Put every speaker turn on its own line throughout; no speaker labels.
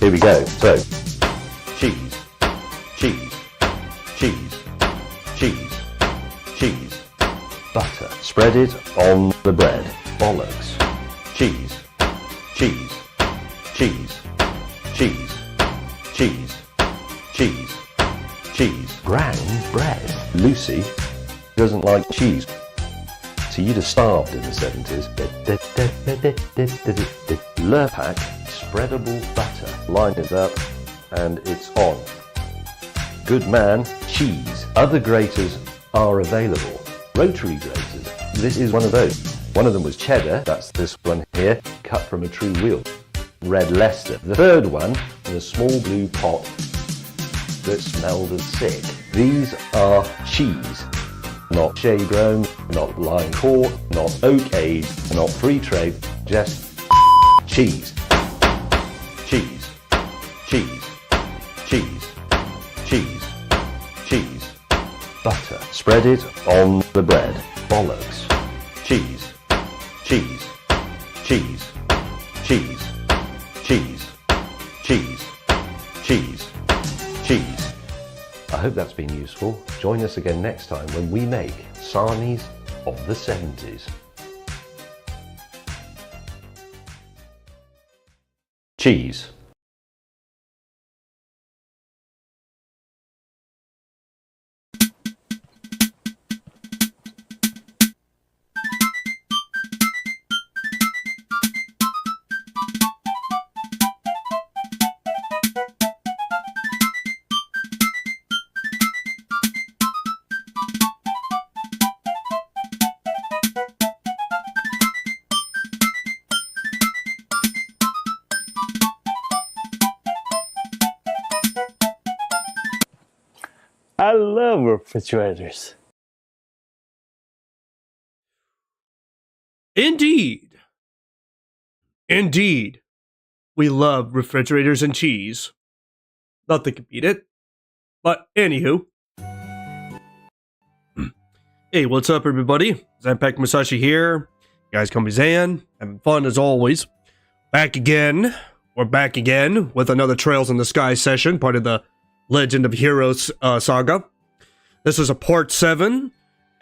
Here we go. So, cheese, cheese, cheese, cheese, cheese. Butter. Spread it on the bread. Bollocks. Cheese, cheese, cheese, cheese, cheese, cheese, cheese. Brown bread. Lucy doesn't like cheese. So you'd have starved in the 70s. Lurpak, spreadable butter. Line it up and it's on. Good man, cheese. Other graters are available. Rotary graters. This is one of those. One of them was cheddar, that's this one here, cut from a true wheel. Red Leicester. The third one in a small blue pot that smelled of sick. These are cheese. Not shade grown, not line caught, not oak aged, not free trade, just cheese. Cheese. Cheese. Cheese. Cheese. Cheese. Butter. Spread it on the bread. Bollocks. Cheese. Cheese. Cheese. Cheese. Cheese. Cheese. Cheese. Cheese. I hope that's been useful. Join us again next time when we make sarnies of the 70s. Cheese.
I love refrigerators.
Indeed. Indeed. We love refrigerators and cheese. Nothing can beat it. But anywho. Hey, what's up everybody? Zanpack Masashi here. You guys call me Zan. Having fun as always. Back again. We're back again with another Trails in the Sky session, part of the Legend of Heroes saga. This is a part 7,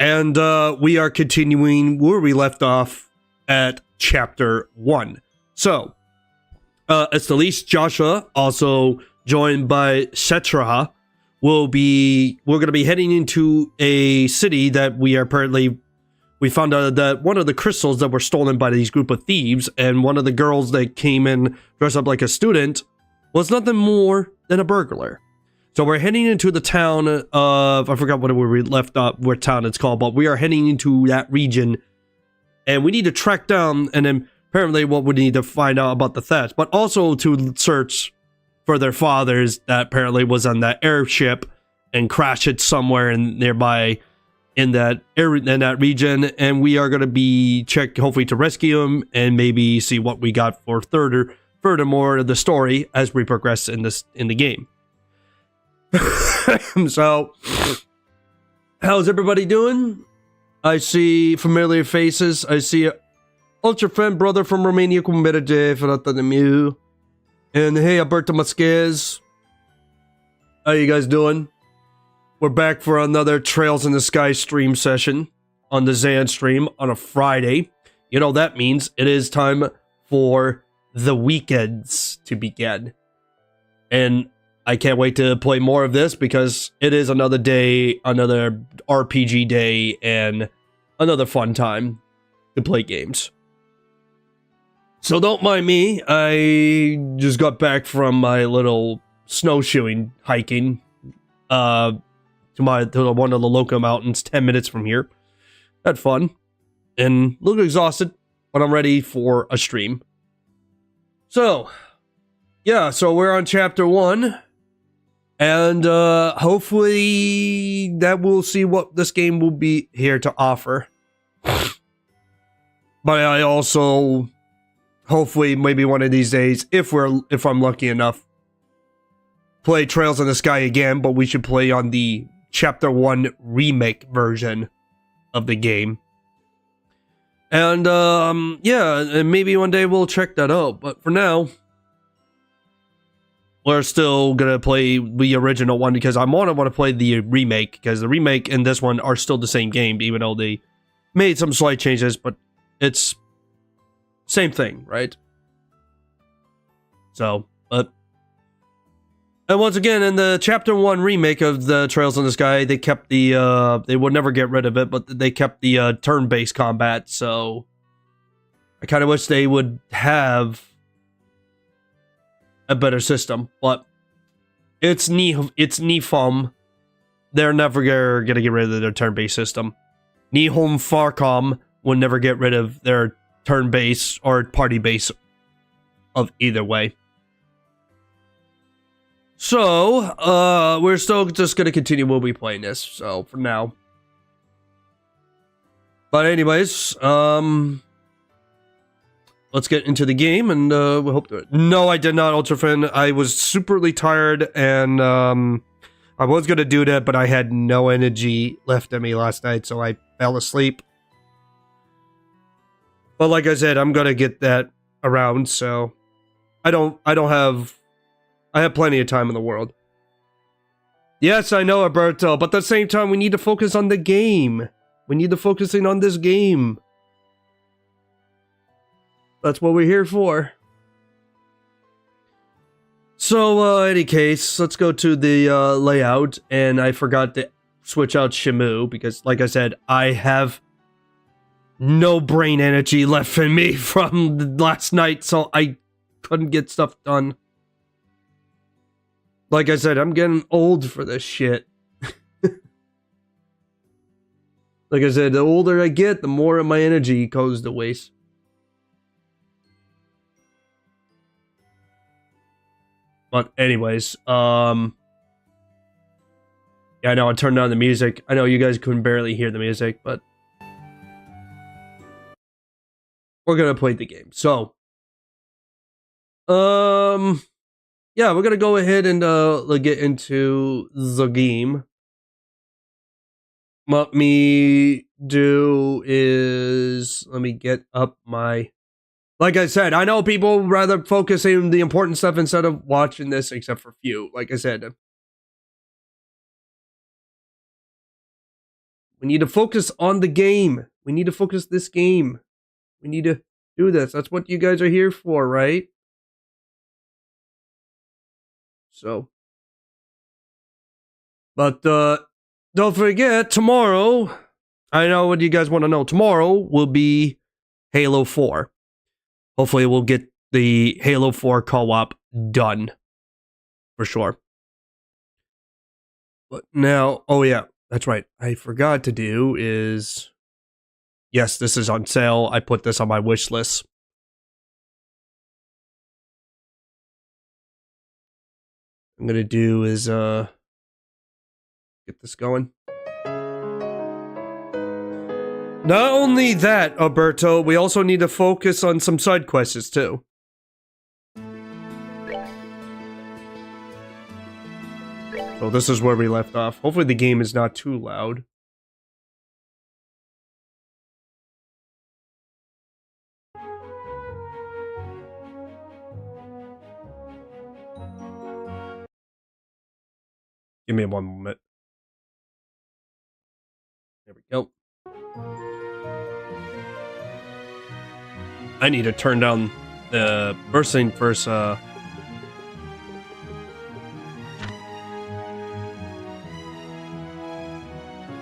and we are continuing where we left off at chapter 1. So, it's the least Joshua, also joined by Setraha. We're going to be heading into a city that we found out that one of the crystals that were stolen by these group of thieves, and one of the girls that came in dressed up like a student was nothing more than a burglar. So we're heading into the town of, I forgot what we left up, what town it's called, but we are heading into that region, and we need to track down, and then apparently what we need to find out about the theft, but also to search for their fathers that apparently was on that airship and crashed it somewhere in nearby in that area, in that region, and we are going to be hopefully to rescue him and maybe see what we got for furthermore of the story as we progress in the game. So, how's everybody doing? I see familiar faces. I see Ultra Friend Brother from Romania, Kumberje, Fratanimu. And hey, Alberto Masquez. How you guys doing? We're back for another Trails in the Sky stream session on the Zanstream on a Friday. You know that means it is time for the weekends to begin. And I can't wait to play more of this because it is another day, another RPG day, and another fun time to play games. So don't mind me, I just got back from my little snowshoeing hiking to one of the local mountains 10 minutes from here. Had fun and a little exhausted, but I'm ready for a stream. So, yeah, so we're on chapter 1. And hopefully that we'll see what this game will be here to offer. But I also hopefully maybe one of these days, if I'm lucky enough, play Trails in the Sky again, but we should play on the chapter 1 remake version of the game. And yeah, and maybe one day we'll check that out. But for now, we're still gonna play the original one because I want to play the remake, because the remake and this one are still the same game, even though they made some slight changes, but it's same thing, right? So, but and once again, in the Chapter 1 remake of the Trails in the Sky, they kept the they would never get rid of it, but they kept the turn-based combat. So I kind of wish they would have a better system, but it's Nihon. They're never gonna get rid of their turn-based system. Nihon Falcom will never get rid of their turn-based or party-based of either way. So, we're still just gonna continue, we'll be playing this, so, for now. But anyways, let's get into the game, and we hope to... No, I did not, Ultrafin. I was superly tired, and I was gonna do that, but I had no energy left in me last night, so I fell asleep. But like I said, I'm gonna get that around, so... I have plenty of time in the world. Yes, I know, Alberto, but at the same time, we need to focus on the game. We need to focus in on this game. That's what we're here for. So, any case, let's go to the layout, and I forgot to switch out Shamu, because, like I said, I have no brain energy left in me from last night, so I couldn't get stuff done. Like I said, I'm getting old for this shit. Like I said, the older I get, the more of my energy goes to waste. But anyways, yeah, I know I turned on the music. I know you guys couldn't barely hear the music, but we're gonna play the game. So, yeah, we're gonna go ahead and get into the game. What me do is let me get up my. Like I said, I know people rather focus on the important stuff instead of watching this, except for few. Like I said, we need to focus on the game. We need to focus this game. We need to do this. That's what you guys are here for, right? So, but don't forget, tomorrow, I know what you guys want to know. Tomorrow will be Halo 4. Hopefully we'll get the Halo 4 co-op done. For sure. But now, oh yeah, that's right. I forgot to do is... Yes, this is on sale. I put this on my wish list. I'm gonna do is get this going. Not only that, Alberto, we also need to focus on some side quests too. So this is where we left off. Hopefully the game is not too loud. Give me one moment. There we go. I need to turn down the first thing first. Oh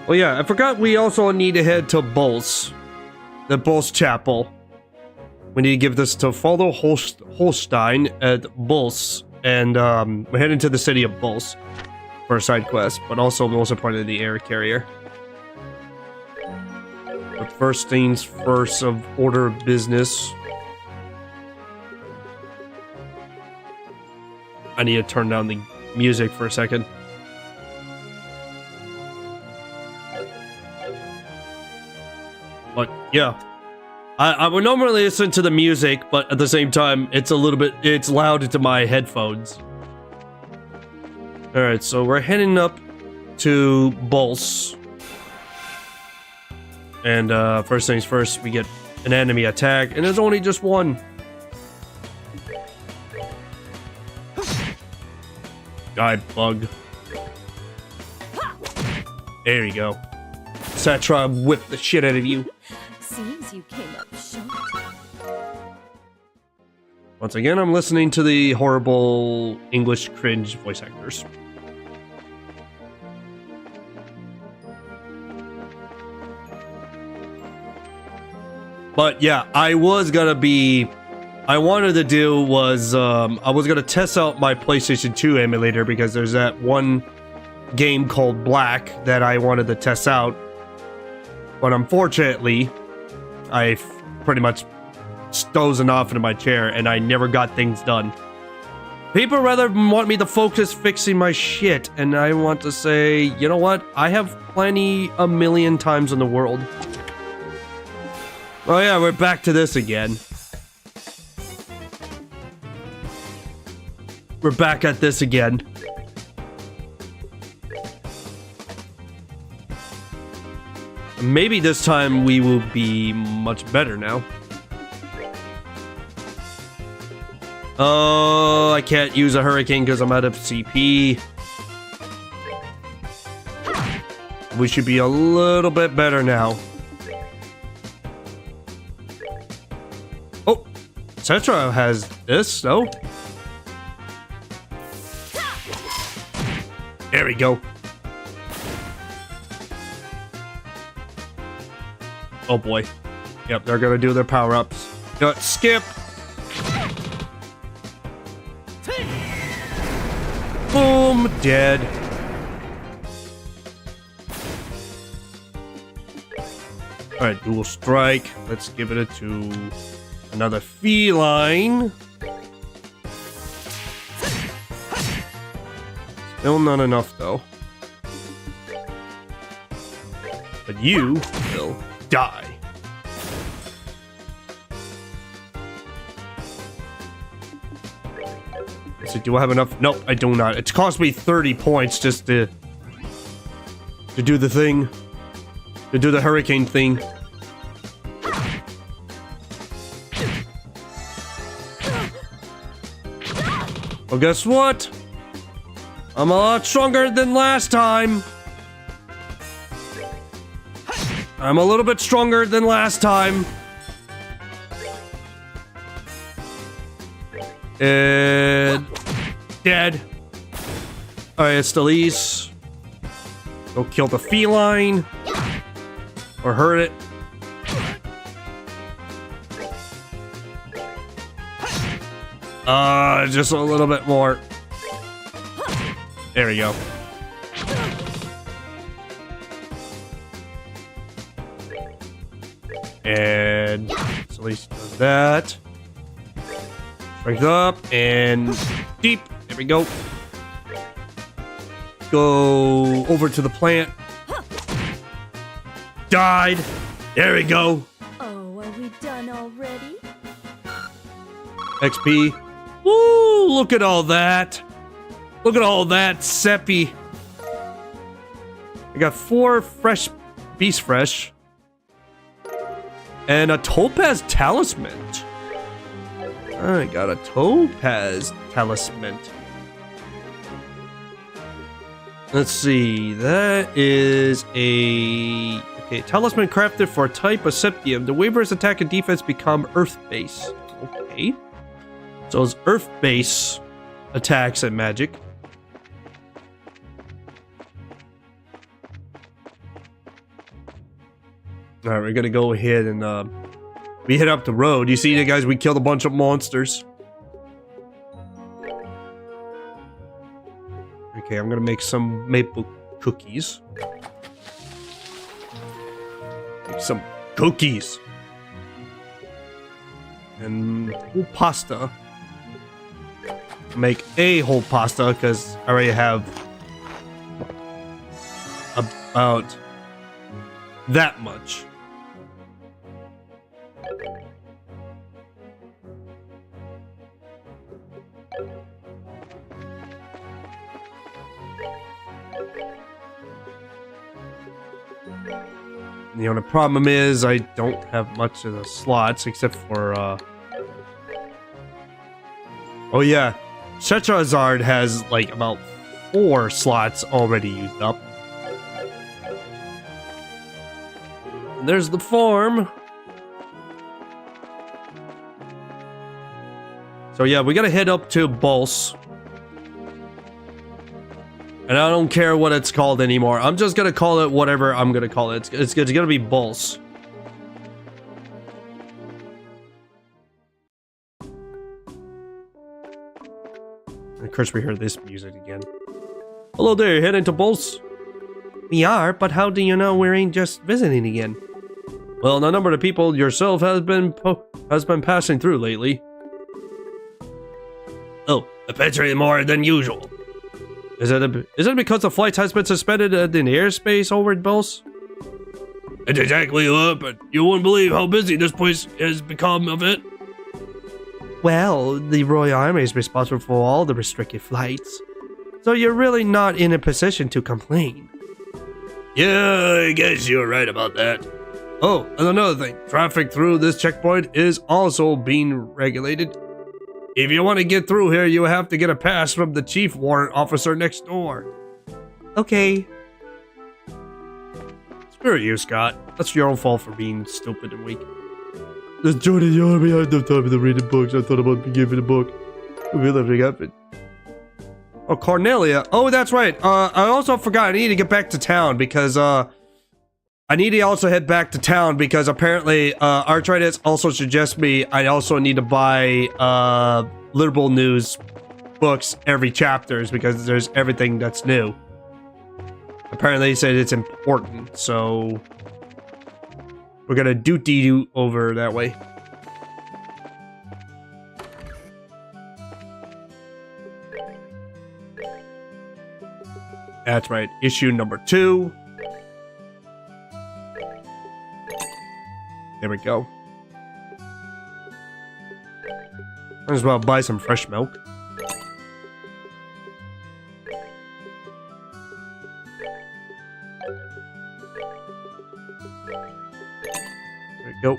yeah, I forgot we also need to head to Bulls. The Bulls Chapel. We need to give this to Father Holstein at Bulls. And we're heading to the city of Bulls for a side quest, but also I'm also part of the air carrier. But first things first of order of business. I need to turn down the music for a second. But yeah, I would normally listen to the music, but at the same time, it's loud into my headphones. All right, so we're heading up to Bulls. And first things first, we get an enemy attack, and there's only just one. Die, bug. There you go. Cetra whipped the shit out of you.
Seems you came up short.
Once again, I'm listening to the horrible English cringe voice actors. But yeah, I wanted to do was, I was gonna test out my PlayStation 2 emulator because there's that one game called Black that I wanted to test out. But unfortunately, I pretty much dozing off into my chair and I never got things done. People rather want me to focus fixing my shit, and I want to say, you know what? I have plenty a million times in the world. Oh yeah, we're back to this again. We're back at this again. Maybe this time we will be much better now. Oh, I can't use a hurricane because I'm out of CP. We should be a little bit better now. Oh, Cetra has this, no? There we go. Oh boy. Yep, they're gonna do their power-ups. Skip! Boom! Dead. Alright, dual strike. Let's give it to another feline. Still not enough, though. But you will die. So do I have enough? Nope, I do not. It's cost me 30 points just to do the thing. To do the hurricane thing. Well, guess what? I'm a lot stronger than last time. I'm a little bit stronger than last time. And dead. Alright, it's still east. Go kill the feline. Or hurt it. Just a little bit more. There we go. And so at least does that. Strength up and deep. There we go. Go over to the plant. Died. There we go.
Oh, are we done already?
XP. Woo! Look at all that. Look at all that, Seppi. I got 4 fresh beast fresh. And a topaz talisman. I got a topaz talisman. Let's see. That is a... Okay, talisman crafted for a type of septium. The waver's attack and defense become earth-based. Okay. So it's earth-based attacks and magic. Alright, we're gonna go ahead and we hit up the road. You see, guys, we killed a bunch of monsters. Okay, I'm gonna make some maple cookies. Make some cookies. And whole pasta. Make a whole pasta because I already have about that much. The only problem is I don't have much of the slots except for oh yeah, Charizard has like about 4 slots already used up. And there's the farm. So yeah, we gotta head up to Bulls. And I don't care what it's called anymore. I'm just gonna call it whatever I'm gonna call it. It's gonna be Bulls. And of course we hear this music again. Hello there, heading to Bulls? We are, but how do you know we ain't just visiting again? Well, the number of people yourself has been passing through lately. Oh, a picture more than usual. Is it because the flight has been suspended in the airspace over at Bulls? It's exactly what, but you wouldn't believe how busy this place has become of it. Well, the Royal Army is responsible for all the restricted flights, so you're really not in a position to complain. Yeah, I guess you're right about that. Oh, and another thing, traffic through this checkpoint is also being regulated. If you want to get through here, you have to get a pass from the chief warrant officer next door. Okay. Screw you, Scott. That's your own fault for being stupid and weak. Just joining the army, I had no time to read the books. I thought about giving a book. Will everything happen? Oh, Cornelia. Oh, that's right. I also forgot. I need to get back to town because, I need to also head back to town because apparently, Arthritis also suggests me I also need to buy, Liberal News books every chapters because there's everything that's new. Apparently, he said it's important, so we're gonna do over that way. That's right, issue number 2. There we go. Might as well buy some fresh milk. There we go.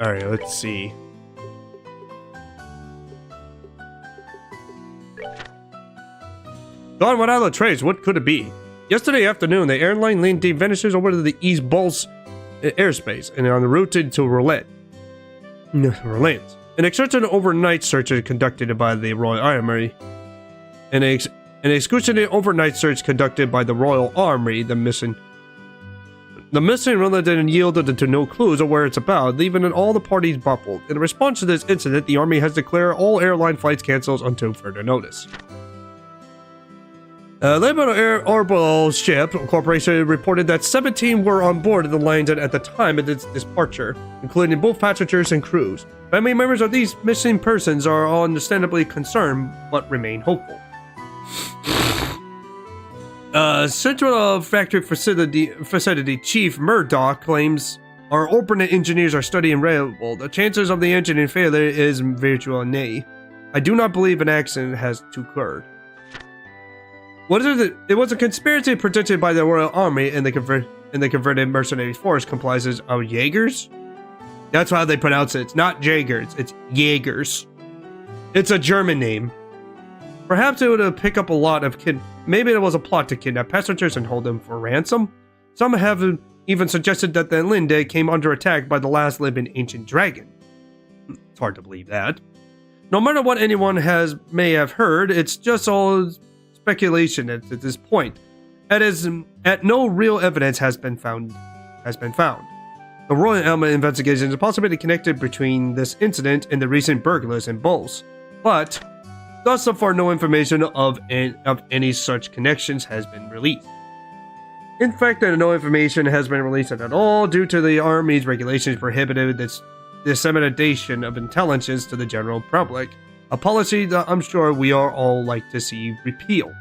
Alright, let's see. Gone without a trace, what could it be? Yesterday afternoon, the airline landed the Venetians over to the East Bulls airspace and on the route to Roulette. An extensive overnight search is conducted by the Royal Army. An exclusive overnight search conducted by the Royal Army, the missing relative yielded to no clues of where it's about, leaving all the parties baffled. In response to this incident, the Army has declared all airline flights cancelled until further notice. Lebanon Air Orbital Ship Corporation reported that 17 were on board the lines at the time of its departure, including both passengers and crews. Family members of these missing persons are understandably concerned, but remain hopeful. Central Factory Facility Chief Murdoch claims our alternate engineers are studying reliable. The chances of the engine in failure is virtual nay. I do not believe an accident has occurred. What is it? It was a conspiracy predicted by the Royal Army and the converted mercenary force comprises of Jaegers. That's how they pronounce it. It's not Jaegers, it's Jaegers. It's a German name. Perhaps it would pick up a lot of Maybe it was a plot to kidnap passengers and hold them for ransom. Some have even suggested that the Linde came under attack by the last living ancient dragon. It's hard to believe that. No matter what anyone may have heard, it's just all speculation at this point. No real evidence has been found. The Royal Army investigation is possibly connected between this incident and the recent burglars in Bulls, but thus far no information of any such connections has been released. In fact, no information has been released at all due to the Army's regulations prohibited this dissemination of intelligence to the general public, a policy that I'm sure we are all like to see repealed.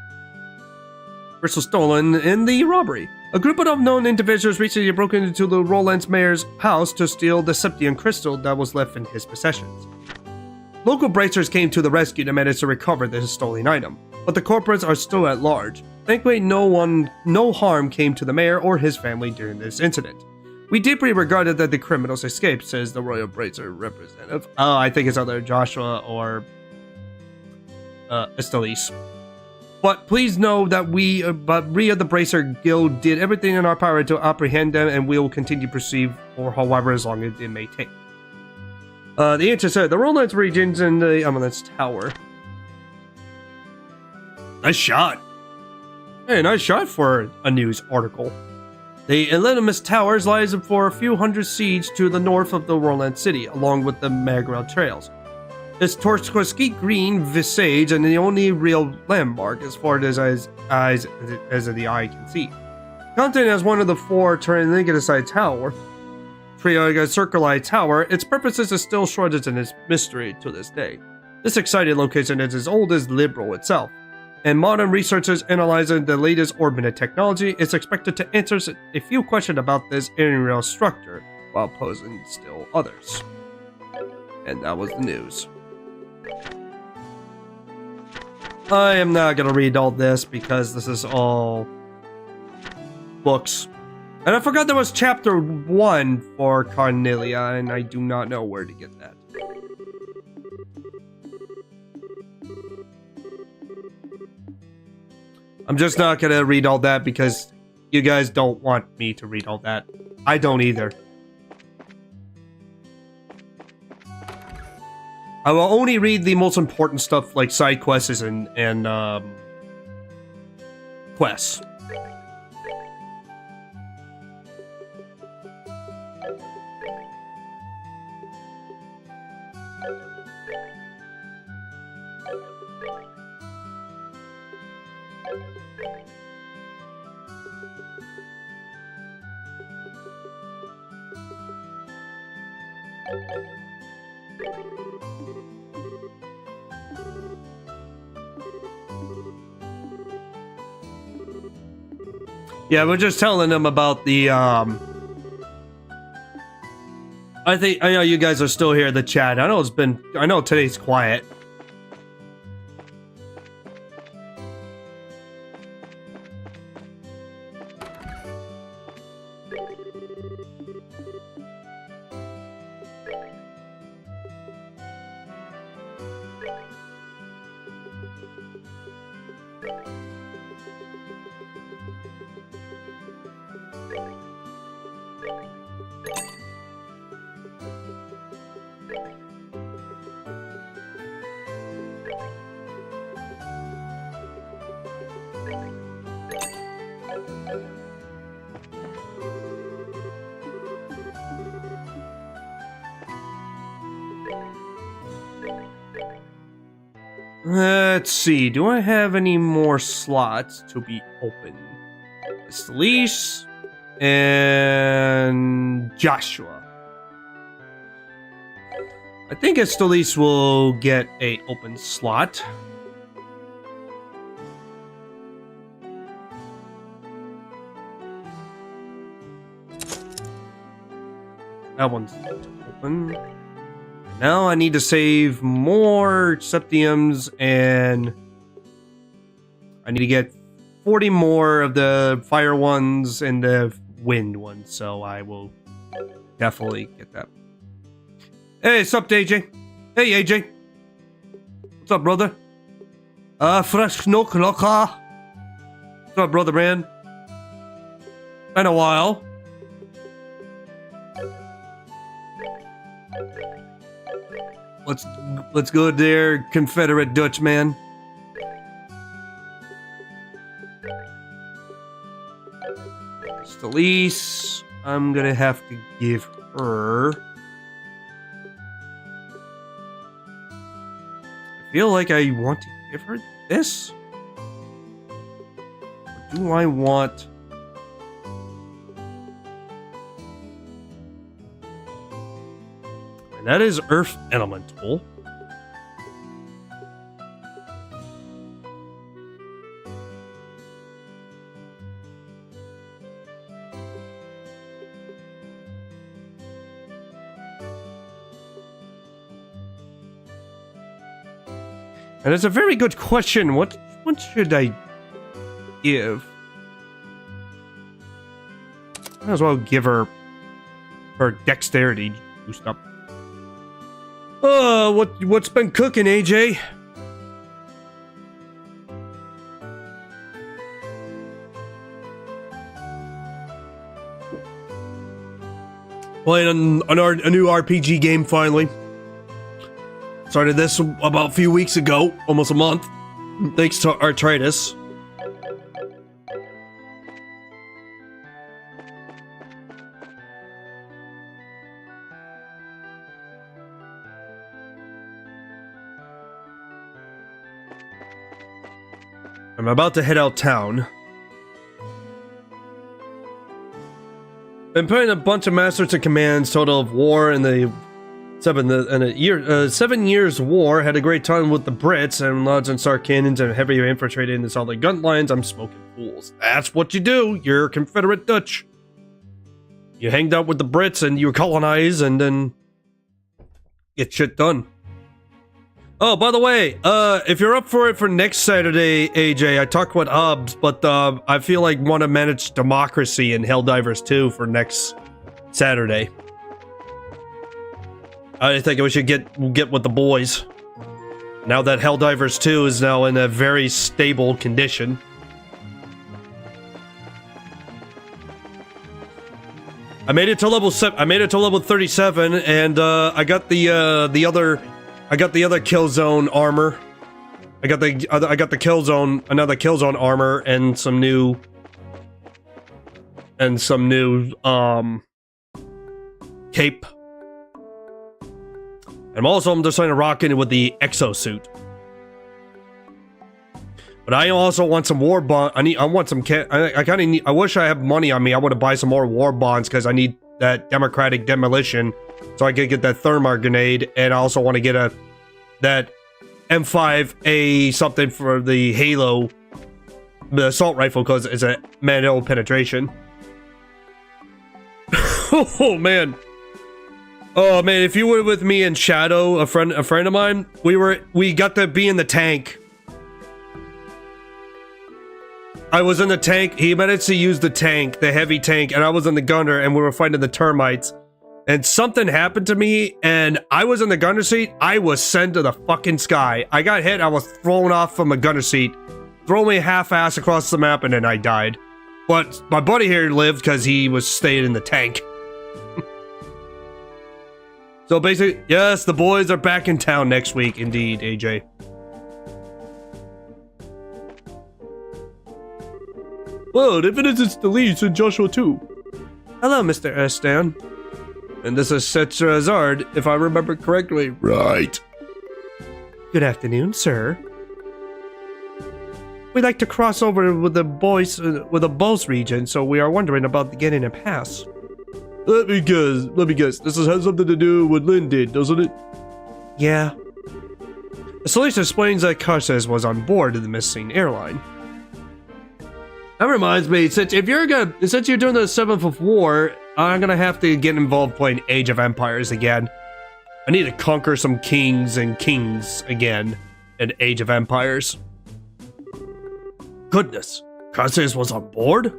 Crystal stolen in the robbery. A group of unknown individuals recently broke into the Roland's mayor's house to steal the Septian crystal that was left in his possessions. Local bracers came to the rescue and managed to recover the stolen item, but the corporates are still at large. Thankfully, no harm came to the mayor or his family during this incident. We deeply regretted that the criminals escaped, says the Royal Bracer representative. Oh, I think it's either Joshua or Estelice. But please know that we of the Bracer Guild did everything in our power to apprehend them, and we will continue to pursue for however as long as it may take. The answer said the Roland's regions and the Eminence Tower. Nice shot. Hey, nice shot for a news article. The Elenimus Towers lies for a few hundred siege to the north of the Roland city, along with the Magrel Trails. Its Torquoise green visage and the only real landmark as far as the eye can see. Content as one of the four Triangular Tower, Circular Tower, its purposes is still shrouded in its mystery to this day. This exciting location is as old as Liberal itself, and modern researchers analyzing the latest orbital technology is expected to answer a few questions about this aerial structure, while posing still others. And that was the news. I am not going to read all this because this is all books. And I forgot there was chapter 1 for Cornelia, and I do not know where to get that. I'm just not going to read all that because you guys don't want me to read all that. I don't either. I will only read the most important stuff like side quests and quests. Yeah, we're just telling them about the, I know you guys are still here in the chat. I know today's quiet. Let's see, do I have any more slots to be open? Estelice and Joshua. I think Estelice will get a open slot. That one's open. Now I need to save more septiums, and I need to get 40 more of the fire ones and the wind ones, so I will definitely get that. Hey, what's up, AJ? Hey, AJ. What's up, brother? Fresh no clocker. What's up, brother, man? Been a while. Let's go there, Confederate Dutchman. Estelice, I'm gonna have to give her. I feel like I want to give her this. Or do I want? That is Earth Elemental. And it's a very good question. What should I give? Might as well give her her dexterity boost up. What's been cooking, AJ? Playing a new RPG game finally. Started this about a few weeks ago, almost a month, thanks to arthritis. I'm about to head out town. Been putting a bunch of masters and commands, total of war in the 7 years war. Had a great time with the Brits and loads and Star cannons and heavy infiltrated into all the gun lines. I'm smoking fools. That's what you do. You're Confederate Dutch. You hanged out with the Brits and you colonize and then get shit done. Oh, by the way, if you're up for it for next Saturday, AJ, I talked with Hobbs, but I feel like want to manage Democracy in Helldivers 2 for next Saturday. I think we should get with the boys. Now that Helldivers 2 is now in a very stable condition. I made it to level 37, and I got the other Killzone armor. I got the Killzone, another Killzone armor, and some new cape. And I'm just trying to rock in with the exosuit. But I also want some war bond. I want some. I wish I have money on me. I want to buy some more war bonds because I need that democratic demolition, so I could get that thermite grenade. And I also want to get that M5A something for the Halo, the assault rifle, because it's a manual penetration. Oh man. Oh man, if you were with me in Shadow, a friend of mine, we got to be in the tank. I was in the tank. He managed to use the tank, the heavy tank, and I was in the gunner, and we were fighting the termites. And something happened to me, and I was in the gunner seat. I was sent to the fucking sky. I got hit. I was thrown off from a gunner seat, throw me half-ass across the map, and then I died. But my buddy here lived because he was staying in the tank. So basically, yes, the boys are back in town next week, indeed, AJ. Well, if it is, it's the lead to Joshua too. Hello, Mr. Estan. And this is Cetra Azard, if I remember correctly. Right. Good afternoon, sir. We'd like to cross over with the boys, with the Bulls region, so we are wondering about getting a pass. Let me guess. This has something to do with Linden, doesn't it? Yeah. The solution explains that Carces was on board of the missing airline. That reminds me, since you're doing the 7th of War, I'm gonna have to get involved playing Age of Empires again. I need to conquer some kings again in Age of Empires. Goodness, Carces was on board?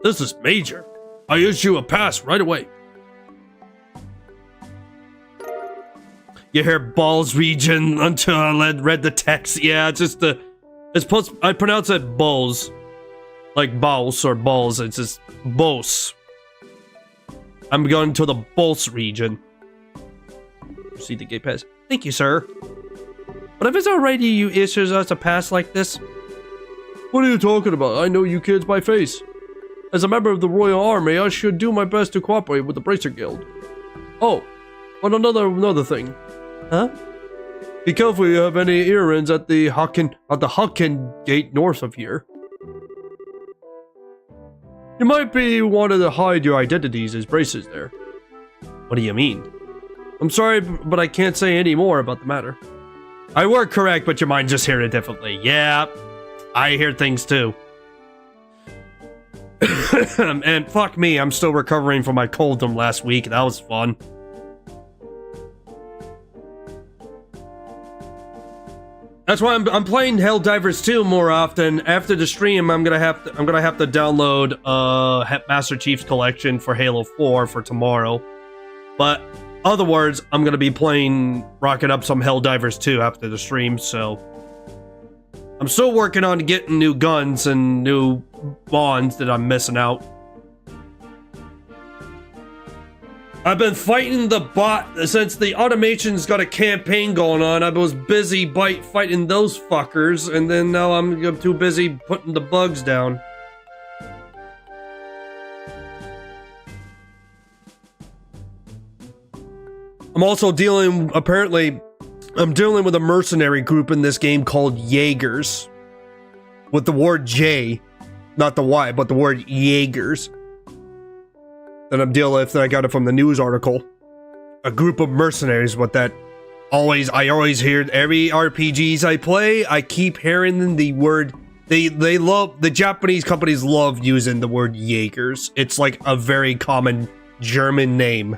This is major. I issue a pass right away. You hear Balls region until I read the text. Yeah, it's just I pronounce it Balls. Like Balls or Balls, it's just Bos. I'm going to the Bols region. Proceed the gate pass. Thank you, sir. But if it's alright you issue us a pass like this? What are you talking about? I know you kids by face. As a member of the Royal Army, I should do my best to cooperate with the Bracer Guild. Oh, and another thing. Huh? Be careful you have any earrings at the Hucken gate north of here. You might be wanting to hide your identities as braces there. What do you mean? I'm sorry, but I can't say any more about the matter. I were correct, but your mind just heard it differently. Yeah, I hear things too. And fuck me, I'm still recovering from my cold from last week. That was fun. That's why I'm playing Helldivers 2 more often. After the stream, I'm gonna have to download Master Chief's Collection for Halo 4 for tomorrow. But other words, I'm gonna be rocking up some Helldivers 2 after the stream. So I'm still working on getting new guns and new bonds that I'm missing out. I've been fighting the bot since the automation's got a campaign going on. I was busy fighting those fuckers, and then now I'm too busy putting the bugs down. I'm also dealing with a mercenary group in this game called Jaegers. With the word J, not the Y, but the word Jaegers. That I'm dealing with, that I got it from the news article. A group of mercenaries, what that I always hear every RPGs I play, I keep hearing the word, the Japanese companies love using the word Jaegers. It's like a very common German name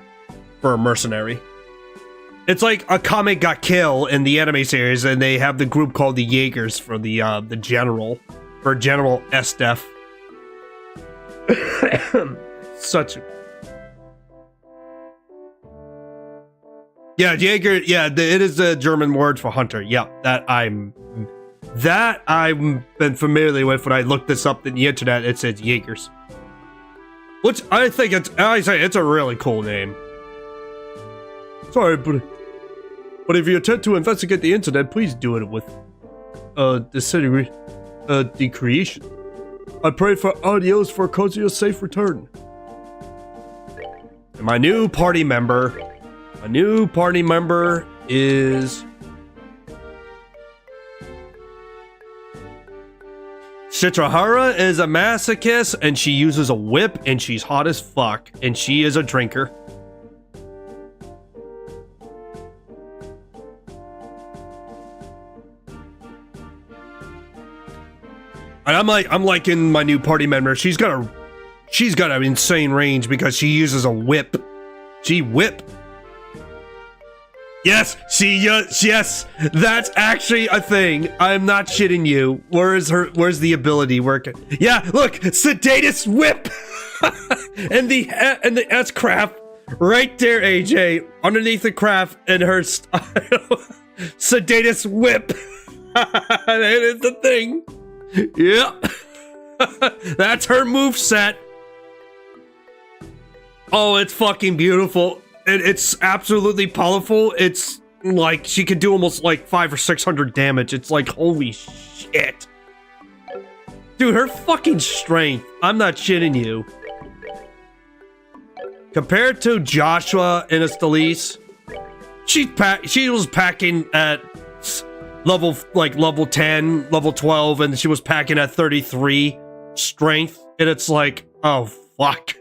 for a mercenary. It's like a comic got killed in the anime series, and they have the group called the Jaegers for the general, for General SDEF. Yeah, Jaeger, it is the German word for hunter. Yeah, that I've been familiar with when I looked this up in the internet. It says Jaegers. Which I think it's a really cool name. Sorry, but if you attempt to investigate the internet, please do it with decreation. I pray for audios for Kozuya's safe return. And my new party member is Citrahara is a masochist, and she uses a whip, and she's hot as fuck, and she is a drinker. And I'm liking my new party member. She's got an insane range because she uses a whip. She whip. Yes, yes, that's actually a thing. I'm not shitting you. Where's the ability working? Yeah, look, Sedatus whip, and the S craft right there, AJ, underneath the craft and her style. Sedatus whip. That is the thing. Yep. That's her move set. Oh, it's fucking beautiful. It's absolutely powerful. It's like she could do almost like 500 or 600 damage. It's like, holy shit. Dude, her fucking strength. I'm not shitting you. Compared to Joshua and Estelice, she was packing at level 10, level 12, and she was packing at 33 strength. And it's like, oh, fuck.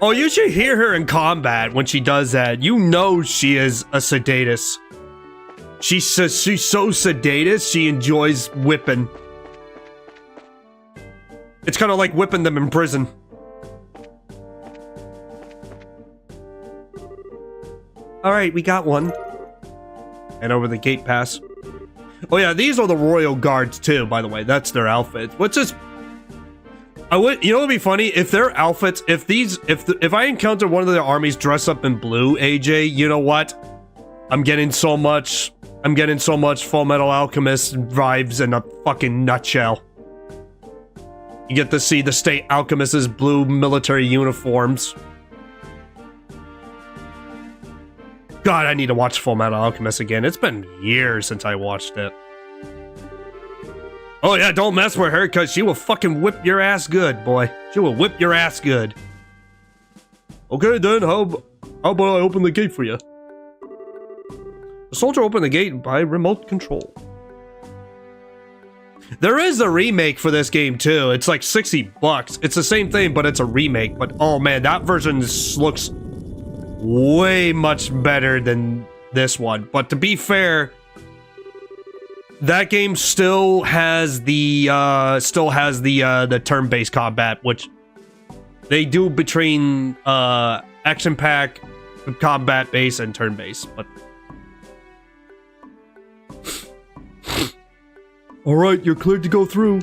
Oh, you should hear her in combat when she does that. You know she is a Sedatus. She's so Sedatus, she enjoys whipping. It's kind of like whipping them in prison. Alright, we got one. And over the gate pass. Oh yeah, these are the royal guards too, by the way. That's their outfits. Which is... you know what'd be funny? If their outfits, if I encounter one of their armies dressed up in blue, AJ, you know what? I'm getting so much Full Metal Alchemist vibes in a fucking nutshell. You get to see the state alchemists' blue military uniforms. God, I need to watch Full Metal Alchemist again. It's been years since I watched it. Oh yeah, don't mess with her, because she will fucking whip your ass good, boy. She will whip your ass good. Okay then, how about I open the gate for you? The soldier opened the gate by remote control. There is a remake for this game too. It's like $60. It's the same thing, but it's a remake. But oh man, that version looks way much better than this one. But to be fair, that game still has the turn-based combat, which they do between action pack, combat base, and turn-based. But Alright, you're cleared to go through.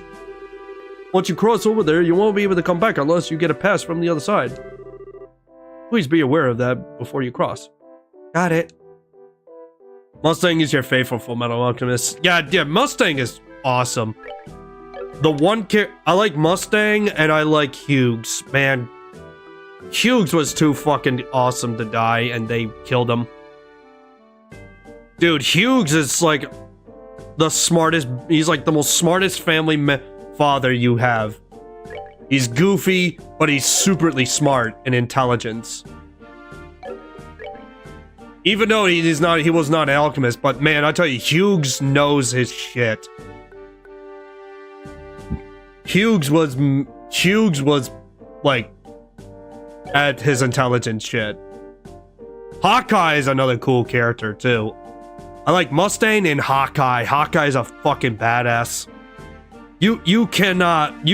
Once you cross over there, you won't be able to come back unless you get a pass from the other side. Please be aware of that before you cross. Got it. Mustang is your favorite Full Metal Alchemist. Yeah, Mustang is awesome. The one I like Mustang and I like Hughes. Man, Hughes was too fucking awesome to die and they killed him. Dude, Hughes is like the smartest. He's like the most smartest family father you have. He's goofy, but he's superly smart and intelligent. Even though he was not an alchemist, but man, I tell you, Hughes knows his shit. Hughes was like at his intelligent shit. Hawkeye is another cool character too. I like Mustang and Hawkeye. Hawkeye is a fucking badass. You cannot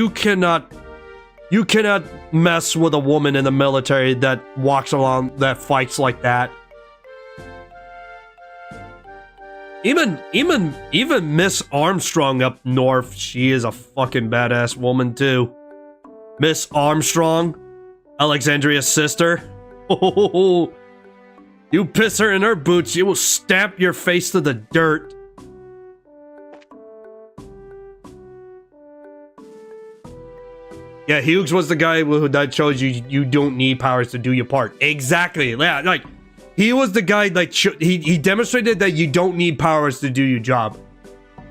mess with a woman in the military that walks along, that fights like that. Even Miss Armstrong up north, she is a fucking badass woman too. Miss Armstrong, Alexandria's sister. Oh, you piss her in her boots, you will stamp your face to the dirt. Yeah, Hughes was the guy that shows you don't need powers to do your part. Exactly. Yeah, like he was the guy that he demonstrated that you don't need powers to do your job.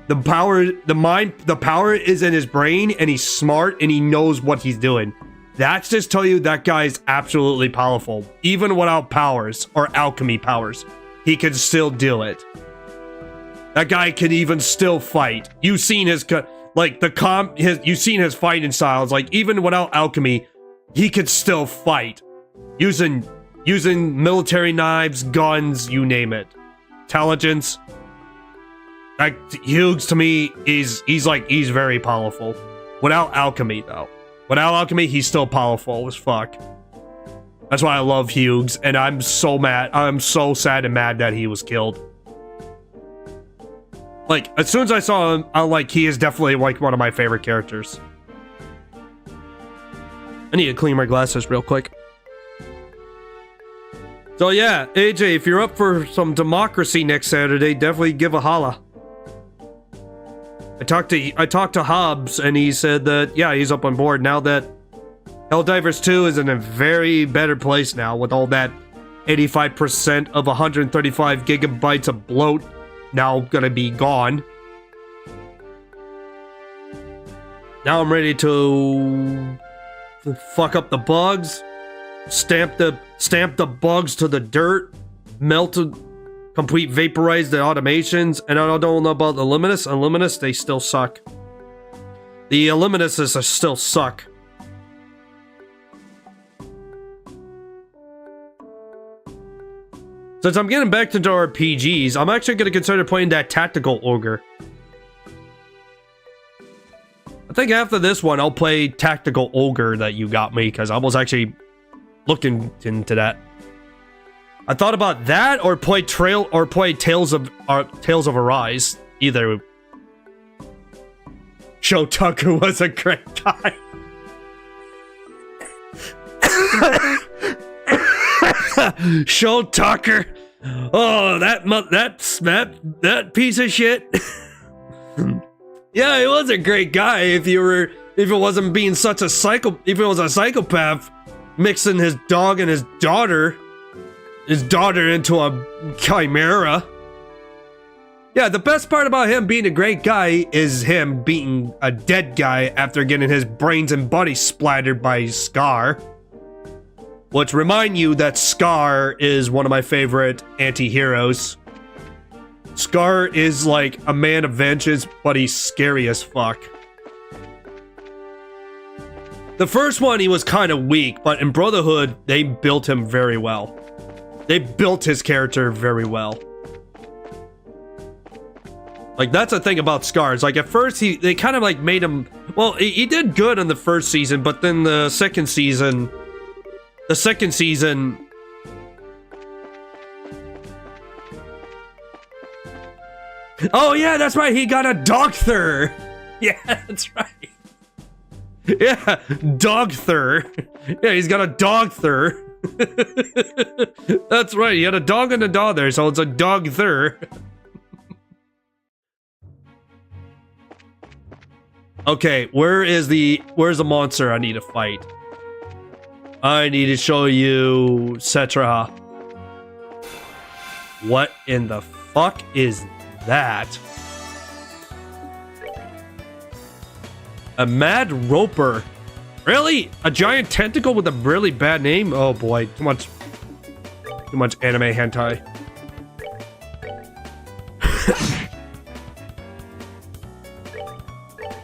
The power is in his brain, and he's smart and he knows what he's doing. That's just tell you that guy's absolutely powerful. Even without powers or alchemy powers, he can still do it. That guy can even still fight. You've seen his you've seen his fighting styles. Like even without alchemy, he could still fight using military knives, guns, you name it. Intelligence. Like Hughes to me he's very powerful. Without alchemy though. Without alchemy, he's still powerful as fuck. That's why I love Hughes, and I'm so mad. I'm so sad and mad that he was killed. Like, as soon as I saw him, he is definitely like one of my favorite characters. I need to clean my glasses real quick. So yeah, AJ, if you're up for some democracy next Saturday, definitely give a holla. I talked to Hobbs, and he said that, yeah, he's up on board now that Helldivers 2 is in a very better place now with all that 85% of 135 gigabytes of bloat now gonna be gone. Now I'm ready to fuck up the bugs, stamp the bugs to the dirt, complete vaporize the automations, and I don't know about the Illuminus. Illuminus, they still suck. The Illuminuses still suck. Since I'm getting back into RPGs, I'm actually going to consider playing that Tactical Ogre. I think after this one, I'll play Tactical Ogre that you got me, because I was actually looking into that. I thought about that or play Tales of Arise. Either. Show Tucker was a great guy. Show Tucker. Oh, that piece of shit. Yeah, he was a great guy if it wasn't being such a if it was a psychopath mixing his dog and his daughter into a chimera. Yeah, the best part about him being a great guy is him beating a dead guy after getting his brains and body splattered by Scar. Which remind you that Scar is one of my favorite anti-heroes. Scar is like a man of vengeance, but he's scary as fuck. The first one, he was kind of weak, but in Brotherhood, they built him very well. They built his character very well. Like, that's the thing about Scars. Like, at first, they kind of, like, made him... Well, he did good in the first season, but then the second season... Oh yeah, that's right. He got a doctor. Yeah, that's right. Yeah, dogther. Yeah, he's got a dogther. That's right. He had a dog and a dog there, so it's a dogther. Okay, where's the monster I need to fight? I need to show you Cetra. What in the fuck is that? A mad roper. Really? A giant tentacle with a really bad name? Oh boy, too much anime hentai.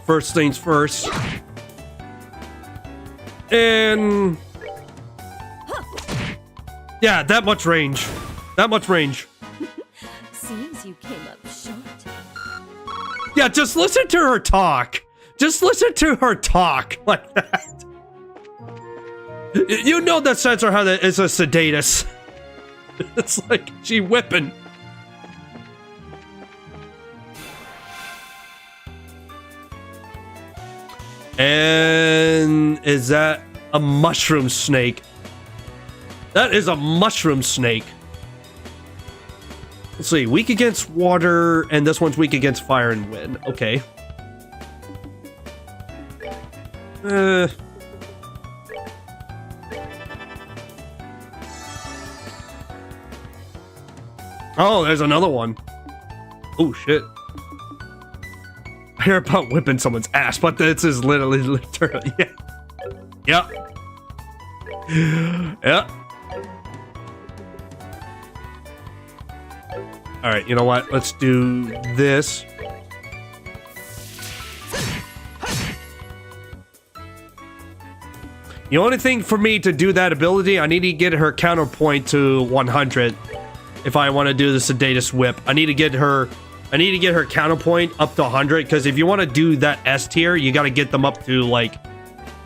First things first. And yeah, that much range. That much range.
Seems you came up short.
Yeah, just listen to her talk. Just listen to her talk like that. You know that Sensor how that is a sedatus. It's like she whipping. And is that a mushroom snake? That is a mushroom snake. Let's see, weak against water, and this one's weak against fire and wind. Okay. Oh, there's another one. Oh shit. I hear about whipping someone's ass, but this is literally yeah. Yep. Yep. Alright, you know what? Let's do this. The only thing for me to do that ability, I need to get her counterpoint to 100 if I want to do the Sedatus Whip. I need to get her counterpoint up to 100, because if you want to do that S tier, you got to get them up to like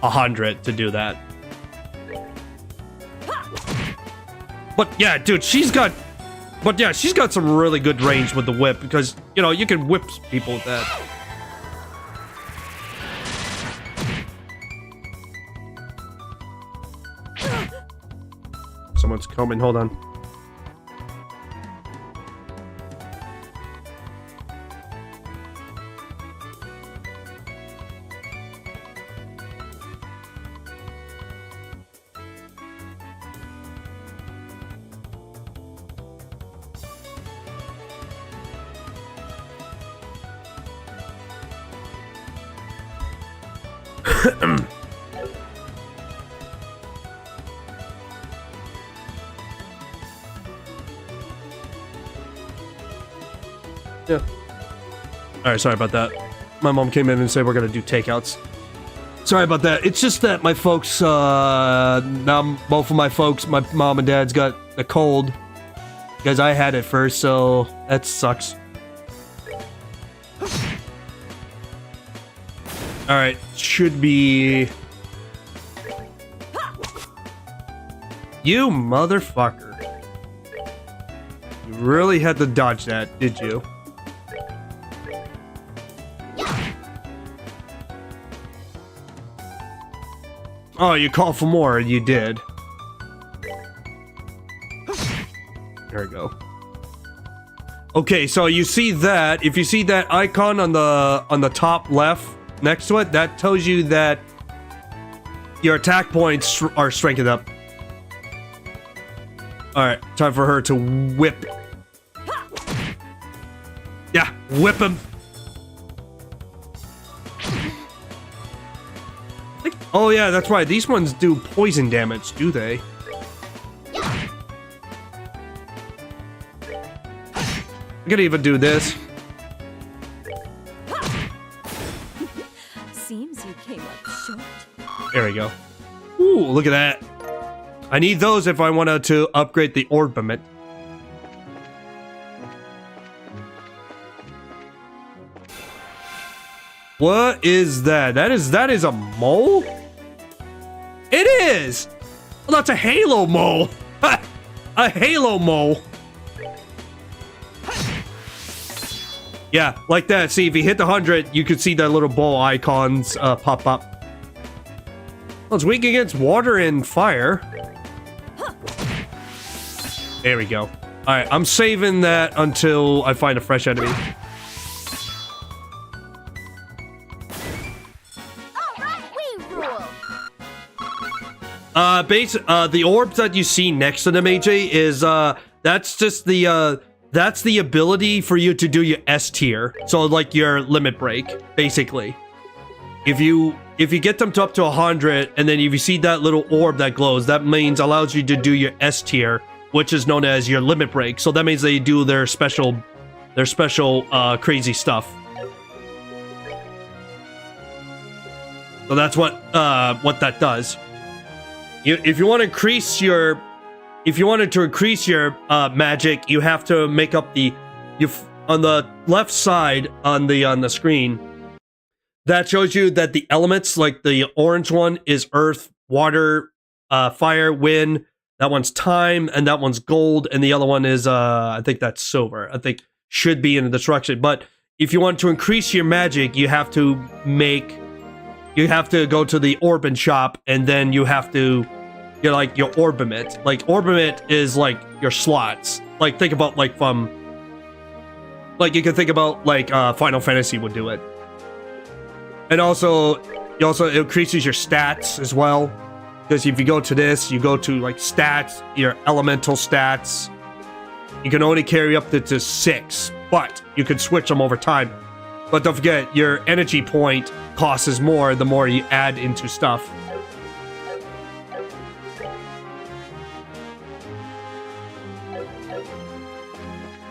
100 to do that. But yeah, dude, she's got some really good range with the whip, because, you know, you can whip people with that. Someone's coming, hold on. Yeah. Alright, sorry about that. My mom came in and said we're gonna do takeouts. Sorry about that. It's just that my folks, now both of my folks, my mom and dad's got a cold. Because I had it first, so that sucks. Alright, should be... You motherfucker. You really had to dodge that, did you? Oh, you called for more, and you did. There we go. Okay, so you see that. If you see that icon on the top left next to it, that tells you that your attack points are strengthened up. Alright, time for her to whip. Yeah, whip him. Oh yeah, that's right. These ones do poison damage, do they? I could even do this.
Seems you came up short.
There we go. Ooh, look at that. I need those if I wanted to upgrade the orbiment. What is that? That is a mole? It is! Well, that's a halo mole. A halo mole. Yeah, like that. See, if you hit the 100, you can see the little bow icons pop up. Well, it's weak against water and fire. There we go. Alright, I'm saving that until I find a fresh enemy.
Alright, we rule!
The orbs that you see next to them, AJ, is, that's just the, that's the ability for you to do your S tier. So, like, your limit break, basically. If you get them to up to 100, and then if you see that little orb that glows, that means allows you to do your S tier, which is known as your limit break. So that means they do their special crazy stuff. So that's what that does. If you want to increase your, if you wanted to increase your magic, you have to make up the, on the left side on the screen. That shows you that the elements, like the orange one is earth, water, fire, wind. That one's time, and that one's gold, and the other one is, I think that's silver. I think should be in the destruction. But if you want to increase your magic, you have to go to the Orbin shop, and then you have to, like, your Orbiment. Like, Orbiment is, like, your slots. Like, think about, like, like, you can think about, like, Final Fantasy would do it. And also, it increases your stats as well. Because if you go to this, you go to like stats, your elemental stats. You can only carry up to 6, but you can switch them over time. But don't forget, your energy point costs more the more you add into stuff.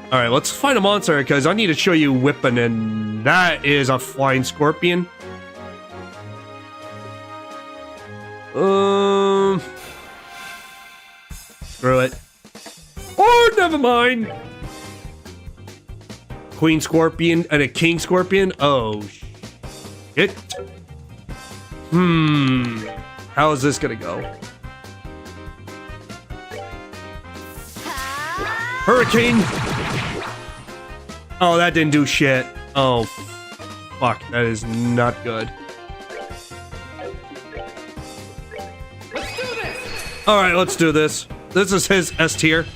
Alright, let's find a monster because I need to show you whipping, and that is a flying scorpion. Screw it. Oh, never mind. Queen Scorpion and a King Scorpion? Oh, shit. How is this gonna go? Hurricane! Oh, that didn't do shit. Oh, fuck. That is not good. Alright, let's do this. This is his S tier.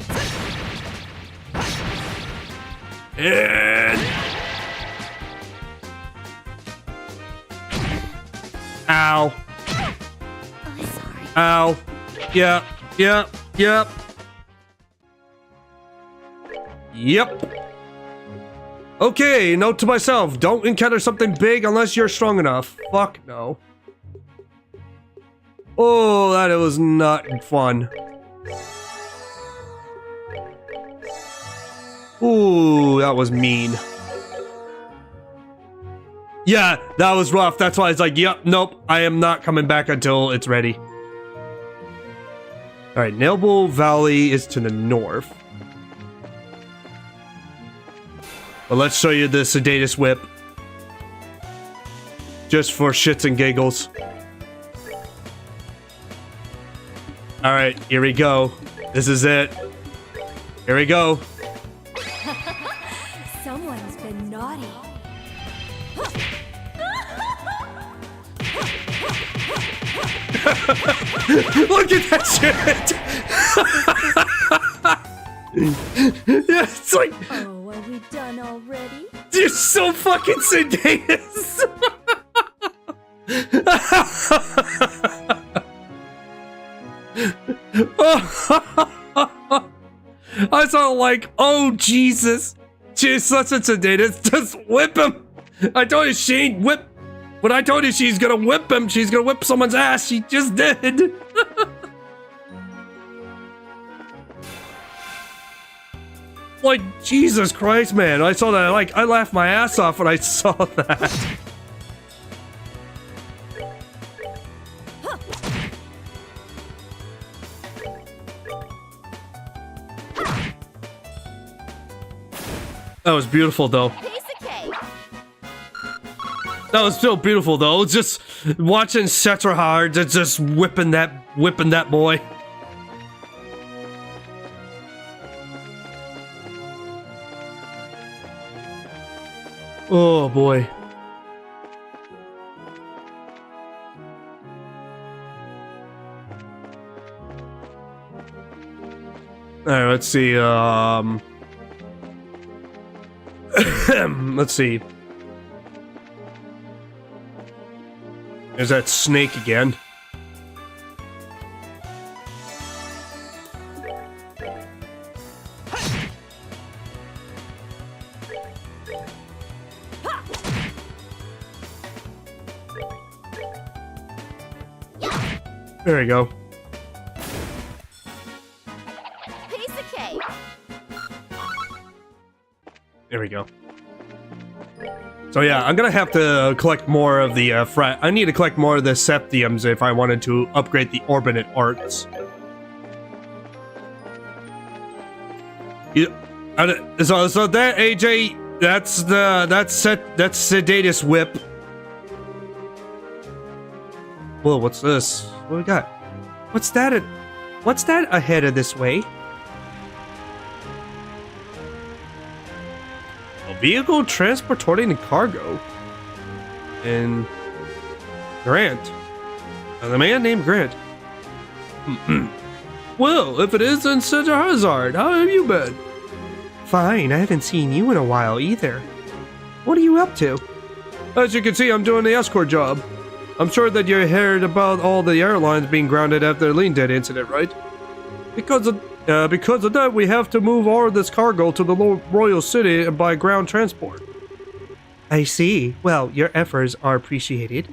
And... Ow.
I'm sorry.
Ow. Yep. Okay, note to myself. Don't encounter something big unless you're strong enough. Fuck no. Oh, that was not fun. Ooh, that was mean. Yeah, that was rough. That's why it's like, yep, nope, I am not coming back until it's ready. Alright, Nailbow Valley is to the north. But let's show you the Sedatus Whip. Just for shits and giggles. Alright, here we go. This is it. Here we go.
Someone's been naughty.
Look at that shit! Yeah, it's like...
Oh, are we done already?
You're so fucking Sedatus! I saw like, oh Jesus, she's such a Sedatus, just whip him. I told you she ain't whip. When I told you she's gonna whip him, she's gonna whip someone's ass. She just did. Like, Jesus Christ, man. I saw that, like, I laughed my ass off when I saw that. That was beautiful, though.
Piece of cake.
That was still beautiful, though. Just watching Setrahard just whipping that boy. Oh boy. Alright, let's see, let's see. There's that snake again. There we go.
Piece of cake.
There we go. So yeah, I'm gonna have to collect more of the I need to collect more of the septiums if I wanted to upgrade the Orbinate arts. So that AJ, that's Sedatus whip. Whoa, what's this? What we got? What's that? What's that ahead of this way? A vehicle transporting cargo. And Grant. A man named Grant. Well, if it isn't such a hazard, how have you been? Fine, I haven't seen you in a while either. What are you up to? As you can see, I'm doing the escort job. I'm sure that you heard about all the airlines being grounded after the Lean Dead incident, right? Because of that, we have to move all of this cargo to the Royal City by ground transport. I see. Well, your efforts are appreciated.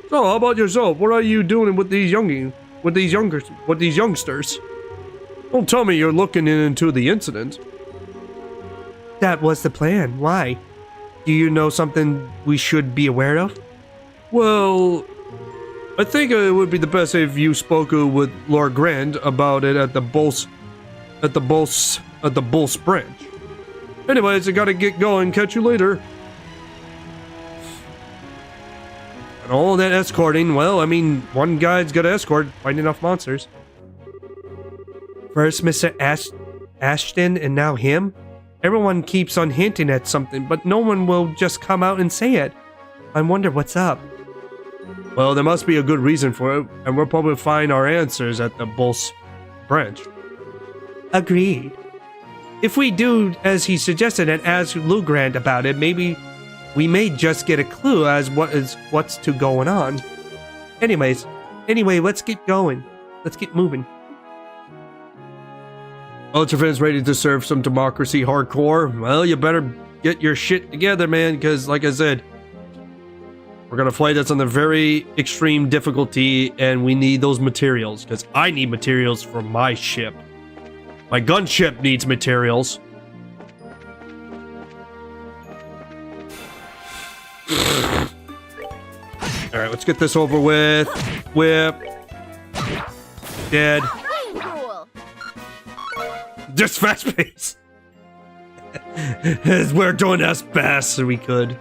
So, how about yourself? What are you doing with these youngsters? Don't tell me you're looking into the incident. That was the plan. Why? Do you know something we should be aware of? Well, I think it would be the best if you spoke with Lord Grant about it at the Bulls branch. Anyways, I gotta get going. Catch you later. And all that escorting, well, I mean, one guy's gotta escort, fighting off monsters. First Mr. Ashton and now him? Everyone keeps on hinting at something, but no one will just come out and say it. I wonder what's up. Well, there must be a good reason for it, and we'll probably find our answers at the Bulls branch. Agreed. If we do as he suggested and ask Lou Grant about it, maybe we may just get a clue as what's going on. Anyway, let's get going. Let's get moving. Ultrafans ready to serve some democracy hardcore? Well, you better get your shit together, man, because like I said, we're gonna play this on the very extreme difficulty, and we need those materials, because I need materials for my ship. My gunship needs materials. Alright, let's get this over with. Whip. Dead.
Cool.
Just fast pace. We're doing as fast as we could.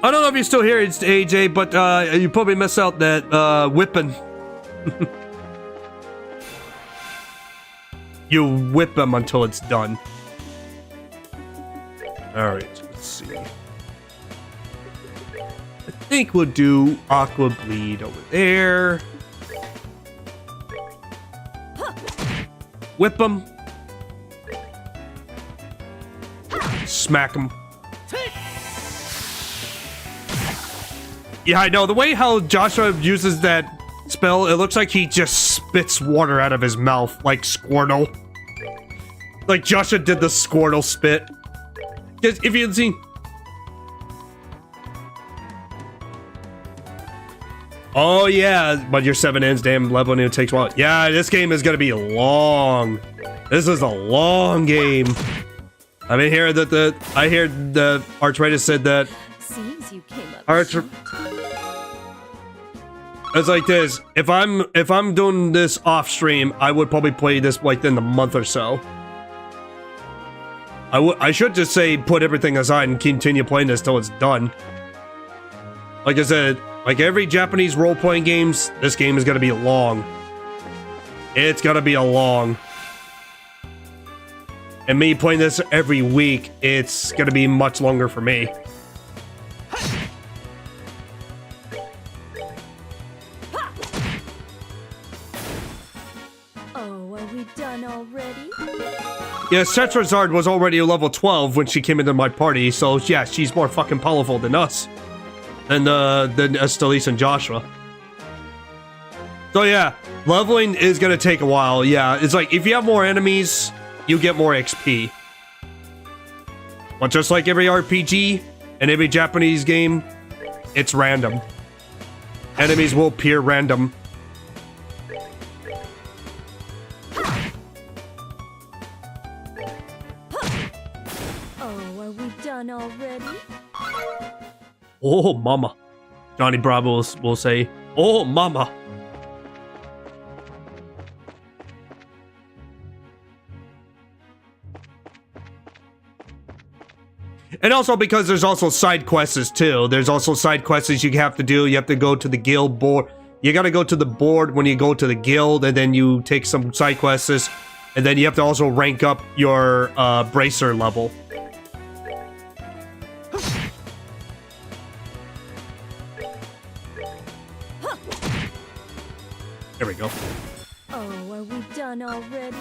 I don't know if you're still here, it's AJ, but you probably missed out that whipping. You whip them until it's done. Alright, let's see. I think we'll do Aqua Bleed over there. Whip them. Smack them. Yeah, I know. The way how Joshua uses that spell, it looks like he just spits water out of his mouth, like Squirtle. Like Joshua did the Squirtle spit. Because if you can see... Oh yeah, but your 7 ends, damn level, and it takes a while. Yeah, this game is gonna be long. This is a long game. I mean, here that I hear the arthritis said that.
Seems you came up.
It's like this. If I'm doing this off stream, I would probably play this like in a month or so. I should just say put everything aside and continue playing this till it's done. Like I said, like every Japanese role-playing games, this game is gonna be long. It's gonna be a long. And me playing this every week, it's gonna be much longer for me.
Oh, are we done already?
Yeah, Cetrazard was already a level 12 when she came into my party, so yeah, she's more fucking powerful than us. Than Estelice and Joshua. So yeah, leveling is gonna take a while. Yeah, it's like if you have more enemies, you get more XP. But just like every RPG and every Japanese game, it's random. Enemies will appear random.
Oh, are we done already?
Oh, mama. Johnny Bravo will say, oh, mama. And also because there's also side quests too. There's also side quests you have to do. You have to go to the guild board. You gotta go to the board when you go to the guild, and then you take some side quests. And then you have to also rank up your bracer level. There we go.
Oh, are we done already?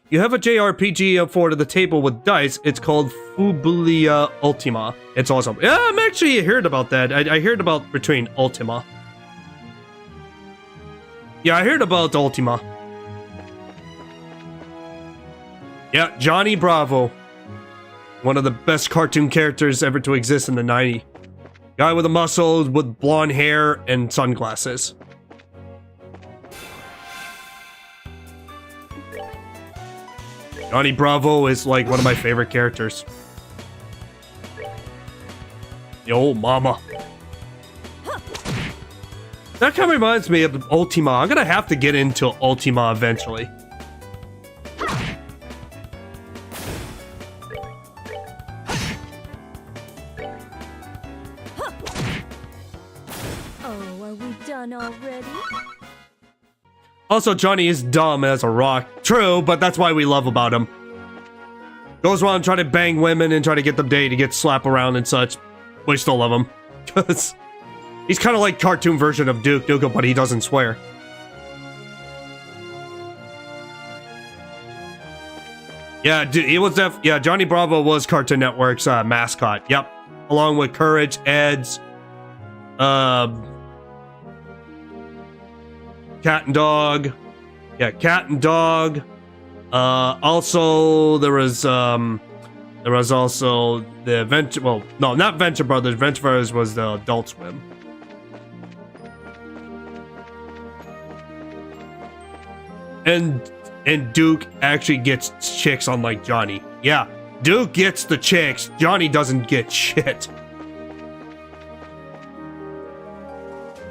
You have a JRPG up for the table with dice. It's called Fubulia Ultima. It's awesome. Yeah, I'm actually heard about that. I heard about between Ultima. Yeah, I heard about Ultima. Yeah, Johnny Bravo. One of the best cartoon characters ever to exist in the 90s. Guy with the muscles, with blonde hair and sunglasses. Johnny Bravo is like one of my favorite characters. Yo, mama. That kind of reminds me of Ultima. I'm gonna have to get into Ultima eventually.
Oh, are we done already?
Also, Johnny is dumb as a rock. True, but that's why we love about him. Goes around trying to bang women and try to get them dated to get slapped around and such. We still love him. Because he's kind of like cartoon version of Duke Nukem, but he doesn't swear. Yeah, he was yeah, Johnny Bravo was Cartoon Network's mascot. Yep. Along with Courage, Eds, Cat and Dog. Yeah, Cat and Dog. Also there was also the Venture, well, no, not Venture Brothers. Venture Brothers was the Adult Swim. And Duke actually gets chicks unlike Johnny. Yeah, Duke gets the chicks. Johnny doesn't get shit.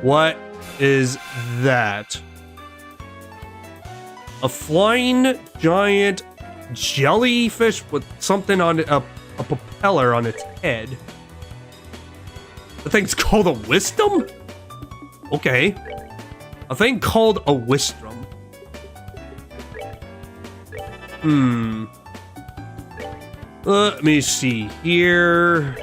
What is that? A flying giant jellyfish with something on it, a propeller on its head. The thing's called a wisdom? Okay. A thing called a wisdom. Let me see here.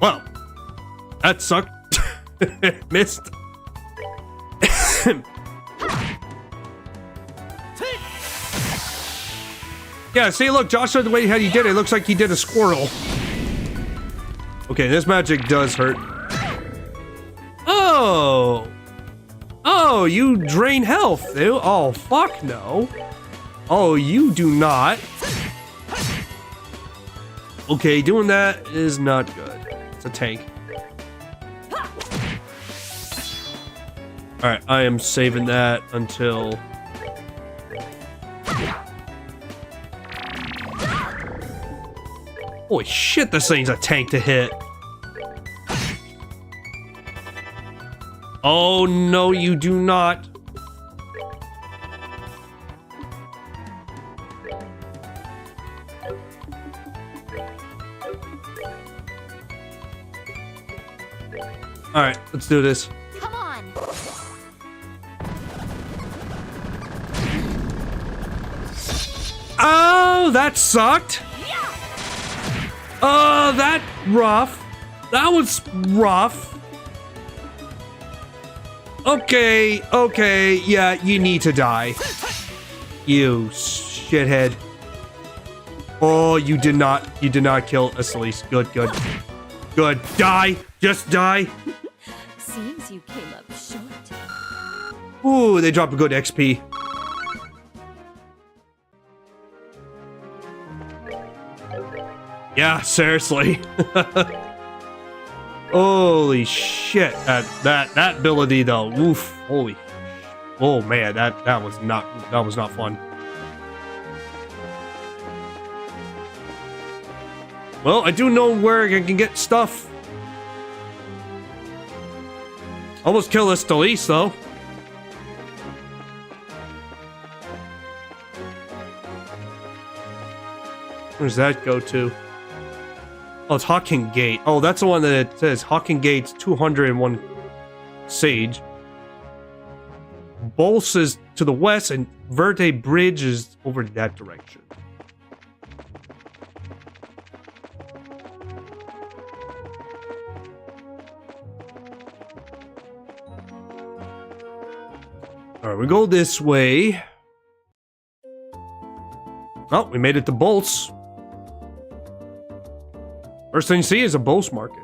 Well, that sucked. Missed. Yeah, see, look, Joshua, the way how he did it, looks like he did a squirrel. Okay, this magic does hurt. Oh. Oh, you drain health, ew. Oh, fuck no. Oh, you do not. Okay, doing that is not good. It's a tank. Alright, I am saving that until... Holy shit, this thing's a tank to hit. Oh, no, you do not. Alright, let's do this.
Come on.
Oh, that sucked. That rough. That was rough. Okay, yeah, you need to die. You shithead. Oh, you did not kill Acelise. Good. Die! Just die!
Seems you came up short.
Ooh, they drop a good XP. Yeah, seriously. Holy shit. That ability though. Oof. Holy. Oh man, that was not fun. Well, I do know where I can get stuff. Almost kill this Delise though. Where's that go to? Oh, it's Hawking Gate. Oh, that's the one that it says Hawking Gate's 201 Sage. Bolse is to the west, and Verde Bridge is over that direction. Alright, we go this way. Oh, we made it to Bolse. First thing you see is a Bolse market.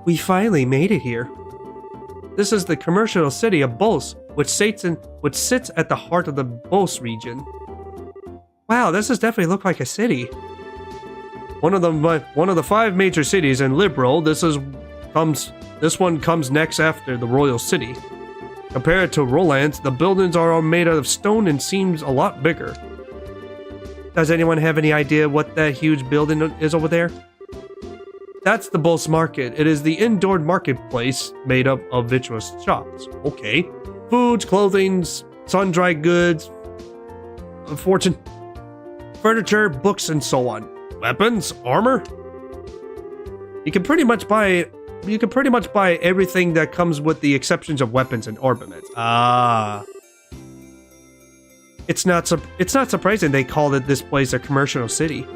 We finally made it here. This is the commercial city of Bolse, which sits at the heart of the Bolse region. Wow, this does definitely look like a city. One of the 5 major cities in Liberal. This one comes next after the Royal City. Compared to Roland's, the buildings are all made out of stone and seems a lot bigger. Does anyone have any idea what that huge building is over there? That's the Bolse Market. It is the indoor marketplace made up of virtuous shops. Okay. Foods, clothing, sun-dried goods, fortune, furniture, books, and so on. Weapons, armor. You can pretty much buy everything that comes with the exceptions of weapons and armaments. Ah. It's not surprising they called this place a commercial city.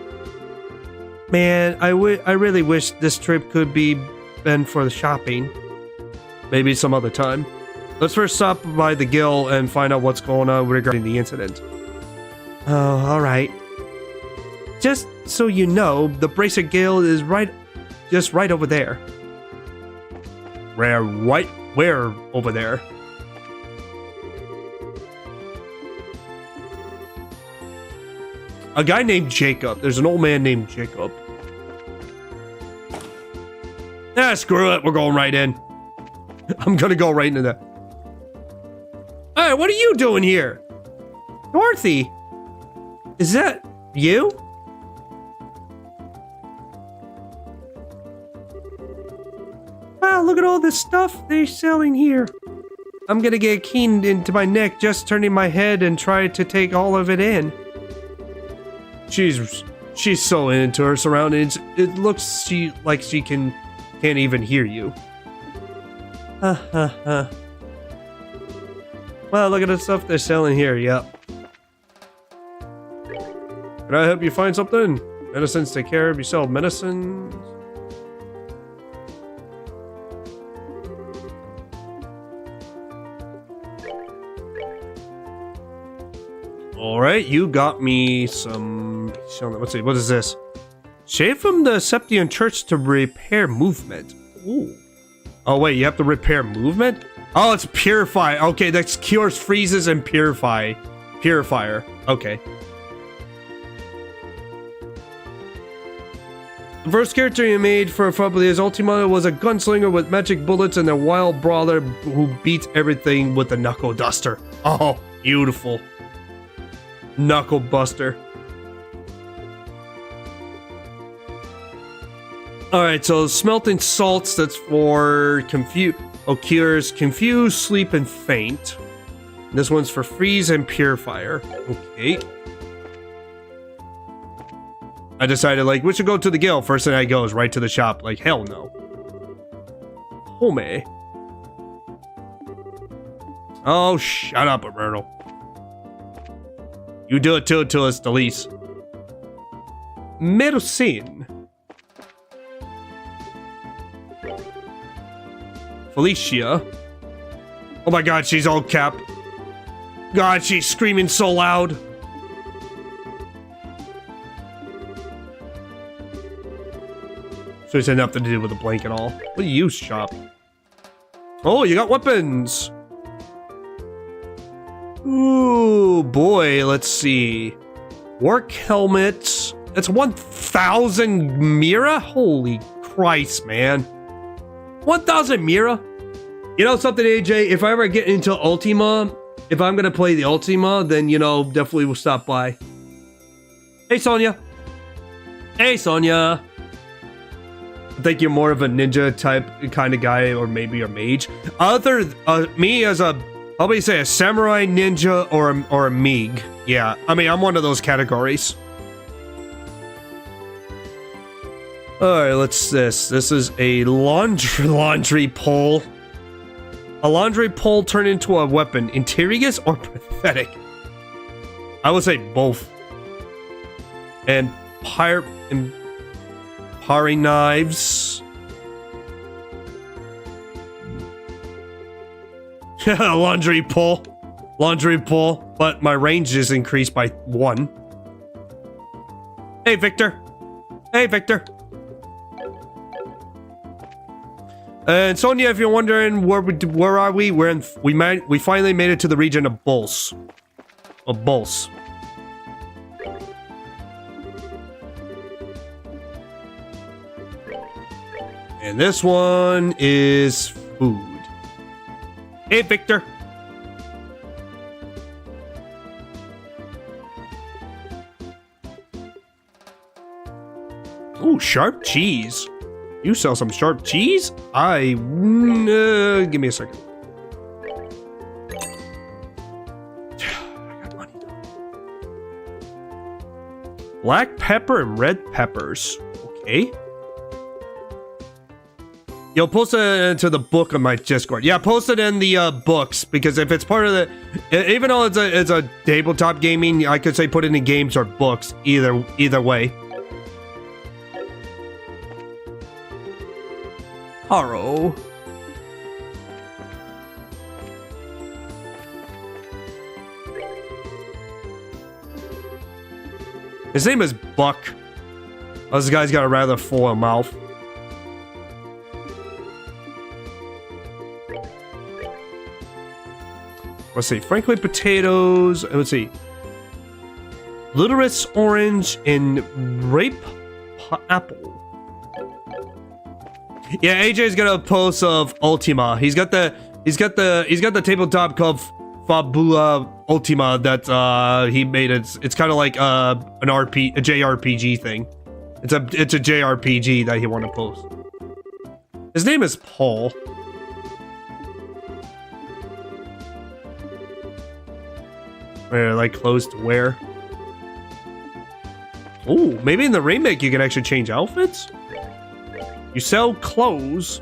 Man, I really wish this trip could be been for the shopping. Maybe some other time. Let's first stop by the Guild and find out what's going on regarding the incident. Oh, alright. Just so you know, the Bracer Guild is just right over there. Where over there? A guy named Jacob. There's an old man named Jacob. Ah, screw it. We're going right in. I'm gonna go right into that. Hey, what are you doing here? Dorothy! Is that you? Wow, look at all this stuff they're selling here. I'm gonna get keened into my neck just turning my head and try to take all of it in. She's so into her surroundings. It looks like she can't even hear you. Well, look at the stuff they're selling here. Yep. Can I help you find something? Medicines take care of you. Sell medicines. Alright, you got me some... Let's see, what is this? Shave from the Septian Church to repair movement. Ooh. Oh wait, you have to repair movement? Oh, it's purify. Okay, that's cures, freezes, and purifier. Okay. The first character you made for Fablia's Ultima was a gunslinger with magic bullets and a wild brawler who beats everything with a knuckle duster. Oh, beautiful. Knuckle buster. Alright, so smelting salts, that's for cures confuse, sleep, and faint. This one's for freeze and purifier. Okay. I decided, like, we should go to the Guild. First thing I go is right to the shop. Like, hell no. Home. Oh, shut up, Roberto. You do it too until it's the least. Medicine. Felicia. Oh my god, she's all cap. God, she's screaming so loud. So it's had nothing to do with the blanket at all. What do you shop? Oh, you got weapons. Ooh, boy, let's see. Work helmets. That's 1,000 Mira? Holy Christ, man. 1,000 Mira? You know something, AJ? If I ever get into Ultima, if I'm gonna play the Ultima, then, you know, definitely will stop by. Hey, Sonia. Hey, Sonia. I think you're more of a ninja type kind of guy, or maybe a mage. Me as a, how about you say, a samurai ninja or a Meeg. Yeah, I mean, I'm one of those categories. Alright, let's this. This is a laundry pole. A laundry pole turned into a weapon. Interigus or pathetic? I would say both. And paring knives. Laundry pole. Laundry pole. But my range is increased by 1. Hey, Victor. Hey, Victor. And Sonia, if you're wondering where are we? We finally made it to the region of Bulls. Of Bulls. And this one is food. Hey, Victor. Ooh, sharp cheese. You sell some sharp cheese? Give me a second. I got money though. Black pepper and red peppers. Okay. Yo, post it into the book on my Discord. Yeah, post it in the books, because if it's part of the, even though it's a tabletop gaming, I could say put it in games or books. Either way. Haro. His name is Buck. Oh, this guy's got a rather full mouth. Let's see. Frankly, potatoes. Let's see. Luteris orange and rape apple. Yeah, AJ's got a post of Ultima. He's got the tabletop called Fabula Ultima that he made. It's kind of like a JRPG thing. It's a JRPG that he want to post. His name is Paul. Like clothes to wear. Ooh, maybe in the remake you can actually change outfits? You sell clothes,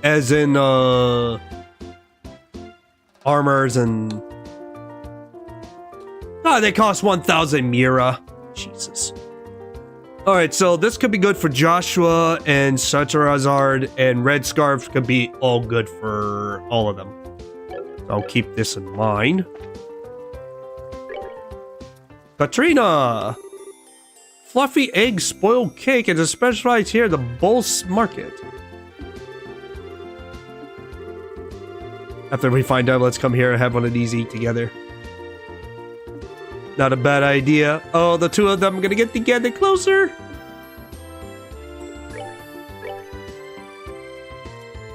as in, armors and... Oh, they cost 1,000 Mira. Jesus. Alright, so this could be good for Joshua and Satarazard, and Red Scarf could be all good for all of them. So I'll keep this in mind. Katrina! Fluffy egg spoiled cake is a specialized here at the Bulls Market. After we find out, let's come here and have one of these eat together. Not a bad idea. Oh, the two of them are gonna get together closer.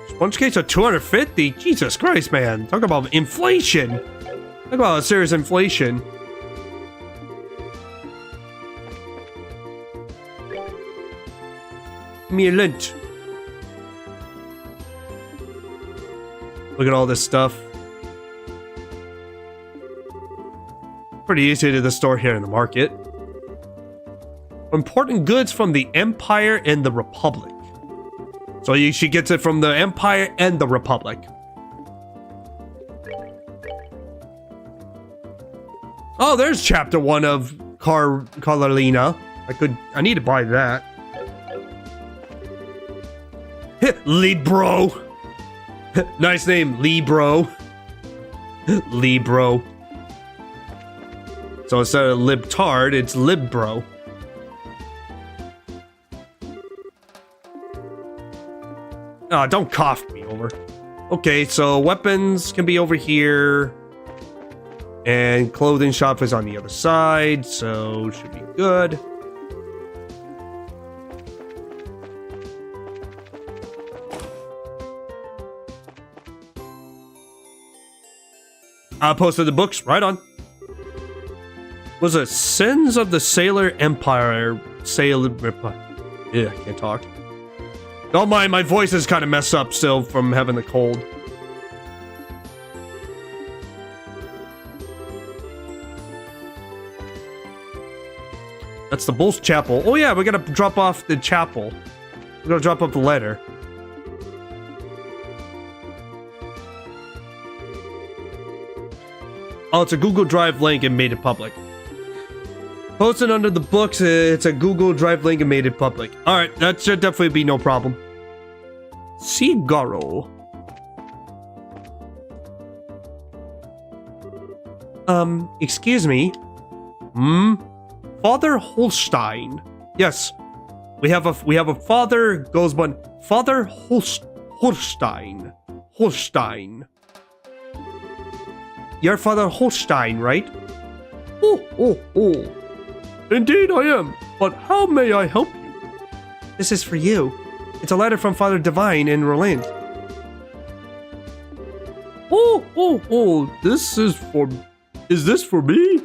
Sponge cakes are 250. Jesus Christ, man. Talk about inflation. Talk about a serious inflation. Lint. Look at all this stuff. Pretty easy to the store here in the market. Important goods from the Empire and the Republic. So she gets it from the Empire and the Republic. Oh, there's chapter 1 of Carolina. I need to buy that. Lead bro. Nice name, Lee bro. Lee bro. So instead of libtard, it's lib bro. Oh, don't cough me over. Okay, so weapons can be over here. And clothing shop is on the other side, so should be good. I posted the books, right on. Was it Sins of the Sailor Empire? Yeah, I can't talk. Don't mind, my voice is kind of messed up still from having the cold. That's the Bull's Chapel. Oh yeah, we gotta drop off the chapel. We're gonna drop off the letter. Oh, it's a Google Drive link and made it public. Posted under the books, it's a Google Drive link and made it public. Alright, that should definitely be no problem. Cigaro. Excuse me? Father Holstein. Yes. We have a father goes by Father Holstein. Holstein. You're Father Holstein, right? Oh. Indeed I am, but how may I help you? This is for you. It's a letter from Father Divine in Roland. Is this for me?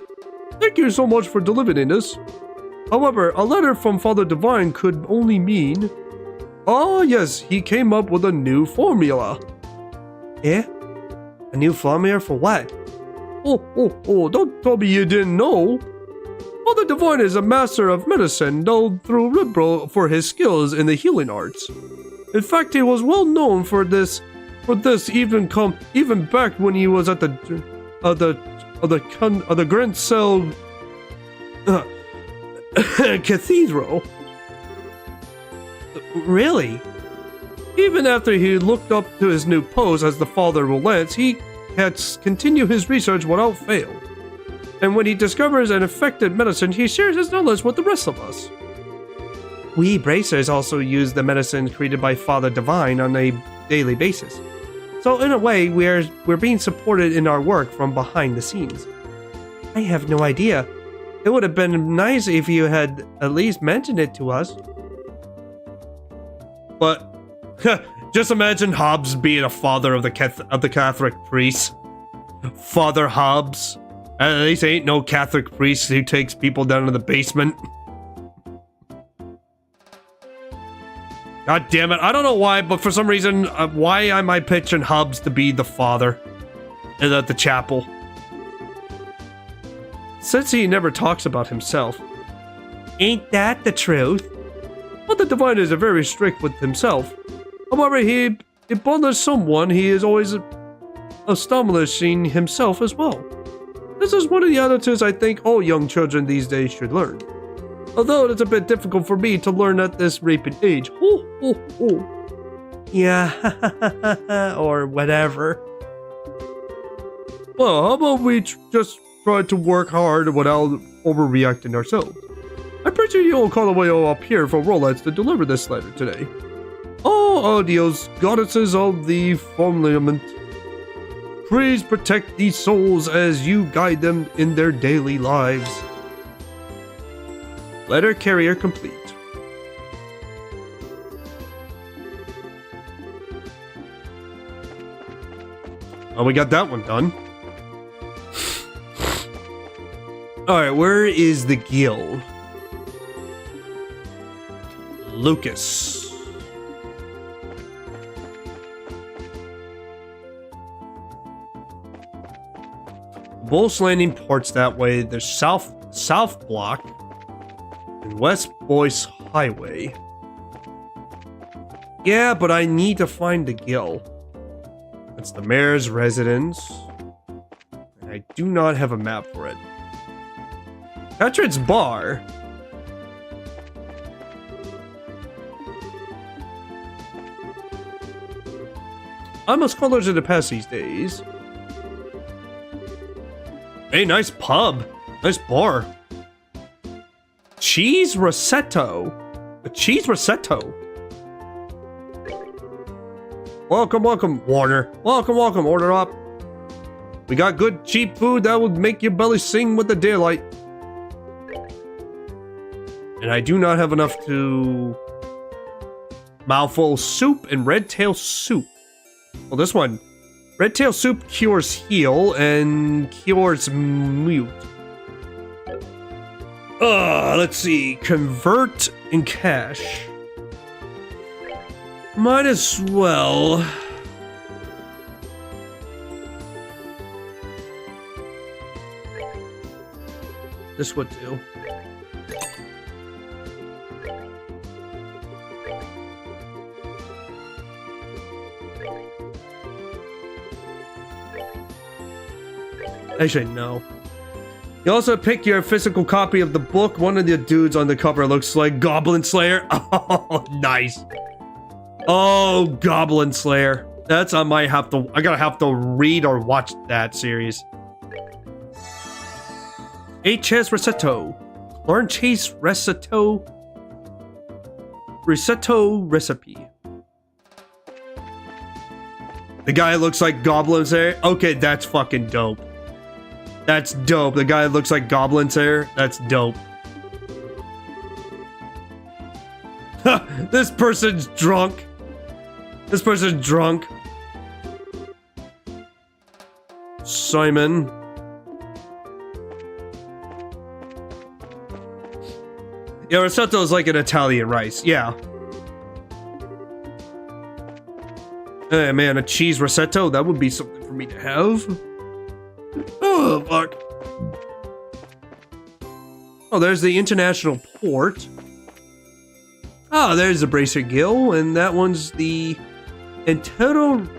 Thank you so much for delivering this. However, a letter from Father Divine could only mean... Ah, yes, he came up with a new formula. Eh? A new formula for what? Don't tell me you didn't know. Father Divine is a master of medicine known through Ribro for his skills in the healing arts. In fact, he was well known for this even back when he was at the Grand Cell Cathedral. Really? Even after he looked up to his new post as the Father Relents, he had continued his research without fail. And when he discovers an effective medicine, he shares his knowledge with the rest of us. We bracers also use the medicine created by Father Divine on a daily basis. So in a way, we're being supported in our work from behind the scenes. I have no idea. It would have been nice if you had at least mentioned it to us. But just imagine Hobbs being a father of the Catholic priest. Father Hobbs. At least ain't no Catholic priest who takes people down to the basement. God damn it. I don't know why, but for some reason, why am I picturing Hobbs to be the father at the chapel? Since he never talks about himself. Ain't that the truth? Well, the Divine is very strict with himself. However, he bothers someone, he is always establishing himself as well. This is one of the attitudes I think all young children these days should learn. Although it's a bit difficult for me to learn at this rapid age. Yeah, or whatever. Well, how about we just try to work hard without overreacting ourselves? I appreciate you all call the way up here for Rolex to deliver this letter today. Oh, adios, goddesses of the firmament. Please protect these souls as you guide them in their daily lives. Letter carrier complete. Oh, we got that one done. Alright, where is the guild? Lucas. Bull's Landing ports that way. There's South Block and West Boyce Highway. Yeah, but I need to find the guild. That's the mayor's residence. And I do not have a map for it. Patrick's Bar. Almost colors in the past these days. Hey, nice pub. Nice bar. Cheese Rossetto. A cheese Rossetto. Welcome, welcome, Warner. Welcome, welcome. Order up. We got good, cheap food that will make your belly sing with the daylight. And I do not have enough to... Mouthful soup and red tail soup. Well, this one. Red tail soup cures heal and cures mute. Let's see. Convert in cash. Might as well. This would do. Actually, no. You also pick your physical copy of the book. One of the dudes on the cover looks like Goblin Slayer. Oh, nice. Oh, Goblin Slayer. That's I gotta have to read or watch that series. 8 Chess Risotto. Learn Chase Risotto. Risotto recipe. The guy looks like Goblin Slayer. Okay, that's fucking dope. That's dope. The guy looks like Goblin Slayer. That's dope. This person's drunk. This person's drunk. Simon. Yeah, risotto is like an Italian rice. Yeah. Hey, man, a cheese risotto. That would be something for me to have. Oh, fuck. Oh, there's the international port. Ah, there's the Bracer Gill, and that one's the Enteros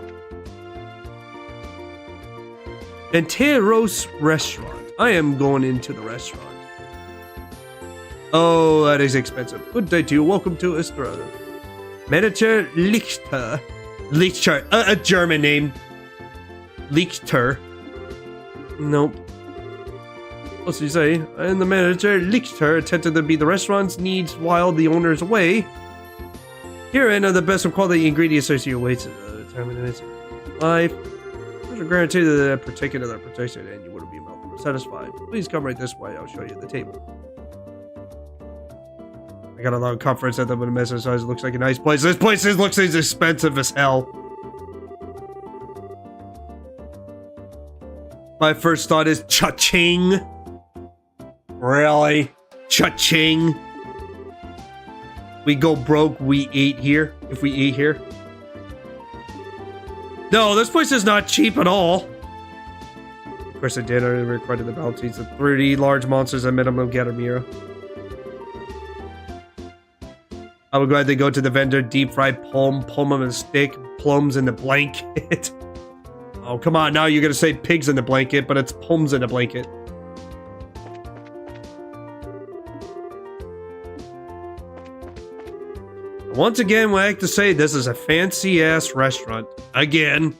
restaurant. I am going into the restaurant. Oh, that is expensive. Good day to you. Welcome to Estrada. Manager Lichter. Lichter. A German name. Lichter. Nope. What's he say? And the manager Lichter attended to be the restaurant's needs while the owner is away. Herein are the best of quality ingredients as you wait life. There's a guarantee that particular protection and you wouldn't be satisfied. Please come right this way. I'll show you the table. I got a long conference at the message size. Looks like a nice place. This place looks as expensive as hell. My first thought is cha-ching. Really? Cha-ching. We go broke, we eat here. If we eat here. No, this place is not cheap at all. Of course I did. I recorded the bounties of 30 large monsters at minimum Gatamira. I would gladly go to the vendor, deep fried plum on a stick, plums in the blanket. Oh, come on, now you're gonna say pigs in the blanket, but it's plums in the blanket. Once again, we like to say this is a fancy-ass restaurant. Again.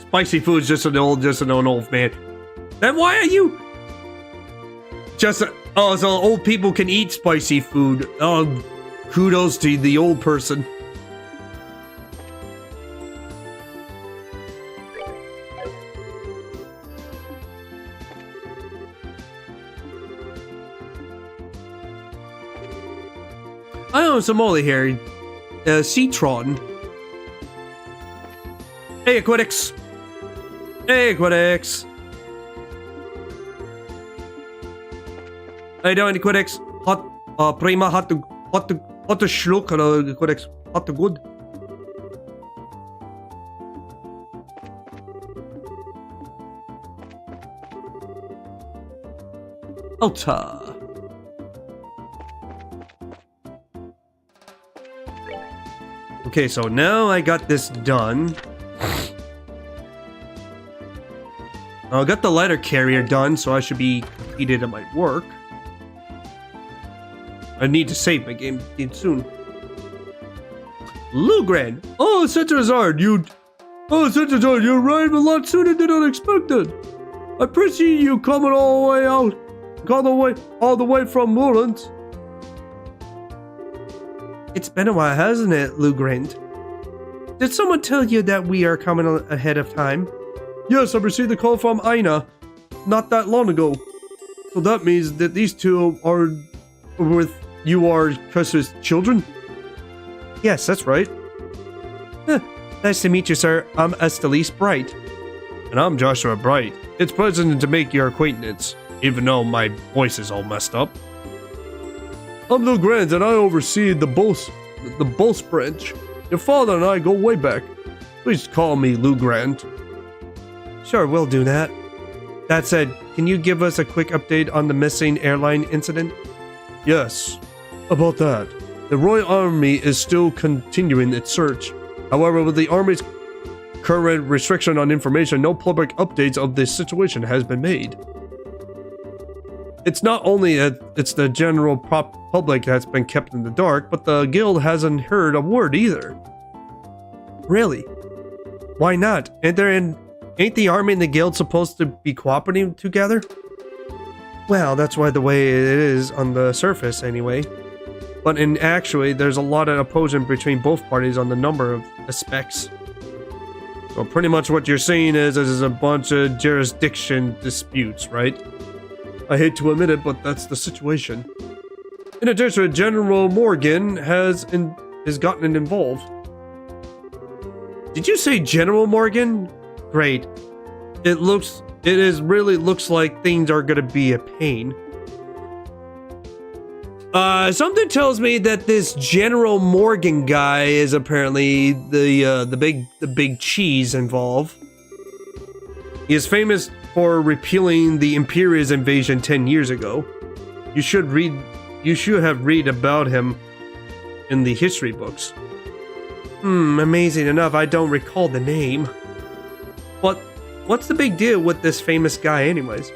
Spicy food's just an old man. Then why are you... oh, so old people can eat spicy food. Oh, kudos to the old person. I own some molly here. Citron. Hey, Aquatics. Hey, Aquatics. How you doing, Aquatics? Hot, prima, hot to schluck, Aquatics. Hot to good. Alta. Okay, so now I got this done. I got the letter carrier done, so I should be completed at my work. I need to save my game soon. Lugran! Oh, Centrazard, you arrived a lot sooner than unexpected. I appreciate you coming all the way out, all the way from Moreland. It's been a while, hasn't it, Lugran? Did someone tell you that we are coming ahead of time? Yes, I received a call from Aina not that long ago. So that means that these two are with you are Custer's children? Yes, that's right. Nice to meet you, sir. I'm Estelice Bright. And I'm Joshua Bright. It's pleasant to make your acquaintance, even though my voice is all messed up. I'm Lou Grant, and I oversee the Boss branch. Your father and I go way back. Please call me Lou Grant. Sure, we'll do that. That said, can you give us a quick update on the missing airline incident? Yes. About that, the Royal Army is still continuing its search. However, with the Army's current restriction on information, no public updates of this situation has been made. It's not only it's the general public that's been kept in the dark, but the guild hasn't heard a word either. Really? Why not? Ain't the army and the guild supposed to be cooperating together? Well, that's why the way it is on the surface anyway. But in actually, there's a lot of opposition between both parties on the number of aspects. So pretty much what you're saying is there's a bunch of jurisdiction disputes, right? I hate to admit it, but that's the situation. In addition, General Morgan has gotten involved. Did you say General Morgan? Great. It really looks like things are gonna be a pain. Something tells me that this General Morgan guy is apparently the big cheese involved. He is famous for repealing the Imperia's invasion 10 years ago. You should have read about him in the history books. Amazing enough, I don't recall the name. But what's the big deal with this famous guy anyways?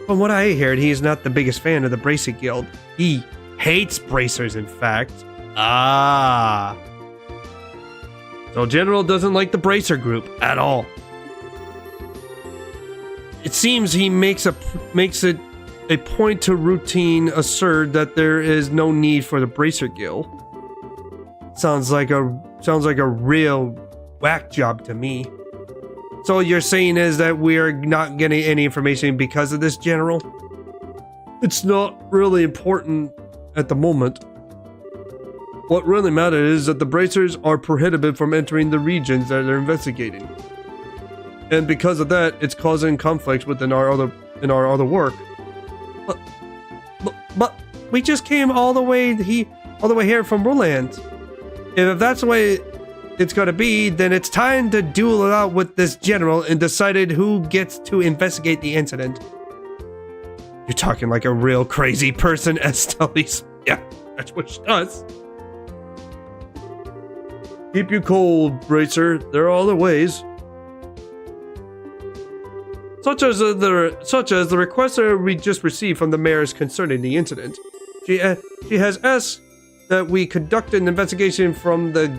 From what I heard, he is not the biggest fan of the Bracer Guild. He hates bracers, in fact. So General doesn't like the Bracer group at all. It seems he makes it a point to routine assert that there is no need for the Bracer Guild. Sounds like a real whack job to me. So what you're saying is that we are not getting any information because of this, General? It's not really important at the moment. What really matters is that the Bracers are prohibited from entering the regions that they're investigating. And because of that, it's causing conflicts within our other work. But we just came all the way here from Roland. If that's the way it's gonna be, then it's time to duel it out with this general and decided who gets to investigate the incident. You're talking like a real crazy person, Estelice. Yeah, that's what she does. Keep you cold, Bracer. There are other ways. Such as the request we just received from the mayors concerning the incident. She has asked that we conduct an investigation from the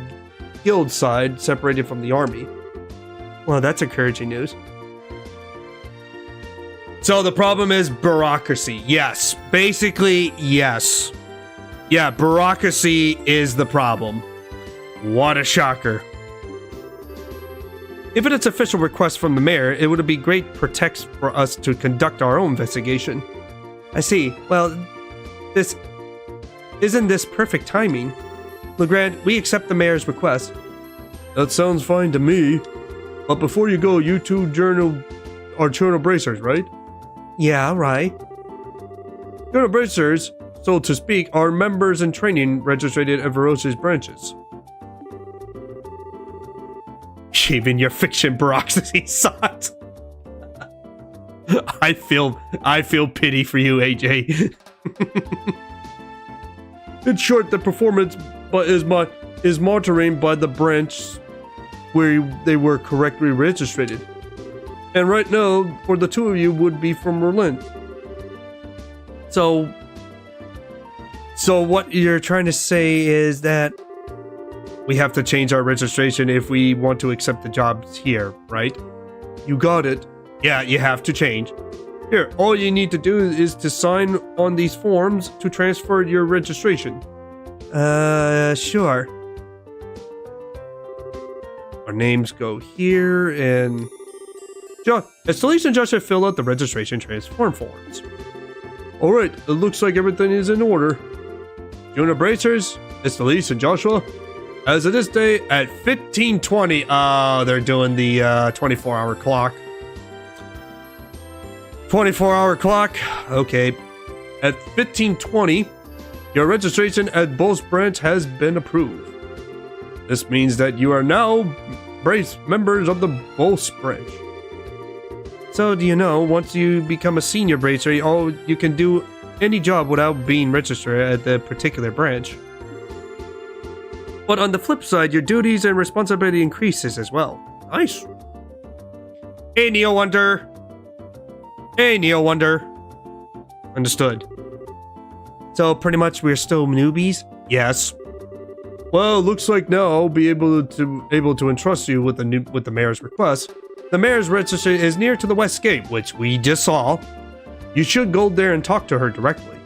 guild side, separated from the army. Well, that's encouraging news. So the problem is bureaucracy. Yes, basically, yes. Yeah, bureaucracy is the problem. What a shocker. If it's an official request from the mayor, it would be great pretext for us to conduct our own investigation. I see. Well, isn't this perfect timing? Legrand, we accept the mayor's request. That sounds fine to me. But before you go, you two are journal bracers, right? Yeah, right. Journal bracers, so to speak, are members in training registered at Veros's branches. Even your fiction bureaucracy sucks. I feel pity for you, AJ. In short, the performance is monitoring by the branch where they were correctly registered. And right now, for the two of you, would be from Berlin. So what you're trying to say is that we have to change our registration if we want to accept the jobs here, right? You got it. Yeah, you have to change. Here, all you need to do is to sign on these forms to transfer your registration. Sure. Our names go here, and Estelice and Joshua fill out the registration transform forms. Alright, it looks like everything is in order. Junior Bracers, Estelice and Joshua, as of this day at 15:20. Oh, they're doing the 24-hour clock. 24-hour clock. Okay. At 15:20, your registration at Bulls Branch has been approved. This means that you are now members of the Bulls Branch. So, do you know, once you become a senior bracer, you can do any job without being registered at the particular branch. But on the flip side, your duties and responsibility increases as well. Nice. Hey, Neo Wonder. Hey, Neo Wonder. Understood. So pretty much we're still newbies? Yes. Well, looks like now I'll be able to entrust you with the mayor's request. The mayor's registry is near to the west gate, which we just saw. You should go there and talk to her directly.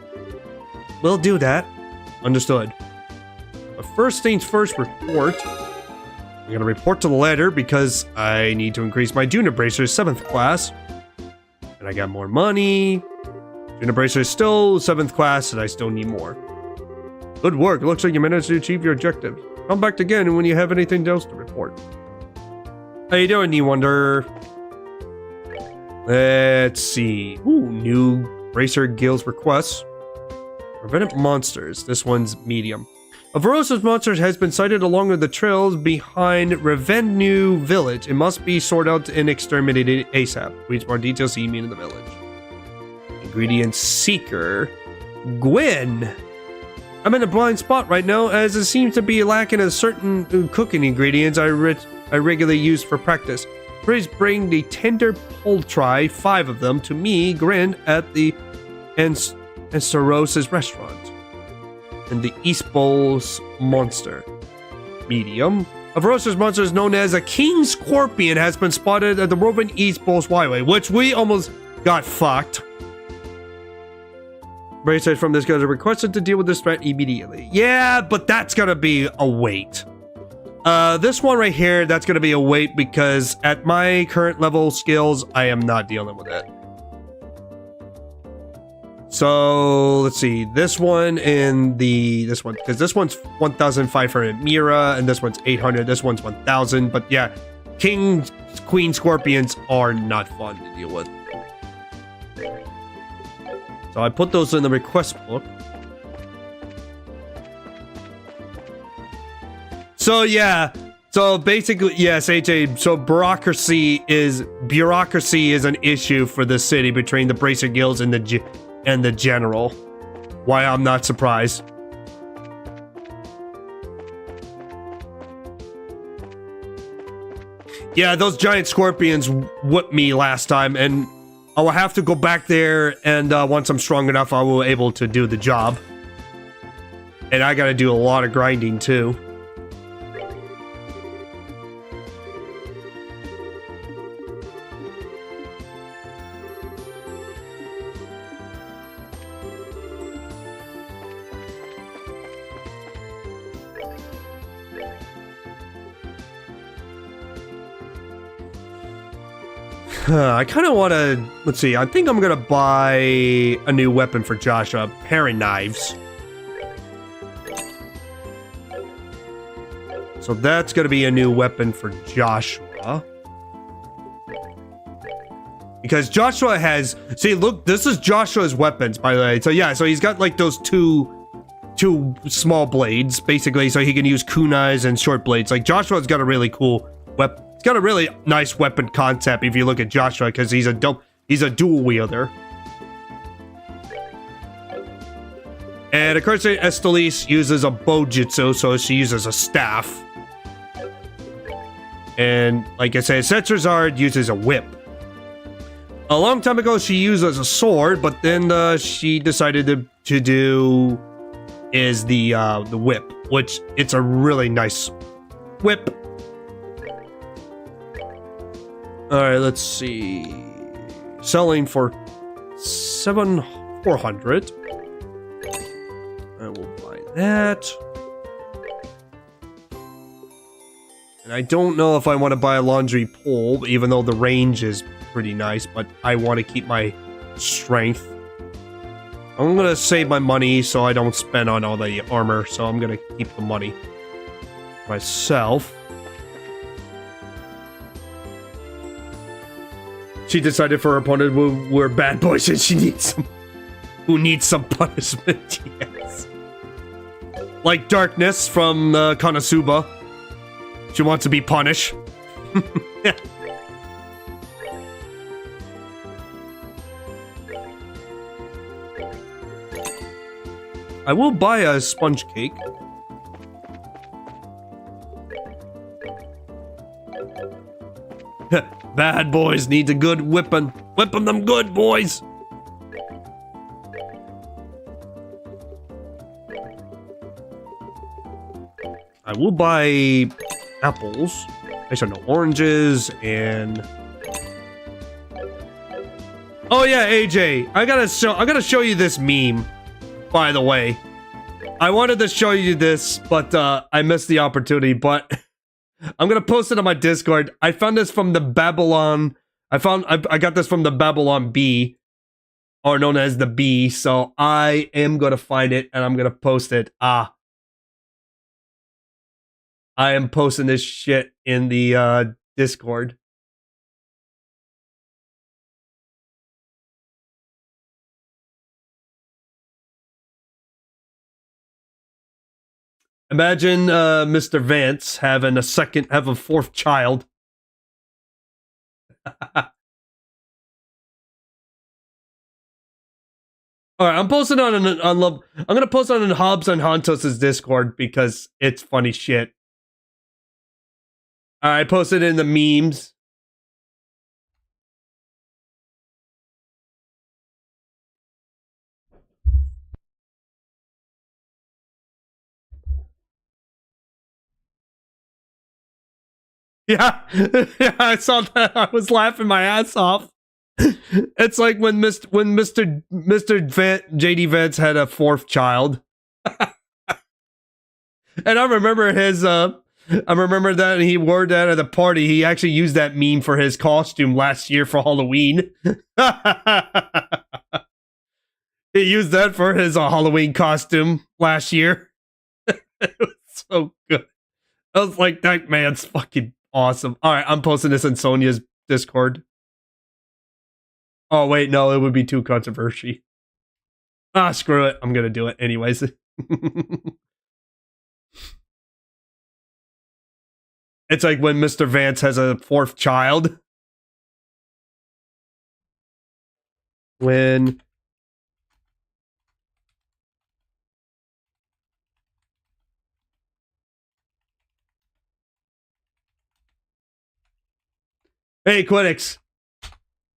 We'll do that. Understood. But first things first, report. I'm gonna report to the ladder because I need to increase my junior bracer's 7th class. And I got more money. Junior bracer is still 7th class, and I still need more. Good work. It looks like you managed to achieve your objective. Come back again when you have anything else to report. How you doing, Neo Wonder? Let's see. Ooh, new bracer guild's requests. Prevented monsters. This one's medium. A ferocious monster has been sighted along the trails behind Revenue Village. It must be sorted out and exterminated ASAP. Reach more details, see me in the village. Ingredient Seeker. Gwen! I'm in a blind spot right now, as it seems to be lacking a certain cooking ingredients I regularly use for practice. Please bring the tender poultry, 5 of them, to me, Grin, at the Ensterosis restaurant. And the East Bowl's monster. Medium. A ferocious monster is known as a king scorpion has been spotted at the Roving East Bowl's Highway, which we almost got fucked. Bracers from this guy are requested to deal with this threat immediately. Yeah, but that's gonna be a wait. This one right here, that's gonna be a wait because at my current level skills, I am not dealing with it. So let's see, this one and this one, because this one's 1,500 Mira and this one's 800. This one's 1,000. But yeah, Queen Scorpions are not fun to deal with. So I put those in the request book. So yeah, so basically, yes, AJ. So bureaucracy is an issue for the city between the Bracer Guilds and the general. Why I'm not surprised. Yeah, those giant scorpions whipped me last time, and I will have to go back there, and once I'm strong enough, I will be able to do the job. And I gotta do a lot of grinding too. I kind of want to, let's see, I think I'm going to buy a new weapon for Joshua, paring knives. So that's going to be a new weapon for Joshua. Because Joshua has, see, look, this is Joshua's weapons, by the way. So yeah, so he's got like those two small blades, basically, so he can use kunais and short blades. Like Joshua's got a really cool weapon. Got a really nice weapon concept if you look at Joshua, because he's a dual wielder. And of course, Estelice uses a bojutsu, so she uses a staff. And like I said, Setrazard uses a whip. A long time ago, she used as a sword, but then she decided to do is the whip, which it's a really nice whip. All right, let's see. Selling for 400. I will buy that. And I don't know if I want to buy a laundry pole, even though the range is pretty nice, but I want to keep my strength. I'm going to save my money so I don't spend on all the armor, so I'm going to keep the money myself. She decided for her opponent we're bad boys and she needs some punishment, yes. Like Darkness from Konosuba. She wants to be punished. I will buy a sponge cake. Bad boys need a good whipping. Whipping them good, boys. I will buy apples. I should know oranges and. Oh yeah, AJ, I gotta show you this meme. By the way, I wanted to show you this, but I missed the opportunity. But I'm gonna post it on my Discord. I found this from the Babylon. I got this from the Babylon Bee, or known as the Bee. So I am gonna find it and I'm gonna post it. I am posting this shit in the Discord. Imagine Mr. Vance having a fourth child. All right, I'm posting on love. I'm gonna post on Hobbs and Hontos' Discord because it's funny shit. I posted in the memes. Yeah, yeah, I saw that. I was laughing my ass off. It's like when Mr. JD Vance had a fourth child. And I remember I remember that he wore that at a party. He actually used that meme for his costume last year for Halloween. He used that for his Halloween costume last year. It was so good. I was like, that man's fucking awesome. All right, I'm posting this in Sonia's Discord. Oh, wait, no, it would be too controversial. Screw it. I'm going to do it anyways. It's like when Mr. Vance has a fourth child. When... Hey, Quinix.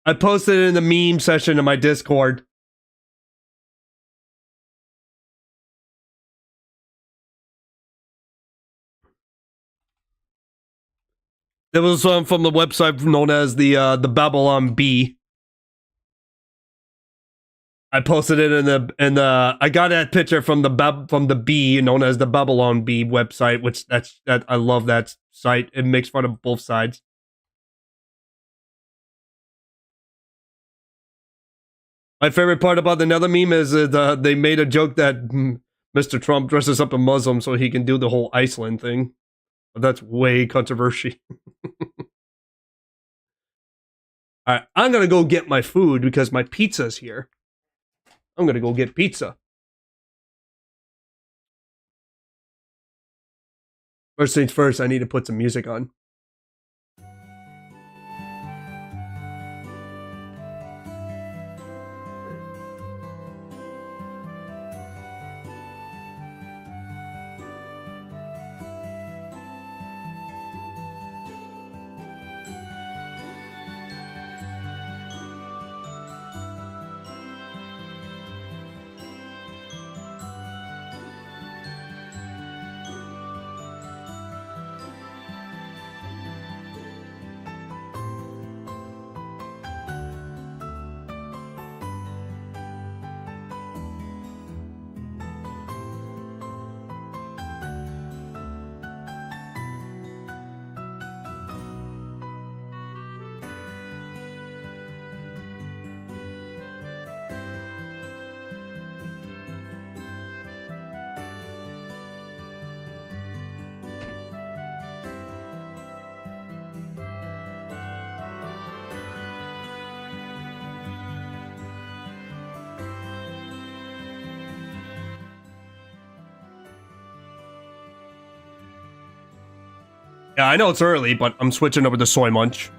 I posted it in the meme session in my Discord. It was from the website known as the Babylon Bee. I posted it in the I got that picture from the Bee known as the Babylon Bee website, which I love that site. It makes fun of both sides. My favorite part about another meme is they made a joke that Mr. Trump dresses up a Muslim so he can do the whole Iceland thing. But that's way controversial. Alright, I'm gonna go get my food because my pizza's here. I'm gonna go get pizza. First things first, I need to put some music on. Yeah, I know it's early, but I'm switching over to soy munch.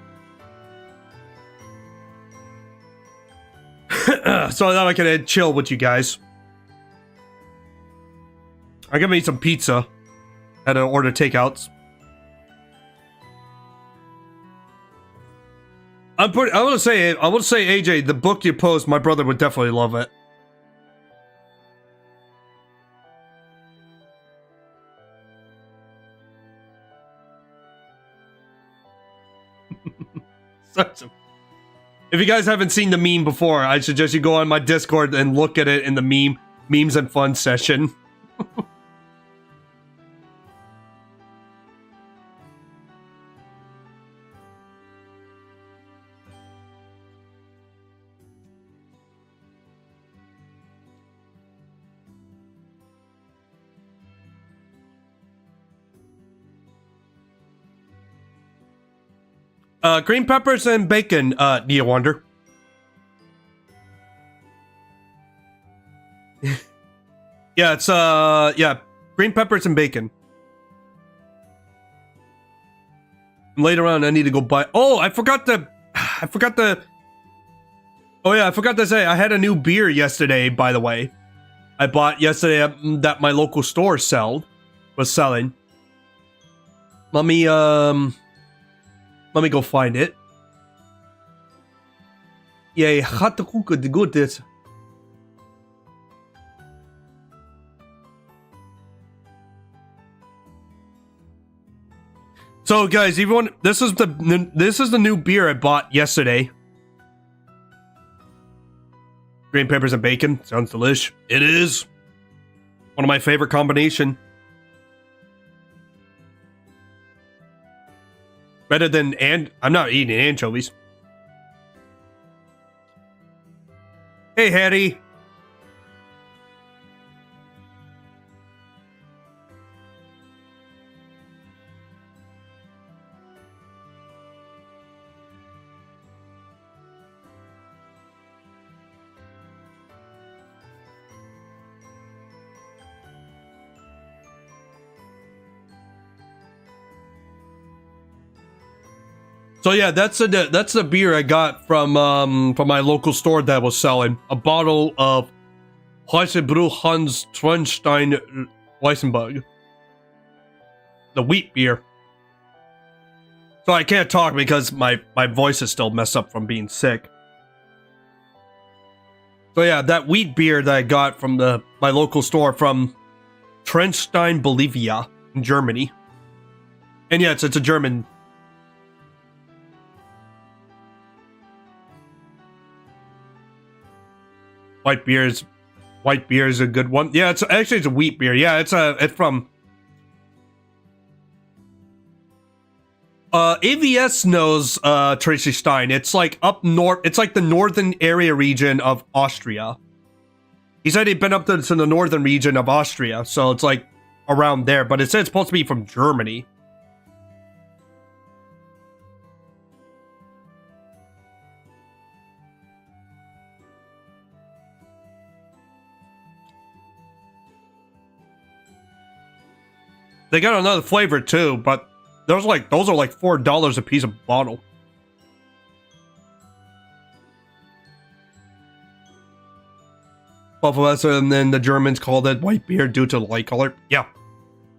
So that I can chill with you guys. I'm gonna eat some pizza. Had to order takeouts. I want to say, AJ, the book you post, my brother would definitely love it. If you guys haven't seen the meme before, I suggest you go on my Discord and look at it in the memes and fun session. Green peppers and bacon, Nia Wonder. Yeah, it's, yeah, green peppers and bacon. And later on, I need to go buy, oh, I forgot to say, I had a new beer yesterday, by the way. I bought yesterday that my local store was selling. Let me go find it. Yeah, hot the good this. So guys, everyone, this is the new beer I bought yesterday. Green peppers and bacon. Sounds delish. It is. One of my favorite combination. Better than, and I'm not eating anchovies. Hey, Hattie. So yeah, that's the beer I got from my local store that was selling a bottle of Weissenbruch Hans Trunstein Weissenbug, the wheat beer. So I can't talk because my voice is still messed up from being sick. So yeah, that wheat beer that I got from my local store from Trunstein, Bolivia, in Germany. And yeah, it's a German. White beer is a good one. Yeah, it's a wheat beer. Yeah, it's from AVS knows Tracy Stein. It's like up north. It's like the northern area region of Austria. He said he'd been up to the northern region of Austria, so it's like around there. But it said it's supposed to be from Germany. They got another flavor too, but those are like $4 a piece a bottle. Buffalo, and then the Germans called it white beer due to the light color. Yeah,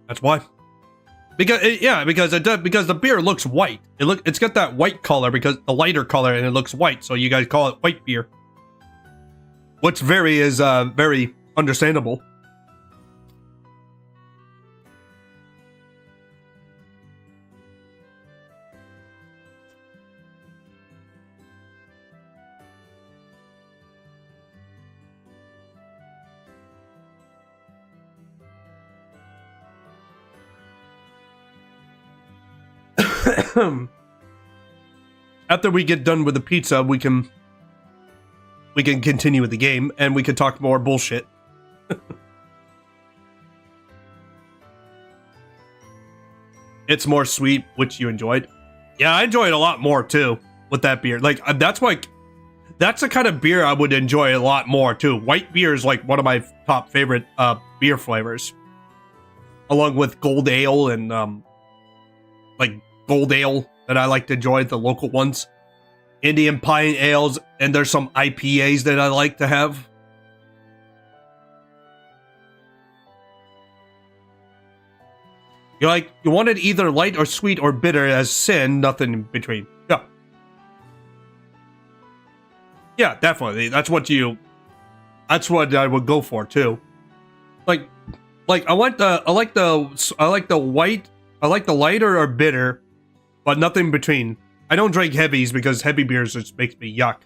that's why. Because the beer looks white. It's got that white color because the lighter color and it looks white. So you guys call it white beer, which very understandable. After we get done with the pizza, we can continue with the game and we can talk more bullshit. It's more sweet, which you enjoyed. Yeah, I enjoyed a lot more too with that beer. Like that's the kind of beer I would enjoy a lot more too. White beer is like one of my top favorite beer flavors, along with gold ale and like gold ale that I like to enjoy, the local ones. Indian pine ales, and there's some IPAs that I like to have. You wanted either light or sweet or bitter as sin, nothing in between. Yeah. Yeah, definitely. That's what I would go for too. Like I like the lighter or bitter, but nothing in between. I don't drink heavies because heavy beers just makes me yuck.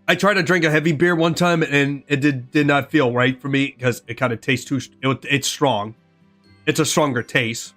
I tried to drink a heavy beer one time and it did not feel right for me because it kind of tastes it's strong. It's a stronger taste.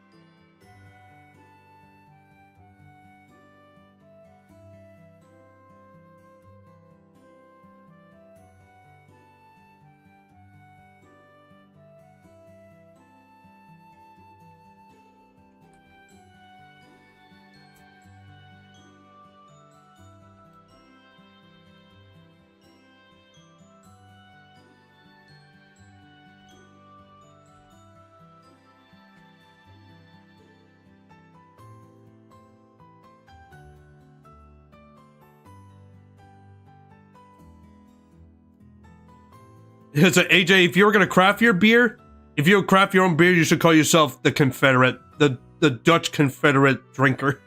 So AJ, if you were gonna craft your beer, if you craft your own beer, you should call yourself the Confederate, the Dutch Confederate drinker.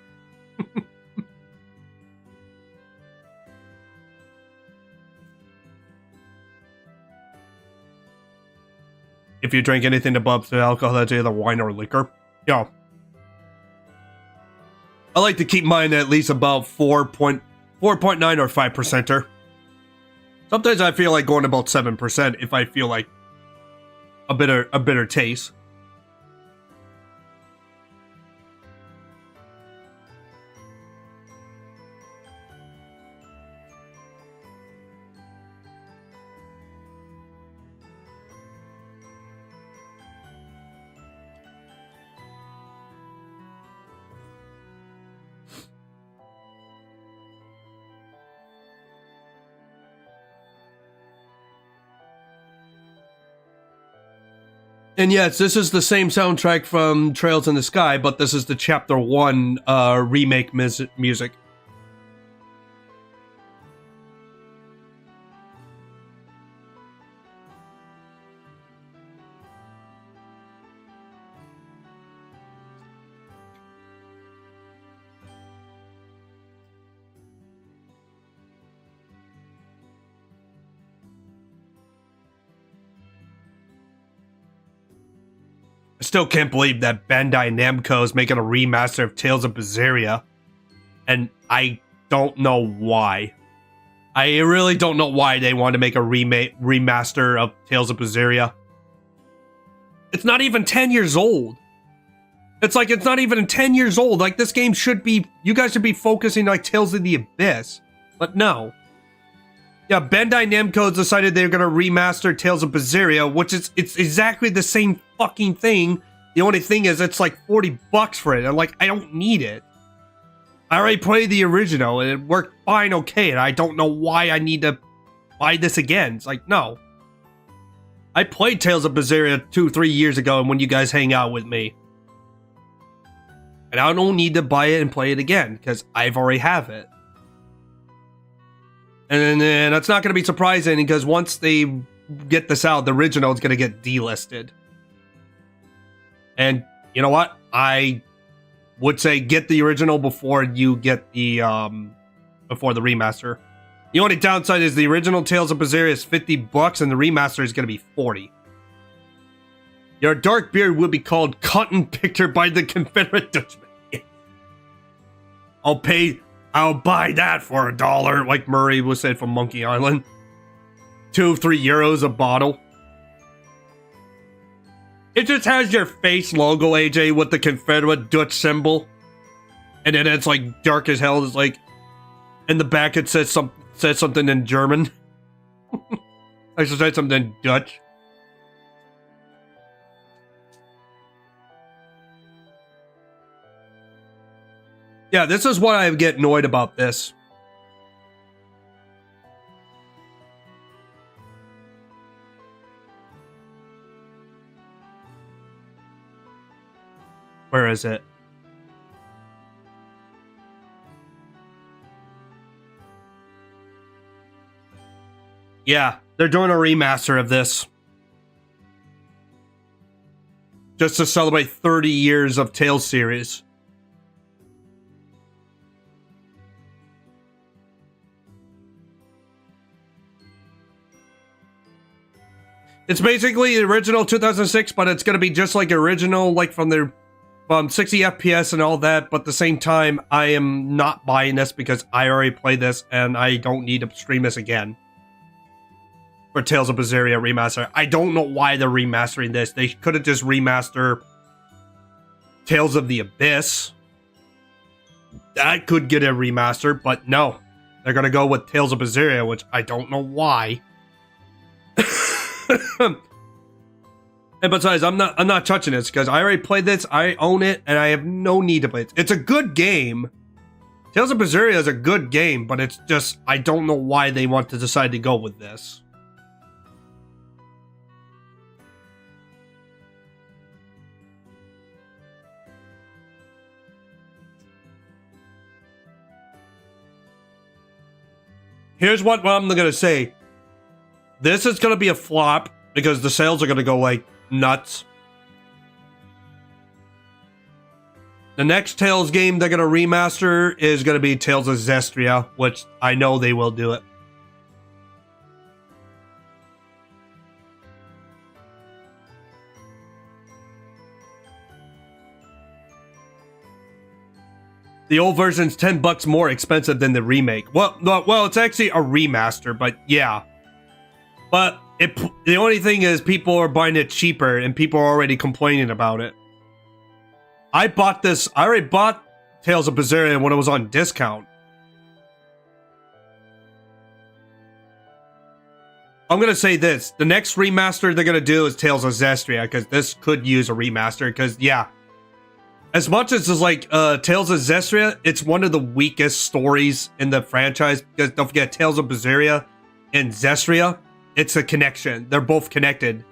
If you drink anything above the alcohol, that's either wine or liquor. Yeah. I like to keep mine at least about 4.9 or 5%er. Sometimes I feel like going about 7% if I feel like a bitter taste. And yes, this is the same soundtrack from Trails in the Sky, but this is the Chapter 1 remake music. I still can't believe that Bandai Namco is making a remaster of Tales of Berseria, and I don't know why. I really don't know why they want to make a remaster of Tales of Berseria. It's not even 10 years old. It's not even 10 years old. Like, this game should be, you guys should be focusing like Tales of the Abyss, but no. Yeah, Bandai Namco has decided they're gonna remaster Tales of Berseria, which is, it's exactly the same fucking thing. The only thing is it's like $40 for it. I'm like, I don't need it. I already played the original and it worked fine okay, and I don't know why I need to buy this again. It's like, no. I played Tales of Berseria 2-3 years ago and when you guys hang out with me. And I don't need to buy it and play it again, because I've already have it. And then that's not going to be surprising, because once they get this out, the original is going to get delisted. And you know what? I would say get the original before you get the before the remaster. The only downside is the original Tales of Berseria is $50 and the remaster is going to be $40. Your dark beard will be called Cotton Picture by the Confederate Dutchman. I'll buy that for $1, like Murray was said from Monkey Island. 2-3 euros a bottle. It just has your face logo, AJ, with the Confederate Dutch symbol. And then it's like dark as hell. It's like in the back it says something in German. I should say something in Dutch. Yeah, this is what I get annoyed about this. Where is it? Yeah, they're doing a remaster of this. Just to celebrate 30 years of Tales series. It's basically the original 2006, but it's going to be just like original, like from 60 FPS and all that. But at the same time, I am not buying this because I already played this and I don't need to stream this again. For Tales of Berseria remaster. I don't know why they're remastering this. They could have just remastered Tales of the Abyss. That could get a remaster, but no. They're going to go with Tales of Berseria, which I don't know why. And besides, I'm not touching this because I already played this. I own it, and I have no need to play it. It's a good game. Tales of Berseria is a good game, but it's just I don't know why they want to decide to go with this. Here's what I'm gonna say. This is gonna be a flop because the sales are gonna go like nuts. The next Tales game they're gonna remaster is gonna be Tales of Zestria, which I know they will do it. The old version's $10 more expensive than the remake. Well, it's actually a remaster, but yeah. But the only thing is people are buying it cheaper and people are already complaining about it. I already bought Tales of Berseria when it was on discount. I'm going to say this. The next remaster they're going to do is Tales of Zestria because this could use a remaster because, yeah. As much as it's like Tales of Zestria, it's one of the weakest stories in the franchise. Because don't forget, Tales of Berseria and Zestria, it's a connection. They're both connected.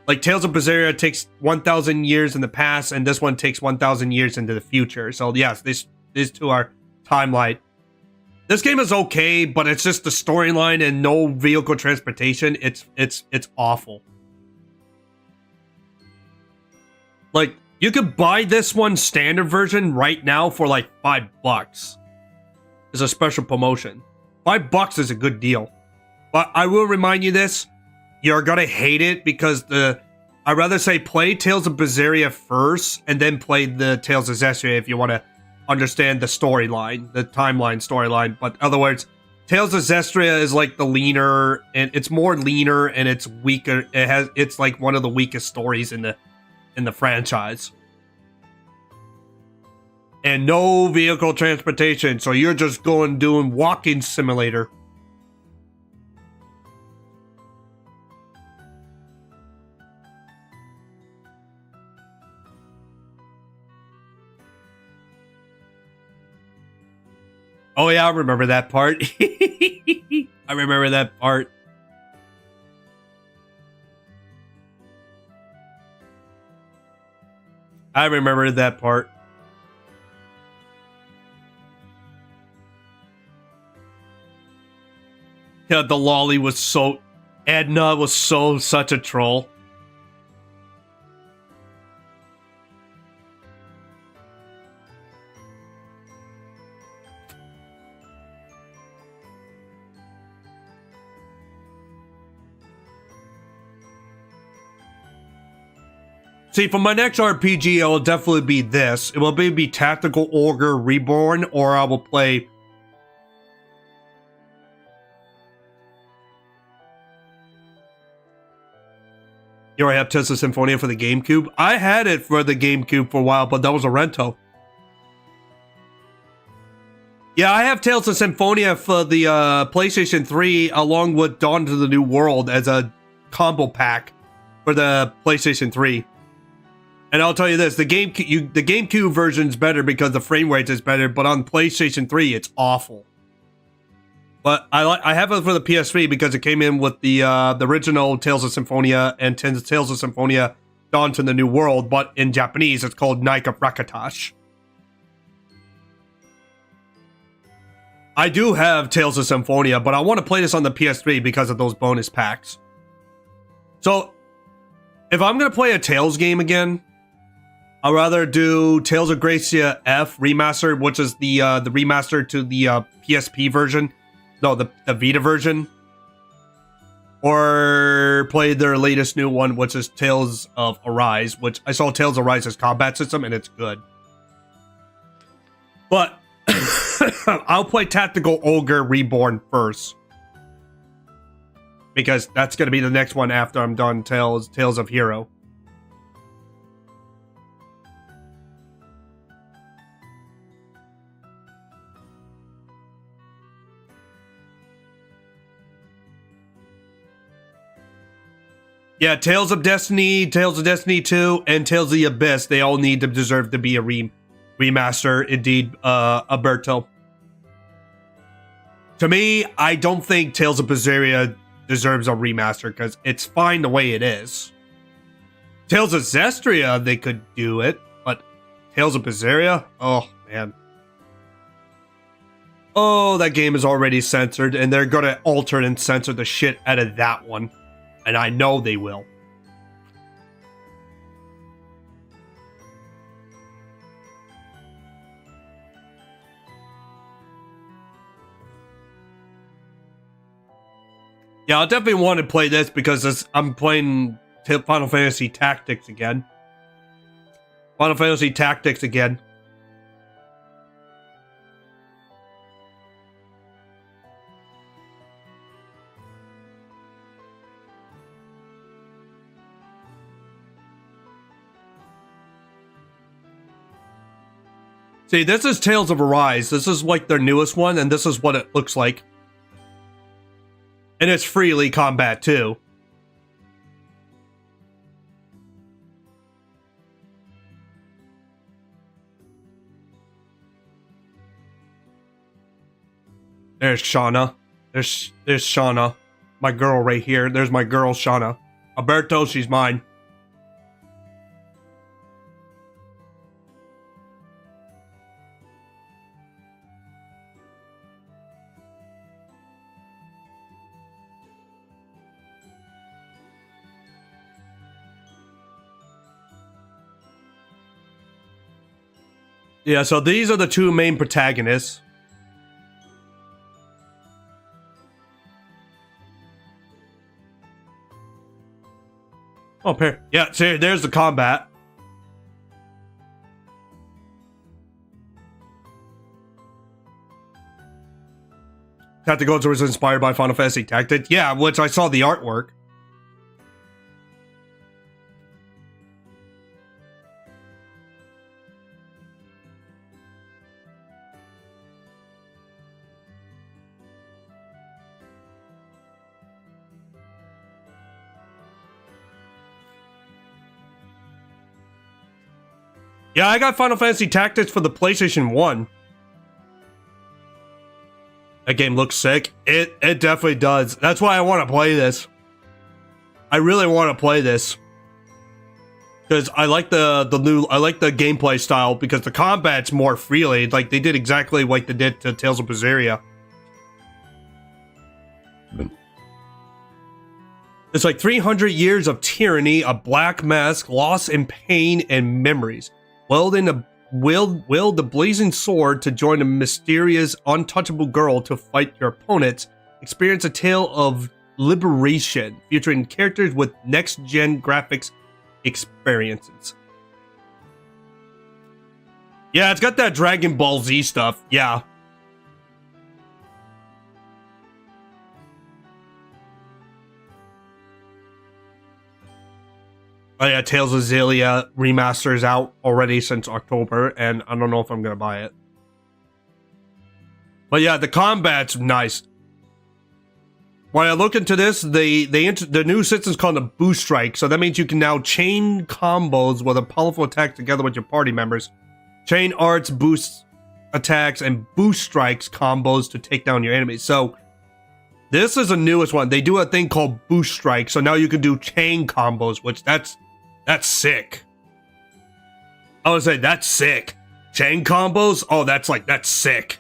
Like Tales of Berseria takes 1,000 years in the past, and this one takes 1,000 years into the future. So yes, these two are timeline. This game is okay, but it's just the storyline and no vehicle transportation. It's awful. Like. You could buy this one standard version right now for like $5. It's a special promotion. $5 is a good deal. But I will remind you this. You're gonna hate it because I'd rather say play Tales of Berseria first and then play the Tales of Zestria if you want to understand the storyline, the timeline storyline. But in other words, Tales of Zestria is like the leaner and it's more leaner and it's weaker. It's like one of the weakest stories in the franchise. And no vehicle transportation, so you're just doing walking simulator. Oh yeah, I remember that part. I remember that part. I remember that part. Yeah, the lolly was so... Edna was such a troll. See, for my next RPG, it will definitely be this. It will be Tactical Ogre Reborn, or I will play... You already have Tales of Symphonia for the GameCube? I had it for the GameCube for a while, but that was a rental. Yeah, I have Tales of Symphonia for the PlayStation 3 along with Dawn to the New World as a combo pack for the PlayStation 3. And I'll tell you this, the GameCube version's better because the frame rate is better, but on PlayStation 3 it's awful. But I have it for the PS3 because it came in with the original Tales of Symphonia and Tales of Symphonia Dawn to the New World, but in Japanese it's called Night of Rakatash. I do have Tales of Symphonia, but I want to play this on the PS3 because of those bonus packs. So, if I'm going to play a Tales game again, I'd rather do Tales of Gracia F Remastered, which is the remaster to the PSP version. No, the Vita version. Or play their latest new one, which is Tales of Arise, which I saw Tales of Arise's combat system, and it's good. But I'll play Tactical Ogre Reborn first. Because that's going to be the next one after I'm done Tales of Hero. Yeah, Tales of Destiny 2, and Tales of the Abyss, they all deserve to be a remaster, indeed, Alberto. To me, I don't think Tales of Berseria deserves a remaster, because it's fine the way it is. Tales of Zestria, they could do it, but Tales of Berseria? Oh, man. Oh, that game is already censored, and they're gonna alter and censor the shit out of that one. And I know they will. Yeah, I'll definitely want to play this because I'm playing Final Fantasy Tactics again. Final Fantasy Tactics again. See, this is Tales of Arise. This is like their newest one, and this is what it looks like. And it's freely combat too. There's Shauna. There's Shauna. My girl right here. There's my girl, Shauna. Alberto, she's mine. Yeah, so these are the two main protagonists. Oh, yeah, see, there's the combat. Tactical was inspired by Final Fantasy Tactics. Yeah, which I saw the artwork. Yeah, I got Final Fantasy Tactics for the PlayStation 1. That game looks sick. It definitely does. That's why I want to play this. I really want to play this. Because I like the gameplay style, because the combat's more freely. Like, they did exactly like they did to Tales of Berseria. It's like 300 years of tyranny, a black mask, loss and pain, and memories. Wield the blazing sword to join a mysterious, untouchable girl to fight your opponents. Experience a tale of liberation, featuring characters with next-gen graphics experiences. Yeah, it's got that Dragon Ball Z stuff. Yeah. Oh yeah, Tales of Xillia remaster is out already since October, and I don't know if I'm gonna buy it. But yeah, the combat's nice. When I look into this, the new system's called a Boost Strike, so that means you can now chain combos with a powerful attack together with your party members. Chain arts, boost attacks, and boost strikes combos to take down your enemies. So this is the newest one. They do a thing called Boost Strike, so now you can do chain combos, which that's That's sick. I would say that's sick. Chain combos? Oh, that's sick.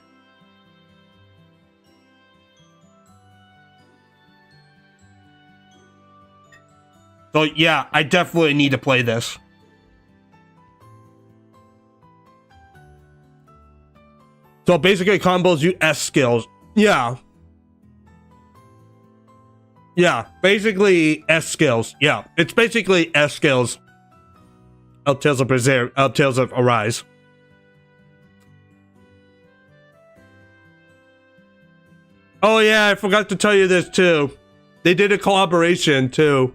So yeah, I definitely need to play this. So basically combos you S skills. Yeah. Yeah, basically S skills. Yeah, it's basically S skills. Tales of Arise. Oh yeah, I forgot to tell you this too. They did a collaboration too.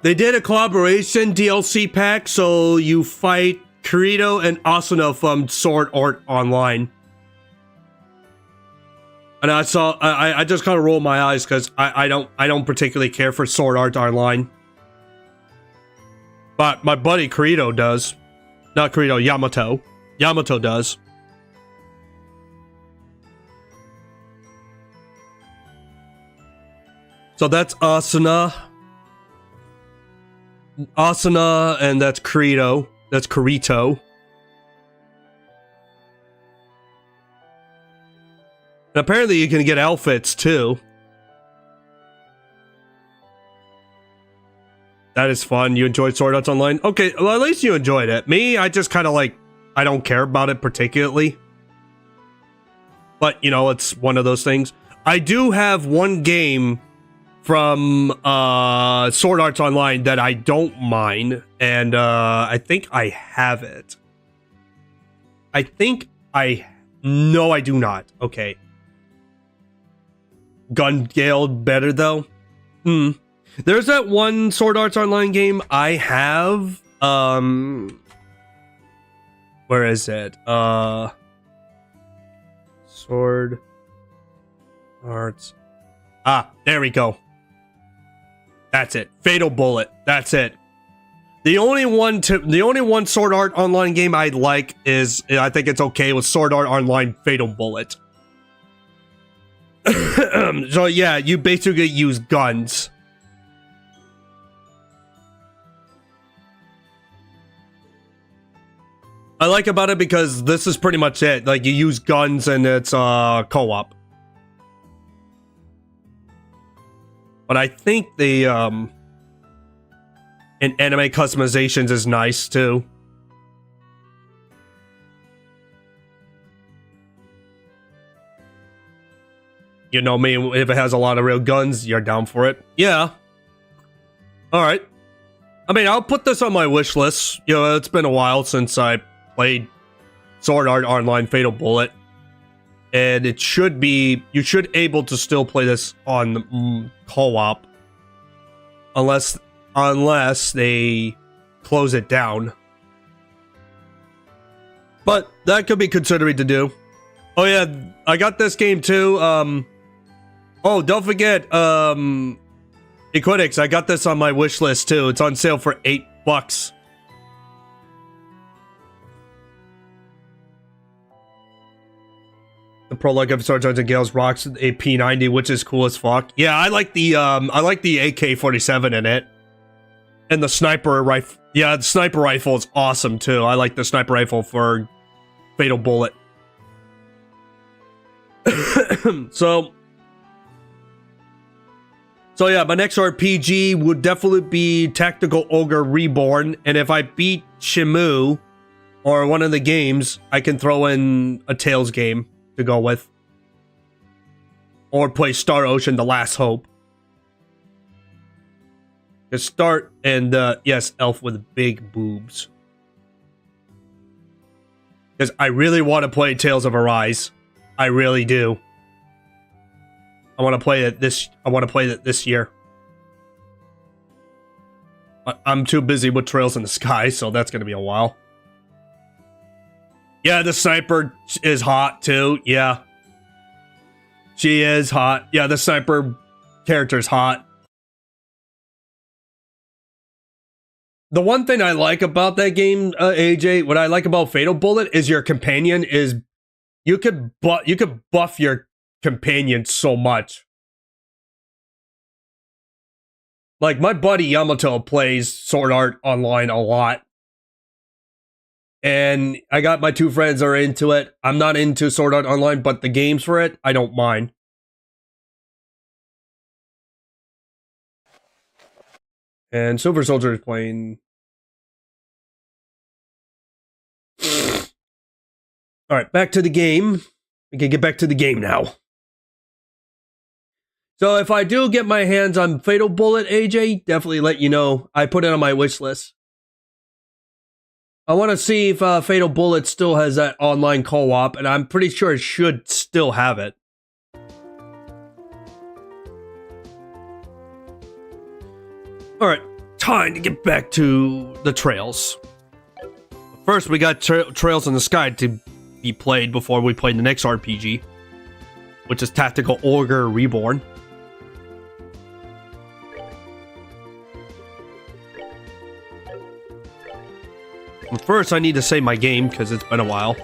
They did a collaboration DLC pack, so you fight Kirito and Asuna from Sword Art Online. And I saw, I just kind of rolled my eyes because I don't particularly care for Sword Art Online. But my buddy Kirito does. Not Kirito, Yamato. Yamato does. So that's Asuna. Asuna, and that's Kirito. That's Kirito. And apparently you can get outfits too. That is fun. You enjoyed Sword Art Online? Okay, well at least you enjoyed it. Me, I just kind of like, I don't care about it particularly. But, you know, it's one of those things. I do have one game from Sword Art Online that I don't mind, and I think I have it. No, I do not. Okay. Gun Gale better though. There's that one Sword Art Online game I have. Where is it? Sword Arts. Ah, there we go. That's it. Fatal Bullet. That's it. The only one Sword Art Online game I like is, I think it's okay, with Sword Art Online Fatal Bullet. So yeah, you basically use guns. I like about it because this is pretty much it. Like, you use guns and it's co-op. But I think the in anime customizations is nice too. You know me, if it has a lot of real guns, you're down for it. Yeah. Alright. I mean, I'll put this on my wish list. You know, it's been a while since I played Sword Art Online Fatal Bullet. And it should be, you should able to still play this on co-op. Unless they close it down. But that could be considering to do. Oh yeah, I got this game too. Oh, don't forget, Equinix, I got this on my wish list too. It's on sale for $8. The prologue of Sword Art and Gales rocks a P90, which is cool as fuck. Yeah, I like the AK-47 in it. And the sniper rifle. Yeah, the sniper rifle is awesome too. I like the sniper rifle for Fatal Bullet. So yeah, my next RPG would definitely be Tactical Ogre Reborn, and if I beat Shimu or one of the games, I can throw in a Tales game to go with. Or play Star Ocean: The Last Hope. To start, and yes, elf with big boobs. Because I really want to play Tales of Arise. I really do. I want to play it this year. I'm too busy with Trails in the Sky, so that's going to be a while. Yeah, the sniper is hot too. Yeah. She is hot. Yeah, the sniper character's hot. The one thing I like about that game, AJ, what I like about Fatal Bullet is your companion is, you could buff your companion so much. Like, my buddy Yamato plays Sword Art Online a lot. And I got my 2 friends that are into it. I'm not into Sword Art Online, but the games for it, I don't mind. And Silver Soldier is playing... Alright, back to the game. We can get back to the game now. So if I do get my hands on Fatal Bullet, AJ, definitely let you know. I put it on my wish list. I want to see if Fatal Bullet still has that online co-op, and I'm pretty sure it should still have it. Alright, time to get back to the trails. First, we got Trails in the Sky to be played before we play the next RPG, which is Tactical Ogre Reborn. First, I need to save my game because it's been a while.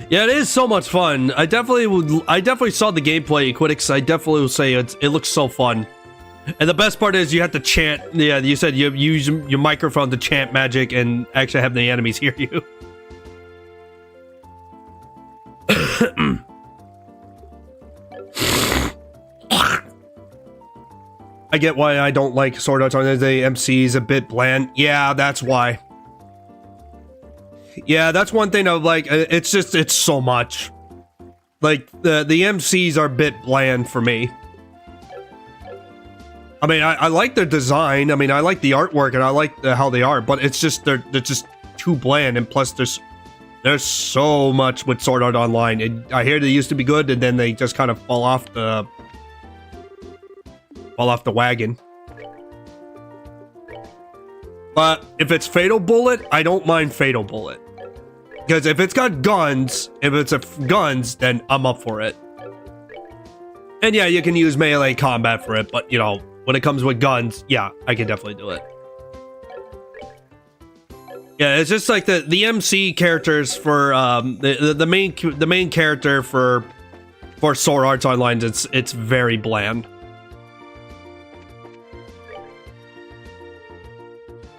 Yeah, it is so much fun. I definitely saw the gameplay, Quiddix. I definitely will say it looks so fun. And the best part is you have to chant. Yeah, you said you use your microphone to chant magic and actually have the enemies hear you. I get why I don't like Sword Art Online. The MC is a bit bland. Yeah, that's why. Yeah, that's one thing I would like. It's so much. Like, the MCs are a bit bland for me. I mean, I like their design. I mean, I like the artwork and I like how they are, but it's just, they're just too bland. And plus, there's so much with Sword Art Online. I hear they used to be good and then they just kind of fall off the wagon. But if it's Fatal Bullet, I don't mind Fatal Bullet. Because if it's got guns, then I'm up for it. And yeah, you can use melee combat for it, but you know, when it comes with guns, yeah, I can definitely do it. Yeah, it's just like the MC characters for the main character for Sword Art Online, it's very bland.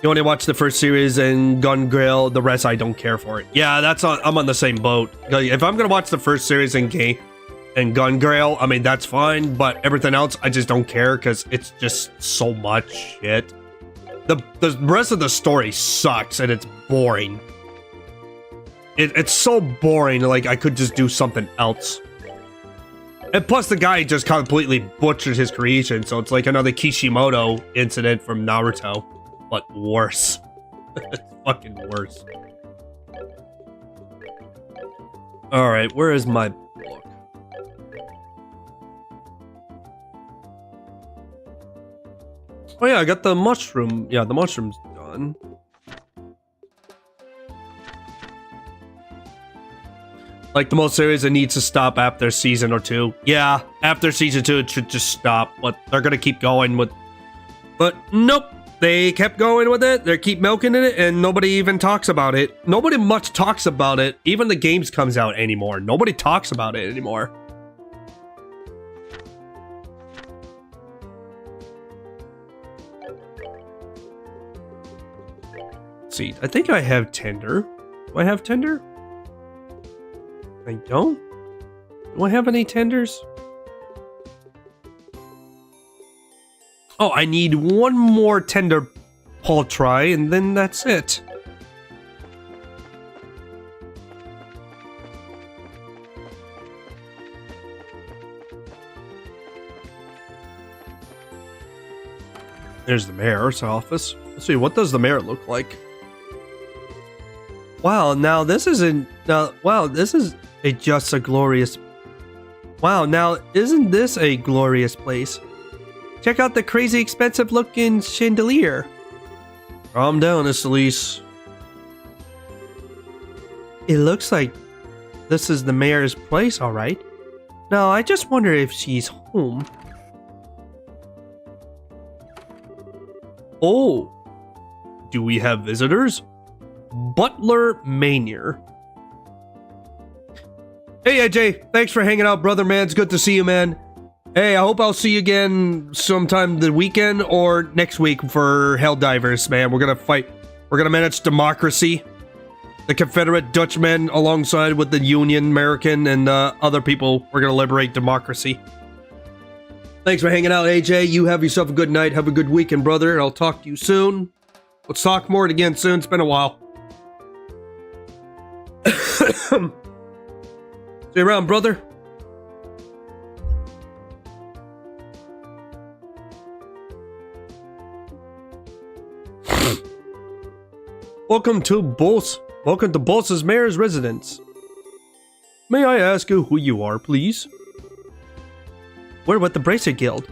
You only watch the first series and Gun Grail, the rest I don't care for it. Yeah, I'm on the same boat. If I'm gonna watch the first series and Gun Grail, I mean that's fine, but everything else I just don't care because it's just so much shit. The rest of the story sucks and it's boring. It's so boring, like I could just do something else. And plus the guy just completely butchered his creation, so it's like another Kishimoto incident from Naruto. But worse. It's fucking worse. Alright, where is my book? Oh yeah, I got the mushroom. Yeah, the mushroom's done. Like the most series, it needs to stop after season or 2. Yeah, after season 2 it should just stop. But they're gonna keep going with... But nope. They kept going with it, they keep milking it, and nobody even talks about it. Nobody much talks about it. Even the games comes out anymore. Nobody talks about it anymore. Let's see, I think I have Tinder. Do I have Tinder? I don't? Do I have any Tinders? Oh, I need one more tender paw try, and then that's it. There's the mayor's office. Let's see, what does the mayor look like? Wow, now this isn't... wow, this is just a glorious... Wow, now isn't this a glorious place? Check out the crazy expensive looking chandelier. Calm down, Elise. It looks like this is the mayor's place, alright. Now, I just wonder if she's home. Oh. Do we have visitors? Butler Manier. Hey AJ, thanks for hanging out, brother, man. It's good to see you, man. Hey, I hope I'll see you again sometime the weekend or next week for Helldivers, man. We're gonna fight. We're gonna manage democracy. The Confederate Dutchmen alongside with the Union American and other people. We're gonna liberate democracy. Thanks for hanging out, AJ. You have yourself a good night. Have a good weekend, brother. I'll talk to you soon. Let's talk more again soon. It's been a while. See you around, brother. Welcome to Boss's Mayor's residence. May I ask you who you are, please? We're with the Bracer Guild.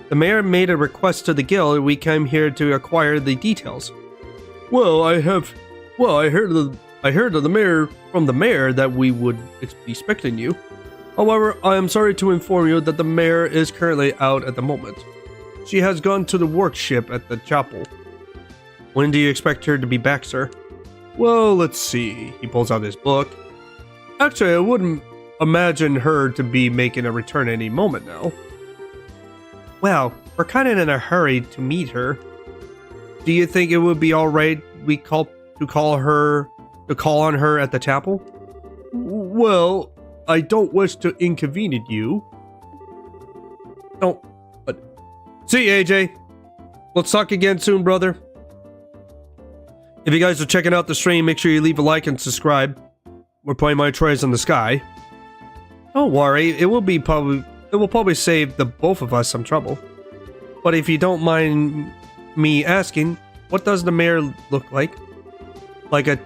The mayor made a request to the guild. We came here to acquire the details. Well, I heard of the mayor from the mayor that we would be expecting you. However, I am sorry to inform you that the mayor is currently out at the moment. She has gone to the workshop at the chapel. When do you expect her to be back, sir? Well, let's see. He pulls out his book. Actually, I wouldn't imagine her to be making a return any moment now. Well, we're kind of in a hurry to meet her. Do you think it would be alright we call on her at the chapel? Well, I don't wish to inconvenience you. No, but see you, AJ. Let's talk again soon, brother. If you guys are checking out the stream, make sure you leave a like and subscribe. We're playing My Trays in the Sky. Don't worry, it will probably save the both of us some trouble. But if you don't mind me asking, what does the mayor look like? Like a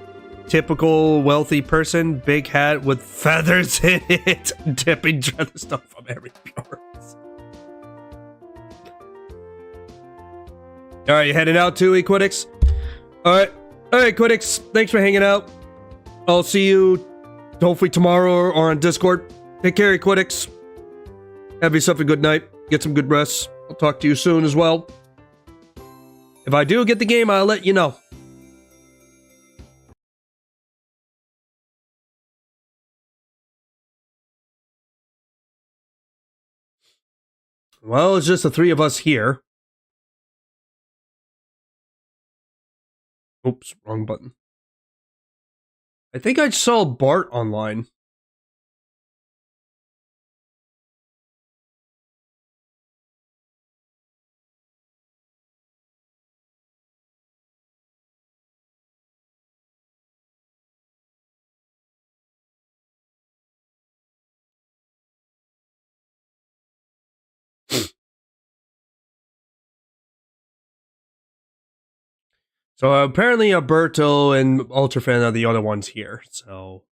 typical wealthy person, big hat with feathers in it, dipping stuff from every pores. Alright, you heading out too, Equitix? Alright, Equitix, thanks for hanging out. I'll see you hopefully tomorrow or on Discord. Take care, Equitix. Have yourself a good night. Get some good rest. I'll talk to you soon as well. If I do get the game, I'll let you know. Well, it's just the three of us here. Oops, wrong button. I think I saw Bart online. So apparently Alberto and Ultrafan are the other ones here, so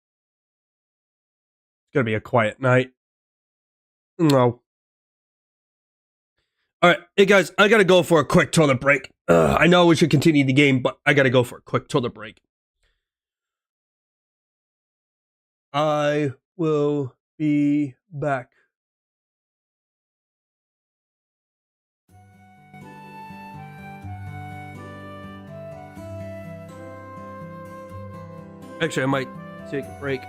it's gonna be a quiet night. No. Alright, hey guys, I gotta go for a quick toilet break. I know we should continue the game, but I gotta go for a quick toilet break. I will be back. Actually, I might take a break.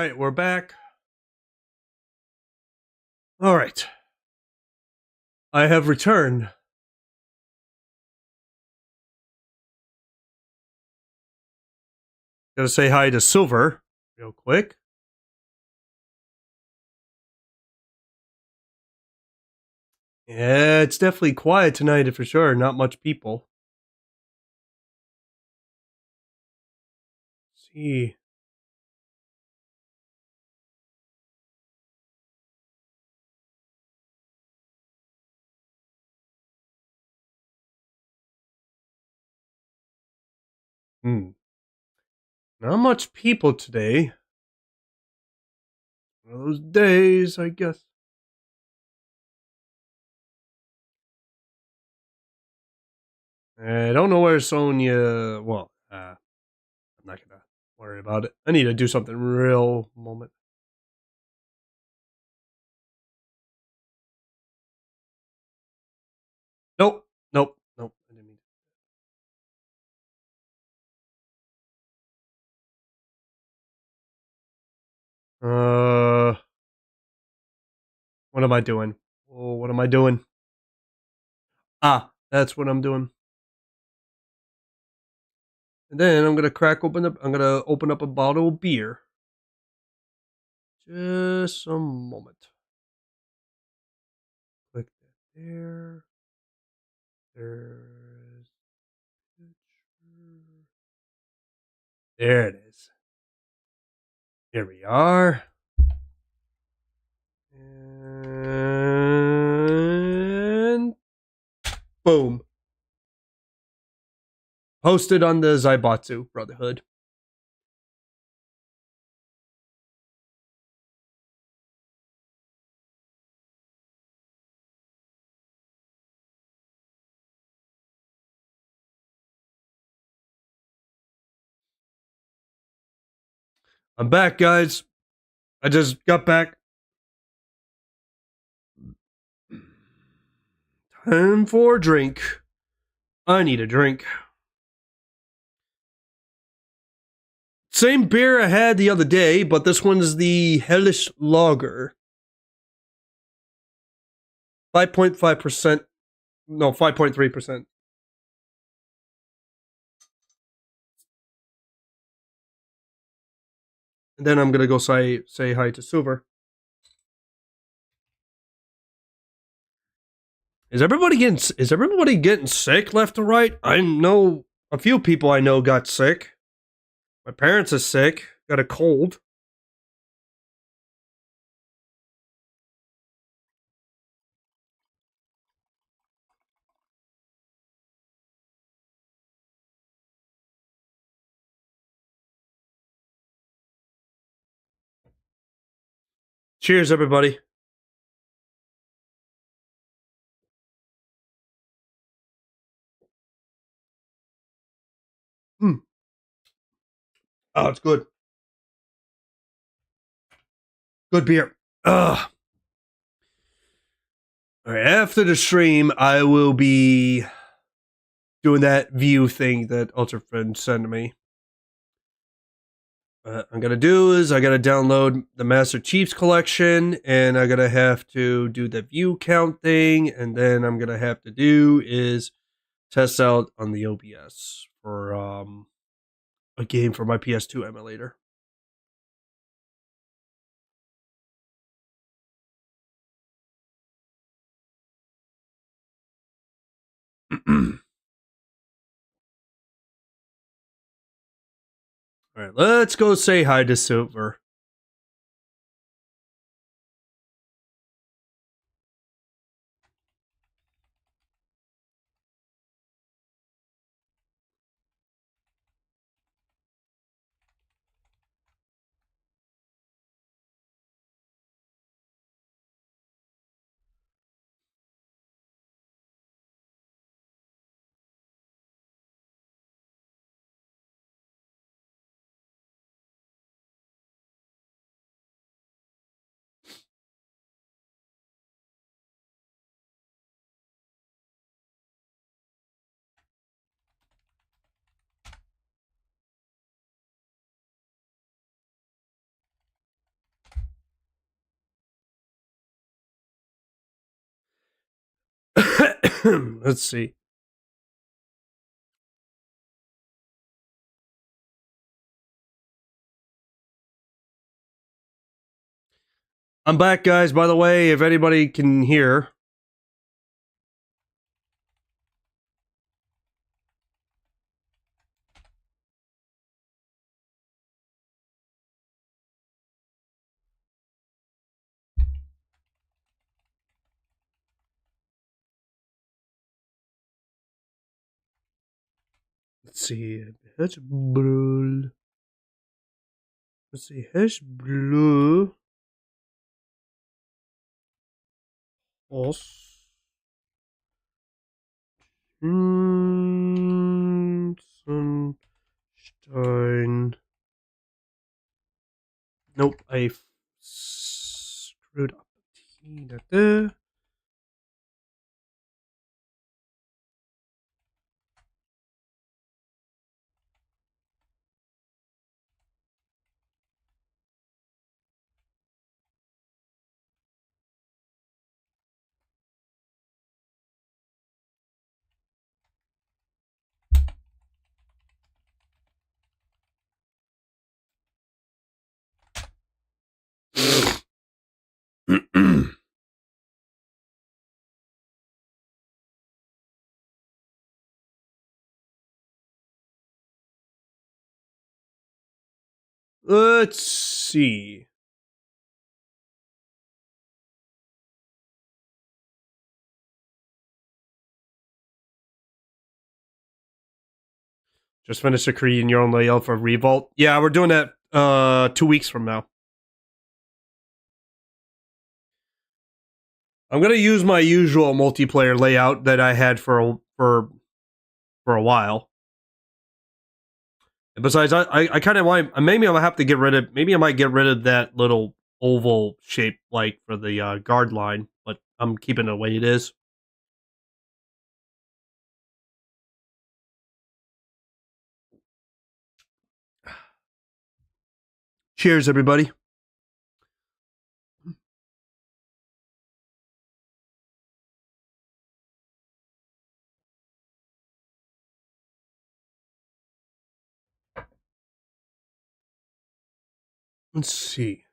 right, we're back. All right. I have returned. Gotta say hi to Silver real quick. Yeah, it's definitely quiet tonight for sure. Not much people. Let's see. Not much people today. One of those days, I guess. I don't know where Sonya. Well, I'm not gonna worry about it. I need to do something real moment. Nope. Nope. Nope. I didn't mean what am I doing? Oh, what am I doing? Ah, that's what I'm doing. And then I'm gonna I'm gonna open up a bottle of beer. Just a moment. Click that there. There's there it is. Here we are. And boom. Posted on the Zaibatsu Brotherhood. I'm back, guys. I just got back. Time for a drink. I need a drink. Same beer I had the other day, but this one's the Hellish Lager. 5.5%. No, 5.3%. And then I'm gonna go say hi to Silver. Is everybody getting sick left or right? I know a few people I know got sick. My parents are sick, got a cold. Cheers, everybody. Mm. Oh, it's good. Good beer. Ugh. All right, after the stream, I will be doing that view thing that Ultra Friend sent me. What I'm gonna do is I gotta download the Master Chiefs collection, and I gotta have to do the view count thing, and then I'm gonna have to do is test out on the OBS for a game for my PS2 emulator. All right, let's go say hi to Silver. Let's see. I'm back, guys, by the way, if anybody can hear. Let's see. Hash blue. Let's see. Hash blue. Os. Sunstein. Nope, I screwed up. There. Let's see. Just finished a Korean your own layout for Revolt. Yeah, we're doing that 2 weeks from now. I'm gonna use my usual multiplayer layout that I had for a while. And besides, I kind of want. Maybe I'll have to get rid of. Maybe I might get rid of that little oval shape like for the guard line. But I'm keeping it the way it is. Cheers, everybody. Let's see.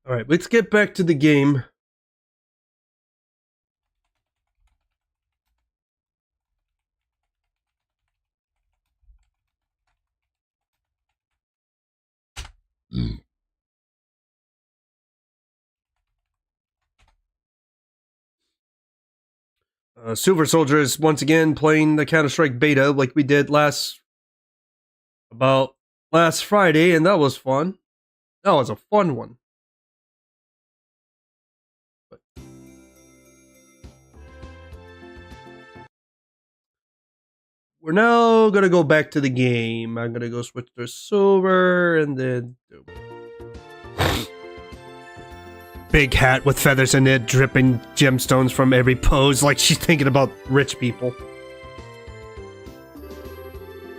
All right, let's get back to the game. Silver Soldier is once again playing the Counter-Strike beta like we did last Friday, and that was fun. That was a fun one. We're now gonna go back to the game. I'm gonna go switch to silver and then big hat with feathers in it, dripping gemstones from every pose, like she's thinking about rich people.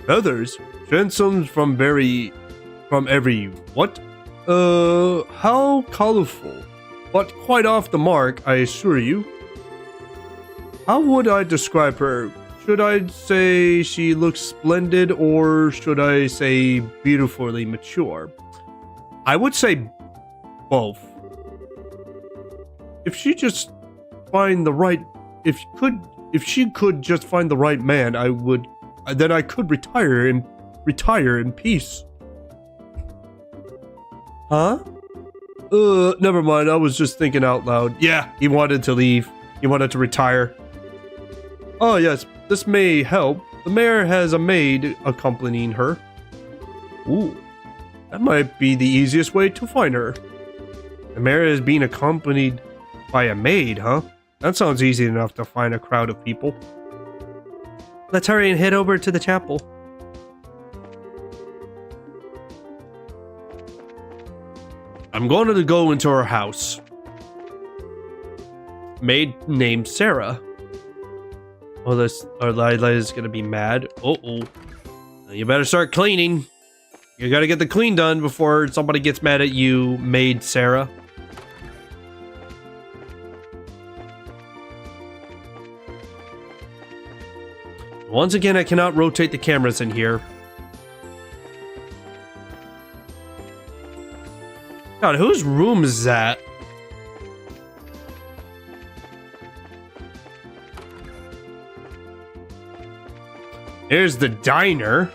Feathers? Gemstones from every what? How colorful. But quite off the mark, I assure you. How would I describe her? Should I say she looks splendid, or should I say beautifully mature? I would say both. If she just find the right, if she could just find the right man, then I could retire in peace. Huh? Never mind. I was just thinking out loud. Yeah, he wanted to leave. He wanted to retire. Oh yes, this may help. The mayor has a maid accompanying her. Ooh, that might be the easiest way to find her. The mayor is being accompanied by a maid, huh? That sounds easy enough to find a crowd of people. Let's hurry and head over to the chapel. I'm going to go into her house. Maid named Sarah. Oh, our Lila is gonna be mad. Uh-oh. You better start cleaning. You gotta get the clean done before somebody gets mad at you, maid Sarah. Once again, I cannot rotate the cameras in here. God, whose room is that? There's the diner.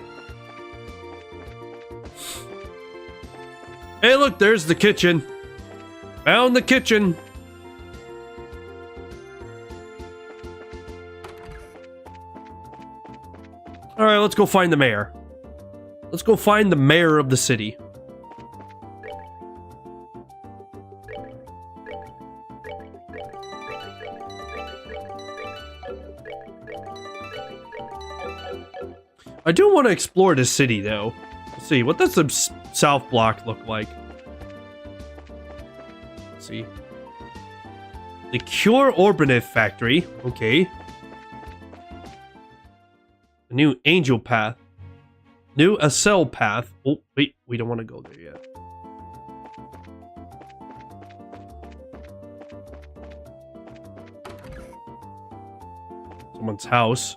Hey, look, there's the kitchen. Found the kitchen. All right, let's go find the mayor. Let's go find the mayor of the city. I do want to explore the city, though. Let's see, what does the south block look like? Let's see. The Cure Orbinet Factory. Okay. A new Angel Path. New Acel Path. Oh, wait, we don't want to go there yet. Someone's house.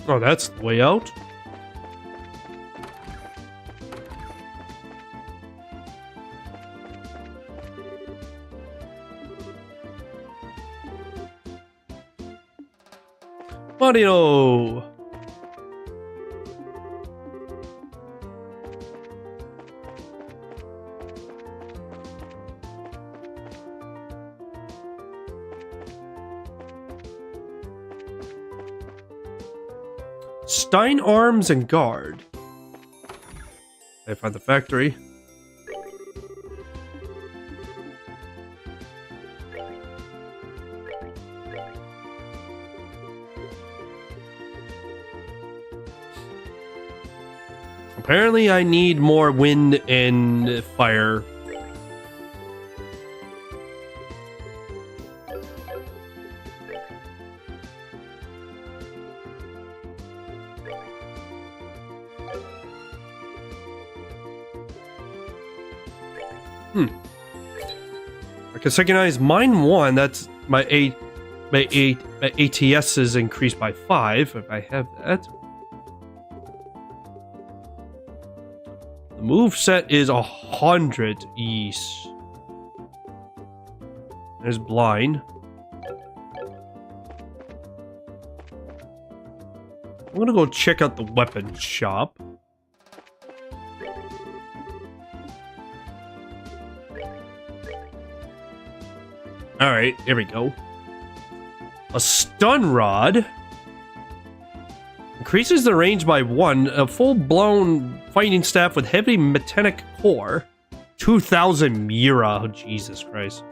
Oh, that's the way out. Mario! Stein Arms and Guard. I find the factory. Apparently I need more wind and fire. I can synchronize mine 1. That's my ATS is increased by 5 if I have that. The move set is 100 east. There's blind. I'm gonna go check out the weapon shop. Alright, here we go. A stun rod. Increases the range by 1. A full-blown fighting staff with heavy metallic core. 2,000 Mira. Oh, Jesus Christ.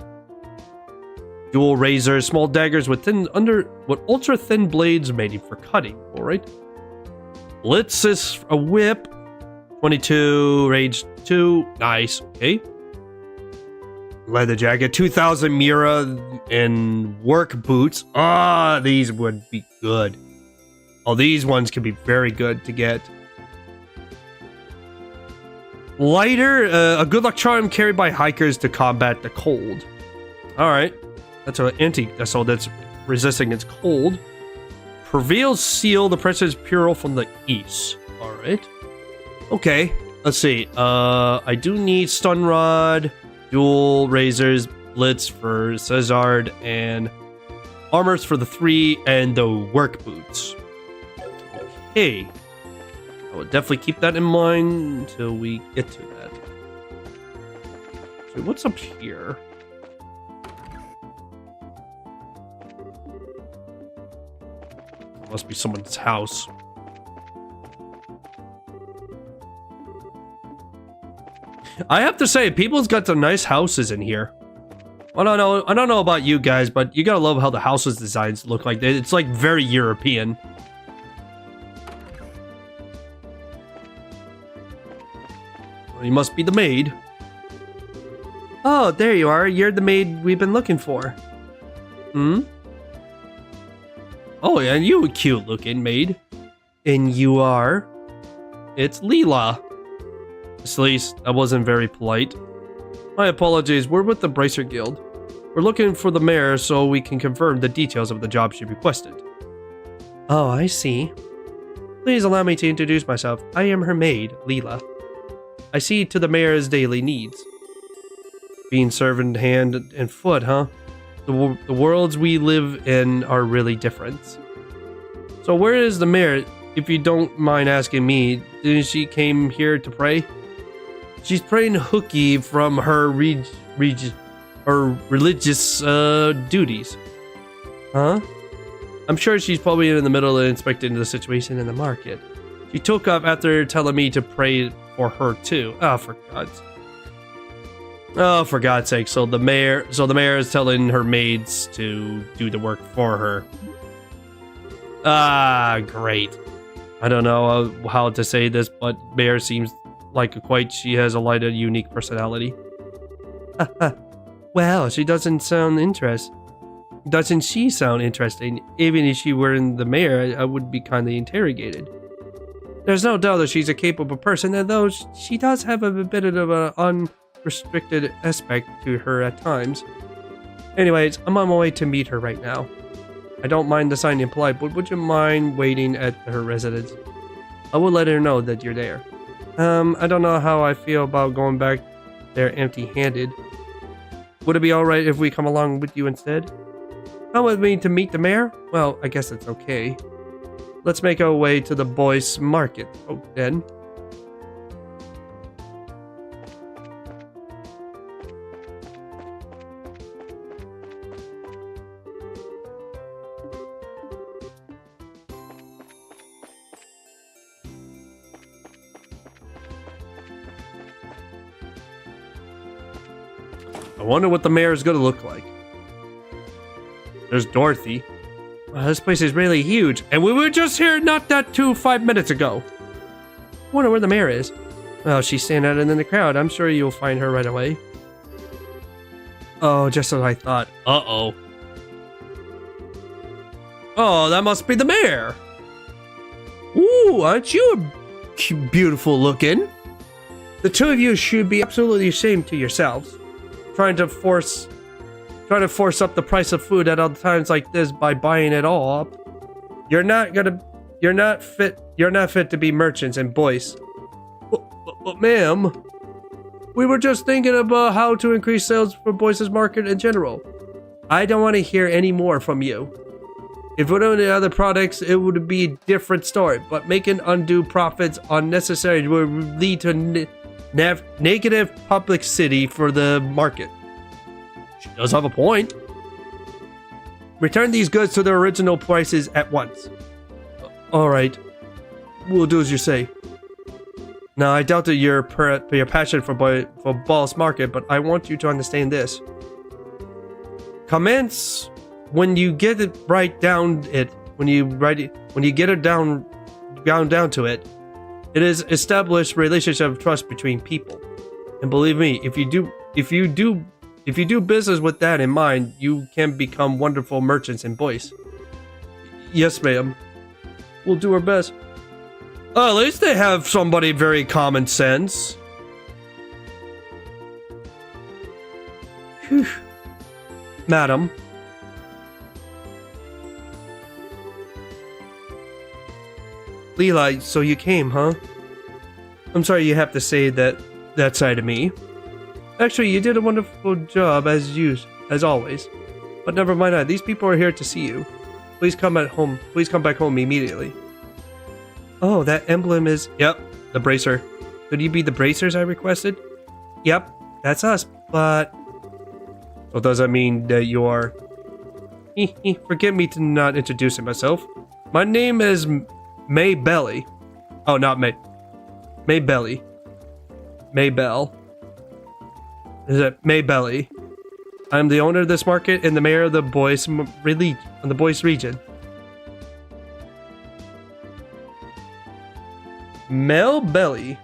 Dual razors, small daggers with ultra-thin blades made for cutting. Alright. Blitz is a whip. 22, range 2. Nice. Okay. Leather jacket, 2,000 Mira, and work boots. Ah, these would be good. Oh, these ones could be very good to get. Lighter, a good luck charm carried by hikers to combat the cold. All right, that's so that's resisting its cold. Prevails seal, the presence pure from the east. All right. Okay, let's see. I do need stun rod. Dual razors, blitz for Cesard, and armors for the 3, and the work boots. Okay. I will definitely keep that in mind until we get to that. So what's up here? Must be someone's house. I have to say, people's got some nice houses in here. I don't know about you guys, but you gotta love how the houses designs look like. It's like very European. You must be the maid. Oh, there you are. You're the maid we've been looking for. Hmm? Oh, yeah, you a cute looking maid. And you are? It's Leela. At least, that wasn't very polite. My apologies, we're with the Bracer Guild. We're looking for the mayor so we can confirm the details of the job she requested. Oh, I see. Please allow me to introduce myself. I am her maid, Leela. I see to the mayor's daily needs. Being servant hand and foot, huh? The worlds we live in are really different. So where is the mayor, if you don't mind asking me? Didn't she came here to pray? She's praying hooky from her religious duties. Huh? I'm sure she's probably in the middle of inspecting the situation in the market. She took off after telling me to pray for her too. For God's sake. So the mayor is telling her maids to do the work for her. Ah, great. I don't know how to say this, but Mayor seems like she has a light, unique personality. Well, she doesn't sound interesting. Doesn't she sound interesting? Even if she were in the mayor, I would be kindly interrogated. There's no doubt that she's a capable person, and though she does have a bit of an unrestricted aspect to her at times. Anyways, I'm on my way to meet her right now. I don't mind the signing polite, but would you mind waiting at her residence? I will let her know that you're there. I don't know how I feel about going back there empty-handed. Would it be alright if we come along with you instead? Come with me to meet the mayor? Well, I guess it's okay. Let's make our way to the boys' market then. I wonder what the mayor is going to look like. There's Dorothy. Wow, this place is really huge, and we were just here not that 5 minutes ago. Wonder where the mayor is. Well, she's standing out in the crowd. I'm sure you'll find her right away. Oh, just as I thought. Uh-oh. Oh, that must be the mayor. Ooh, aren't you beautiful looking? The two of you should be absolutely ashamed to yourselves. Trying to force up the price of food at other times like this by buying it all up. You're not fit to be merchants and boys. But ma'am, we were just thinking about how to increase sales for Boyce's market in general. I don't want to hear any more from you. If it were only other products, it would be a different story, but making undue profits unnecessary would lead to negative publicity for the market. She does have a point. Return these goods to their original prices at once. Alright. We'll do as you say. Now, I doubt that your passion for Ball's market, but I want you to understand this. Commence when you get it right down it. When you get it down to it. It is established relationship of trust between people. And believe me, if you do business with that in mind, you can become wonderful merchants and boys. Yes, ma'am. We'll do our best. At least they have somebody very common sense. Whew. Madam. Leela, so you came, huh? I'm sorry you have to say that side of me. Actually, you did a wonderful job as always. But never mind that. These people are here to see you. Please come back home immediately. Oh, that emblem is... Yep, the bracer. Could you be the bracers I requested? Yep, that's us, but... So does that mean that you are... Forgive me to not introducing myself. My name is May Belly. Oh, not May. May Belly. Maybell. Is it Maybelly? I'm the owner of this market and the mayor of the Boys region. Mel Belly.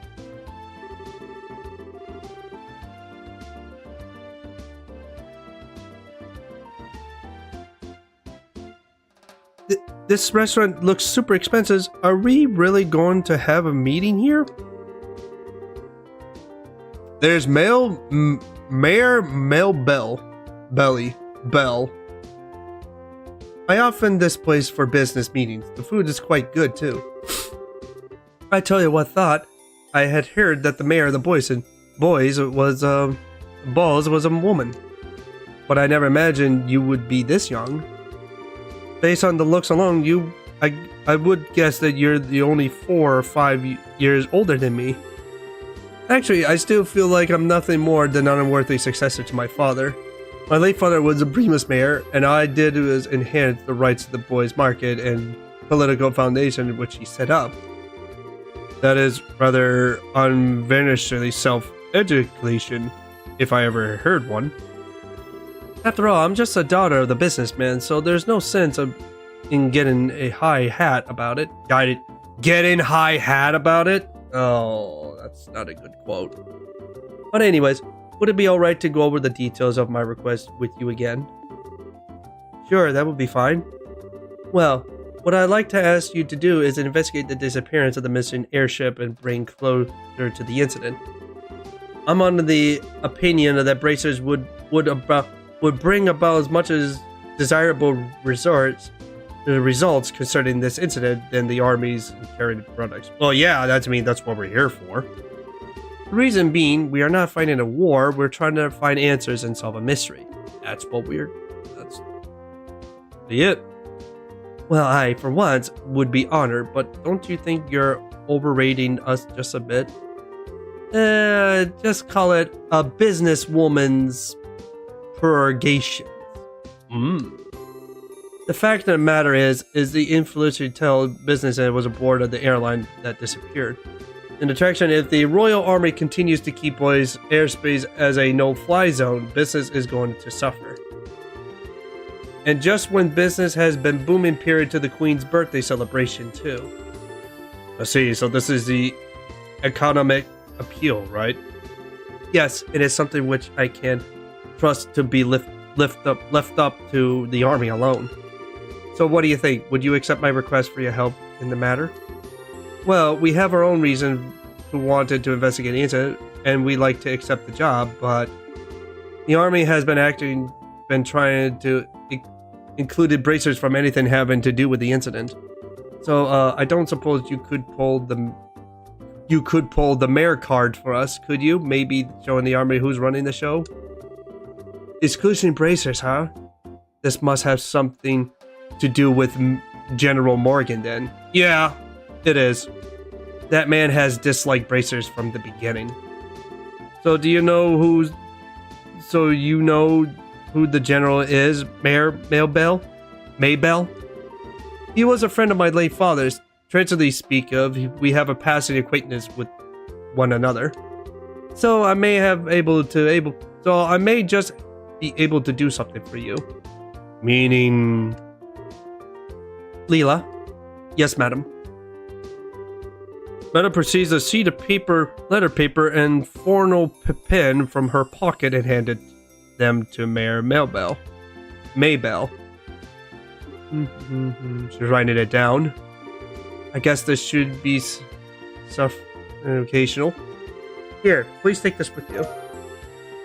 This restaurant looks super expensive. Are we really going to have a meeting here? There's Mayor Bell. I often this place for business meetings. The food is quite good too. I tell you what, thought I had heard that the mayor of the boys was a woman, but I never imagined you would be this young. Based on the looks alone, I would guess that you're the only 4 or 5 years older than me. Actually, I still feel like I'm nothing more than an unworthy successor to my father. My late father was a primus mayor, and all I did was inherit the rights of the boys' market and political foundation which he set up. That is rather unvarnishedly self-education, if I ever heard one. After all, I'm just a daughter of the businessman, so there's no sense in getting a high hat about it. Getting high hat about it? Oh, that's not a good quote. But anyways, would it be alright to go over the details of my request with you again? Sure, that would be fine. Well, what I'd like to ask you to do is investigate the disappearance of the missing airship and bring closure to the incident. I'm under the opinion that bracers would bring about as much as desirable results concerning this incident than the army's carried products. Well, yeah, that's what we're here for. The reason being, we are not fighting a war, we're trying to find answers and solve a mystery. That's it. Well, I, for once, would be honored, but don't you think you're overrating us just a bit? Just call it a businesswoman's purgation. The fact of the matter is the influential businessman was aboard of the airline that disappeared. An attraction, if the Royal Army continues to keep boys' airspace as a no-fly zone, business is going to suffer. And just when business has been booming period to the Queen's birthday celebration too. I see, so this is the economic appeal, right? Yes, it is something which I can trust to be left up to the army alone. So what do you think? Would you accept my request for your help in the matter? Well, we have our own reason to wanted to investigate the incident, and we like to accept the job, but the army has been trying to include bracers from anything having to do with the incident. So I don't suppose you could pull the mayor card for us, could you? Maybe showing the army who's running the show? Exclusion bracers, huh? This must have something to do with General Morgan then. Yeah, it is. That man has disliked bracers from the beginning. So do you know who the general is, Maybell? He was a friend of my late father's. Transally speak of, we have a passing acquaintance with one another. So I may just be able to do something for you. Meaning? Leela? Yes, madam. Madam proceeds to sheet of letter paper and formal pen from her pocket and handed them to Mayor Maybell. She's writing it down. I guess this should be self-educational. Here, please take this with you.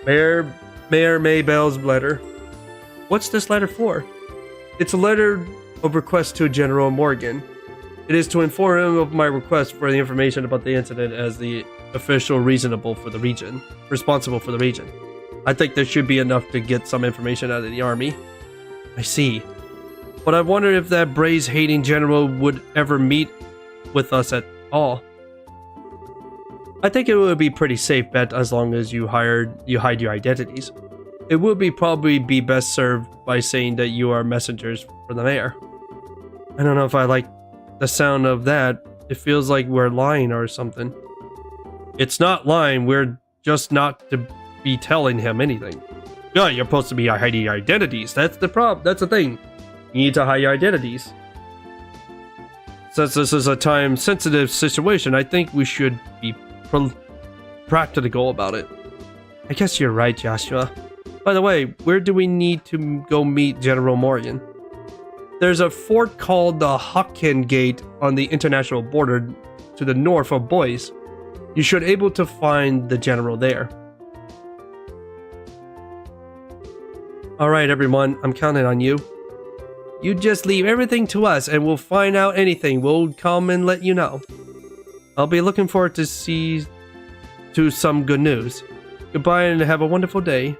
Mayor Maybell's letter. What's this letter for? It's a letter of request to General Morgan. It is to inform him of my request for the information about the incident as the official responsible for the region. I think there should be enough to get some information out of the army. I see. But I wonder if that braze-hating general would ever meet with us at all. I think it would be pretty safe bet as long as you hide your identities. It would probably be best served by saying that you are messengers for the mayor. I don't know if I like the sound of that. It feels like we're lying or something. It's not lying, we're just not to be telling him anything. Yeah, you're supposed to be hiding your identities. That's the problem. That's the thing. You need to hide your identities. Since this is a time-sensitive situation, I think we should be practical about it. I guess you're right, Joshua. By the way, where do we need to go meet General Morgan? there's a fort called the Hokkien Gate on the international border to the north of Boise. You should able to find the general there. Alright everyone, I'm counting on you. You just leave everything to us and we'll find out anything. We'll come and let you know. I'll be looking forward to some good news. Goodbye and have a wonderful day.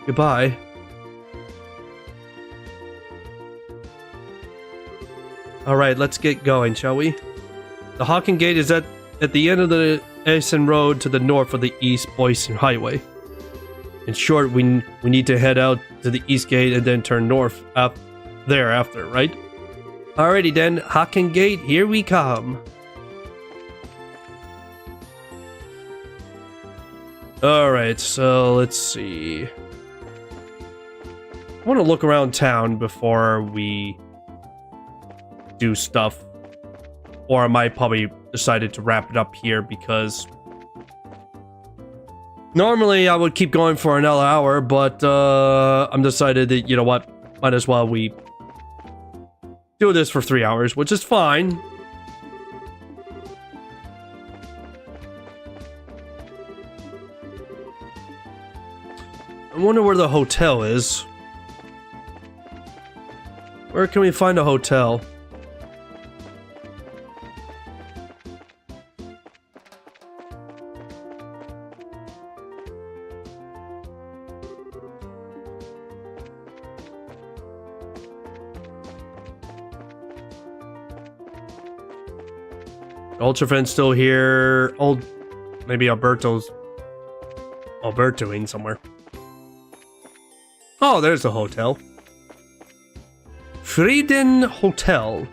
Goodbye. Alright, let's get going, shall we? The Hawking Gate is at the end of the Essen Road to the north of the East Boise Highway. In short, we need to head out to the East Gate and then turn north up thereafter, right? Alrighty then, Hawking Gate, here we come. Alright, so let's see. I want to look around town before we do stuff. Or I might probably decided to wrap it up here because normally I would keep going for another hour, but I'm decided that, you know what, might as well we do this for 3 hours, which is fine. I wonder where the hotel is. Where can we find a hotel? Ultrafen's still here. Maybe Albertoing somewhere. Oh, there's a hotel. Frieden Hotel.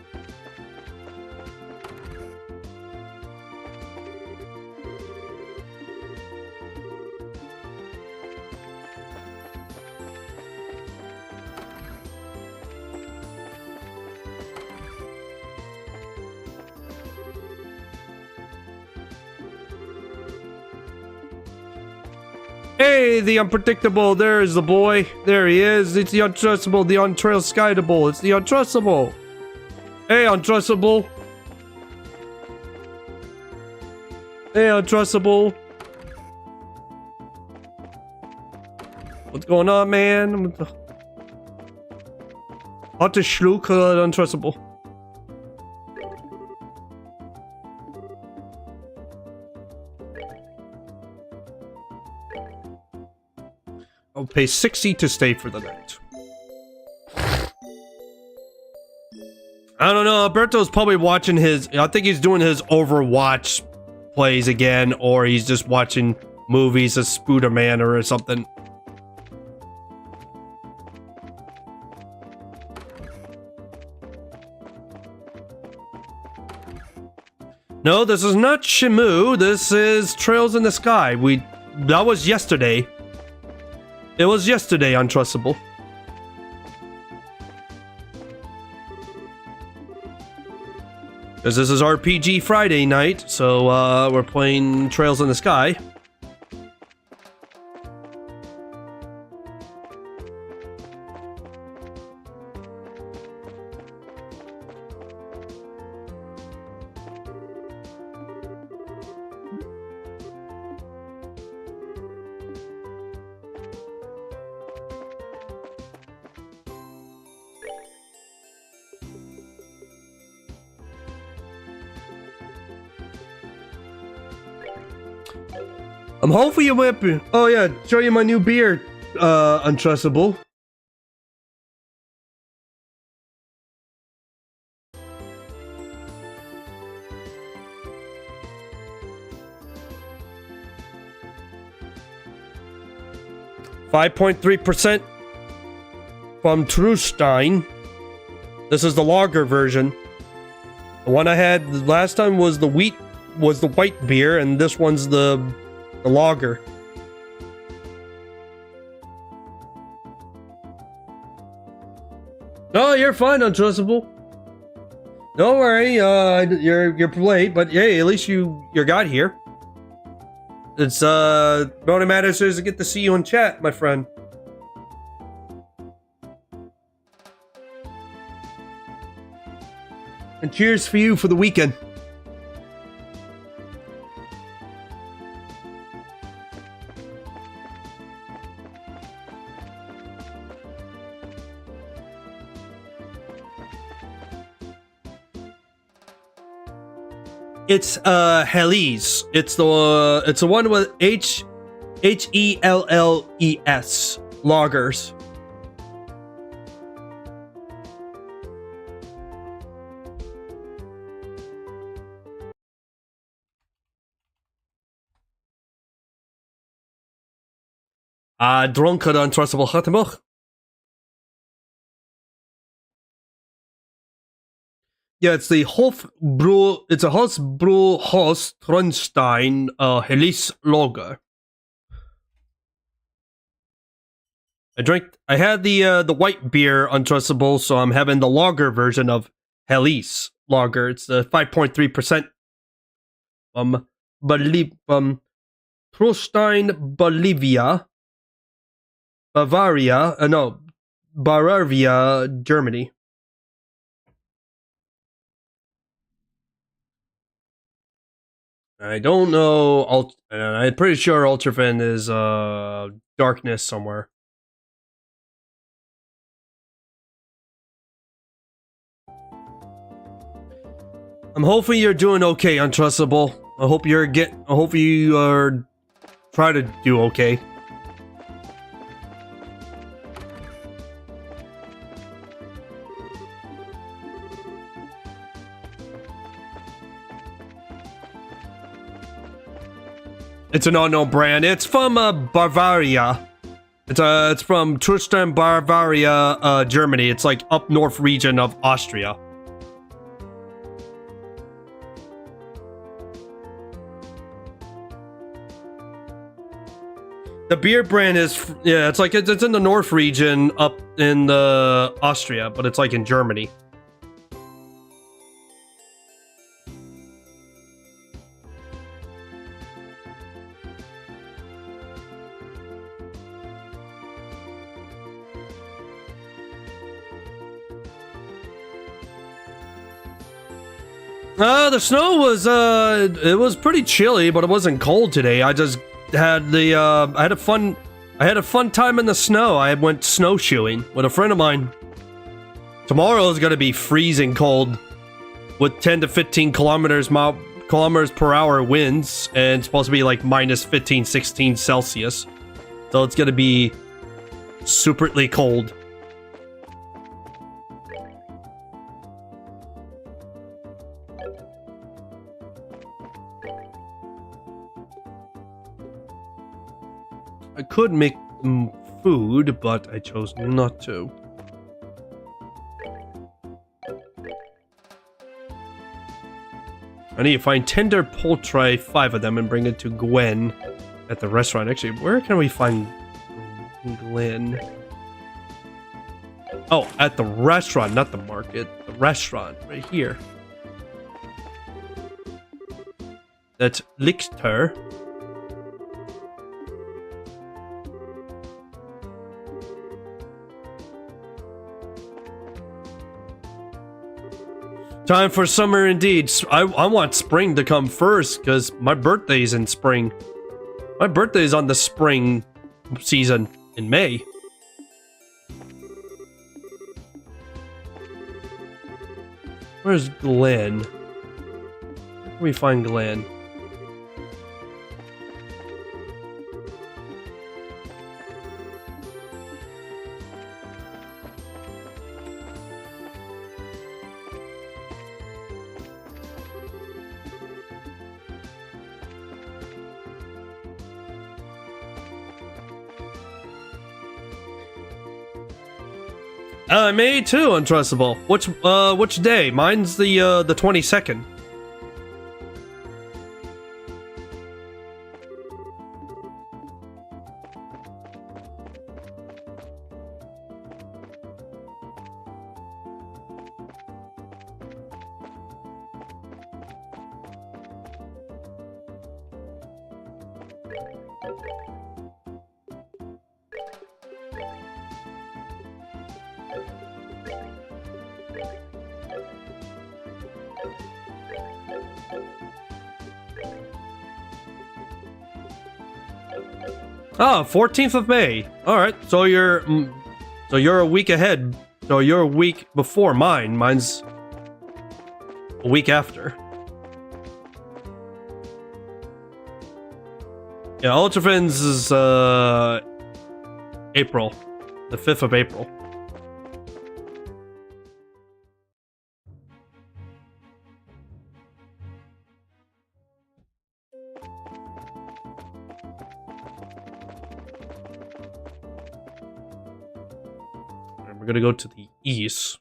Hey, the unpredictable, there's the boy. There he is. It's the untrustable, the on-trail skydable. It's the untrustable. Hey, untrustable. Hey, untrustable. What's going on, man? Hot to schluck, untrustable. I'll pay 60 to stay for the night. I don't know, Alberto's probably watching his... I think he's doing his Overwatch plays again, or he's just watching movies as Spooderman or something. No, this is not Shimu. This is Trails in the Sky. That was yesterday. It was yesterday, untrustable. Because this is RPG Friday night, so we're playing Trails in the Sky. I'm hopefully you're whipping. Oh yeah, show you my new beer, untrustable. .3% from Trustein. This is the lager version. The one I had last time was the white beer, and this one's the lager. Oh, you're fine, untrustable. Don't worry, you're late, but hey, at least you got here. It's what only matters is to get to see you in chat, my friend. And cheers for you for the weekend. It's Helles. It's the one with Helles lagers. Dronken untrustable Gattenbach. Yeah, it's the Hofbräu. It's a Hofbräu Haus Tronstein Helles lager. I had the white beer untrustable, so I'm having the lager version of Helles lager. It's the 5.3%. Trostein, Bavaria, Germany. I don't know. I'm pretty sure Ultrafin is darkness somewhere. I'm hoping you're doing okay, Untrustable. I hope you are trying to do okay. It's an unknown brand. It's from Bavaria. It's from Tristan, Bavaria, Germany. It's like up north region of Austria. The beer brand is, yeah, it's like, it's in the north region up in the Austria, but it's like in Germany. The snow was, it was pretty chilly, but it wasn't cold today. I just had I had a fun time in the snow. I went snowshoeing with a friend of mine. Tomorrow is gonna be freezing cold with 10 to 15 kilometers per hour winds, and it's supposed to be like minus 15, 16 Celsius. So it's gonna be superly cold. I could make food, but I chose not to. I need to find tender poultry, 5 of them, and bring it to Gwen at the restaurant. Actually, where can we find Gwen? Oh, at the restaurant, not the market. The restaurant, right here. That's Lichter. Time for summer indeed. I want spring to come first, because my birthday's in spring. My birthday's on the spring season in May. Where's Glenn? Where can we find Glenn? May too, Untrustable. Which day? Mine's the 22nd. Oh, 14th of May. All right, so you're a week ahead. So you're a week before mine. Mine's a week after. Yeah, Ultrafins is April, the 5th of April. We're gonna go to the east.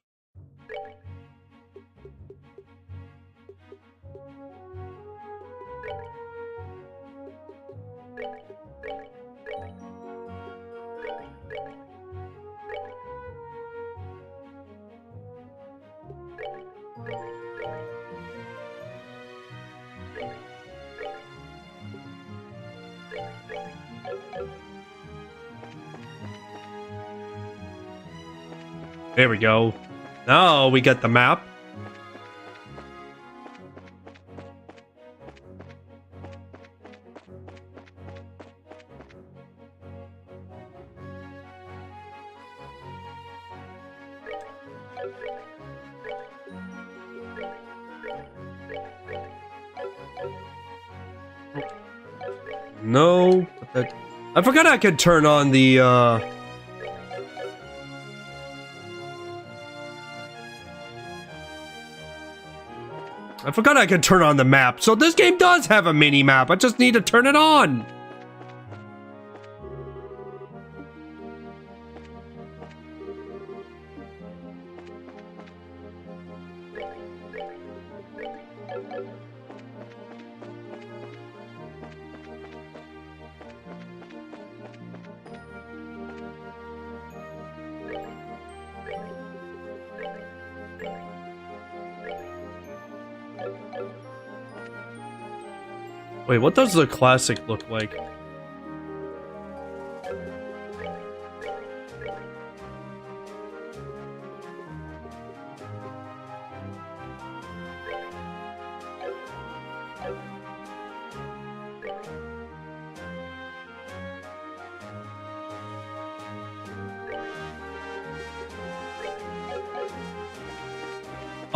There we go. Now we get the map. No, but that, I forgot I could turn on the I forgot I could turn on the map. So this game does have a mini map. I just need to turn it on. Wait, what does the classic look like?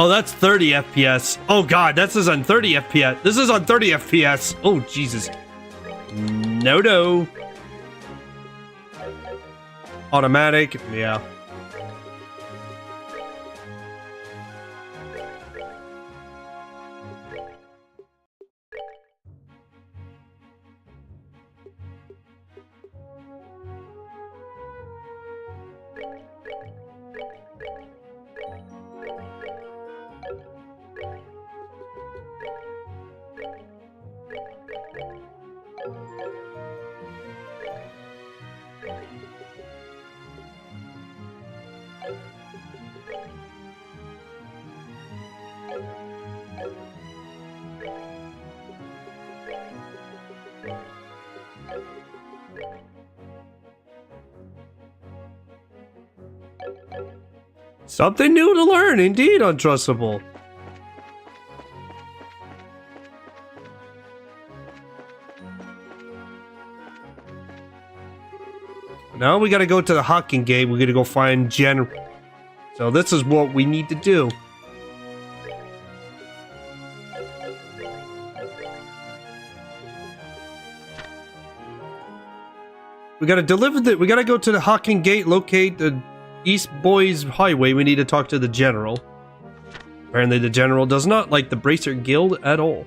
Oh, that's 30 FPS. Oh god, this is on 30 FPS. This is on 30 FPS. Oh, Jesus. No. Automatic, yeah. Something new to learn, indeed, Untrustable. Now we gotta go to the Hawking Gate. We gotta go find General. So this is what we need to do. We gotta deliver the. We gotta go to the Hawking Gate, locate the East Boys Highway. We need to talk to the General. Apparently the General does not like the Bracer Guild at all.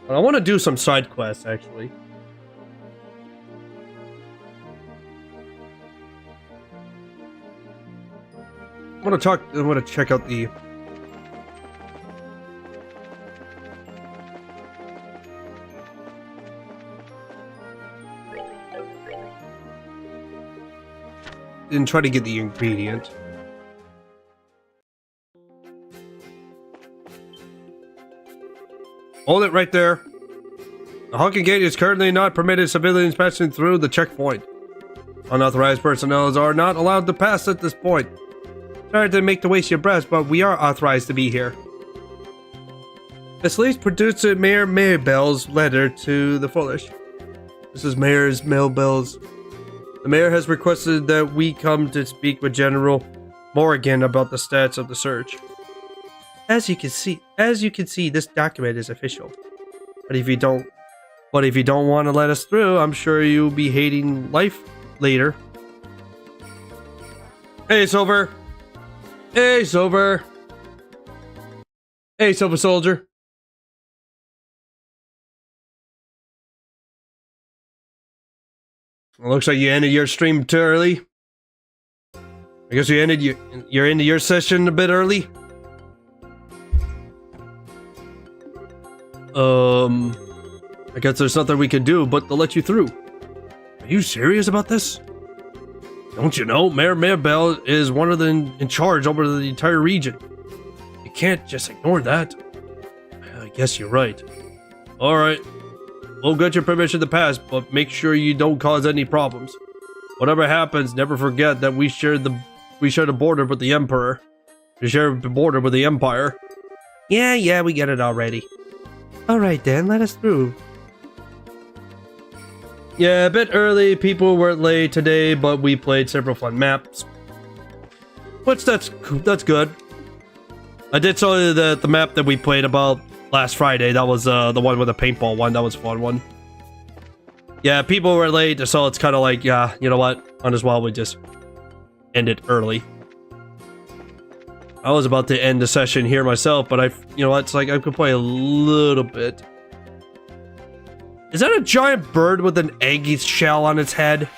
But I want to do some side quests, actually. I want to check out the... and try to get the ingredient. Hold it right there. The Hawking Gate is currently not permitted civilians passing through the checkpoint. Unauthorized personnel are not allowed to pass at this point. Sorry to make to waste your breath, but we are authorized to be here. This leads producer Mayor Maribel's letter to the foolish. This is Mayor's Maribel's. The mayor has requested that we come to speak with General Morrigan about the stats of the search. As you can see, this document is official. But if you don't want to let us through, I'm sure you'll be hating life later. Hey, Silver. Hey, Silver. Hey, Silver Soldier. Well, looks like you ended your stream too early. I guess you're into your session a bit early. I guess there's nothing we can do but to let you through. Are you serious about this? Don't you know, Mayor Maribel is one of the in charge over the entire region. You can't just ignore that. I guess you're right. Alright. We'll get your permission to pass, but make sure you don't cause any problems. Whatever happens, never forget that we share the border with the Emperor. We share the border with the Empire. Yeah, we get it already. Alright then, let us through. Yeah, a bit early, people weren't late today, but we played several fun maps. Which, that's good. I did tell you that the map that we played about last Friday, that was the one with the paintball one, that was a fun one. Yeah, people were late, so it's kind of like, yeah, you know what, might as well we just end it early. I was about to end the session here myself, but you know what, it's like I could play a little bit. Is that a giant bird with an egg shell on its head?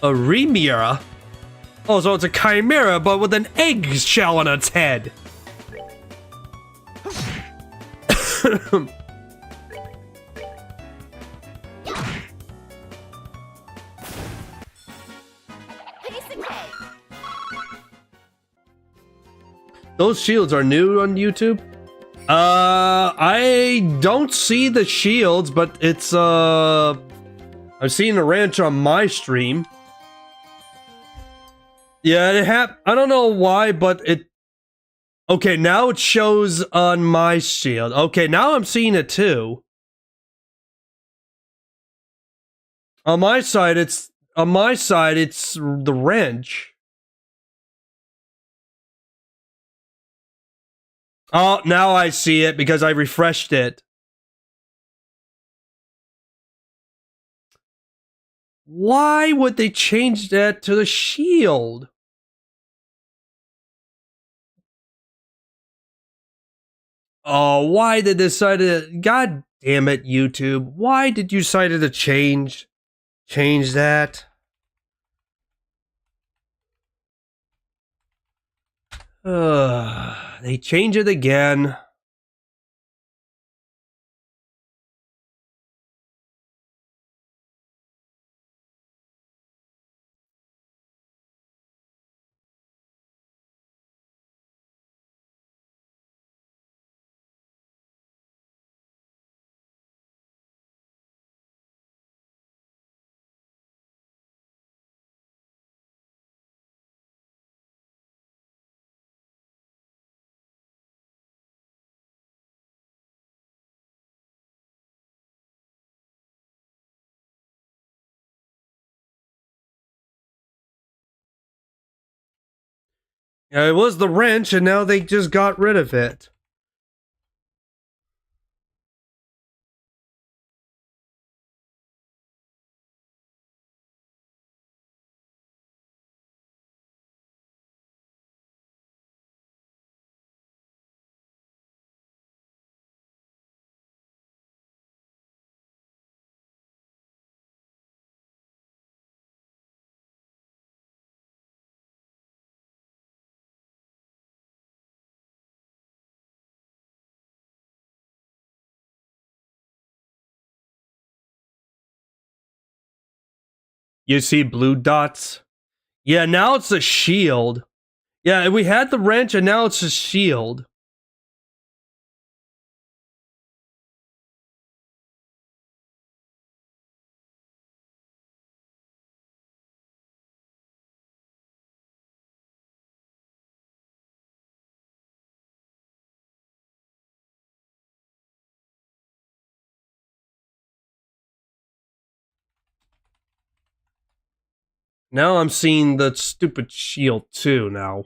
A Remira? Oh, so it's a chimera, but with an egg shell on its head. Those shields are new on YouTube? I don't see the shields, but it's, I've seen the ranch on my stream. Yeah, I don't know why, but okay, now it shows on my shield. Okay, now I'm seeing it too. On my side, it's the wrench. Oh, now I see it because I refreshed it. Why would they change that to the shield? Oh, why did they decide to... God damn it, YouTube. Why did you decide to change that? They change it again. Yeah, it was the wrench, and now they just got rid of it. You see blue dots? Yeah, now it's a shield. Yeah, we had the wrench, and now it's a shield. Now I'm seeing the stupid shield too now.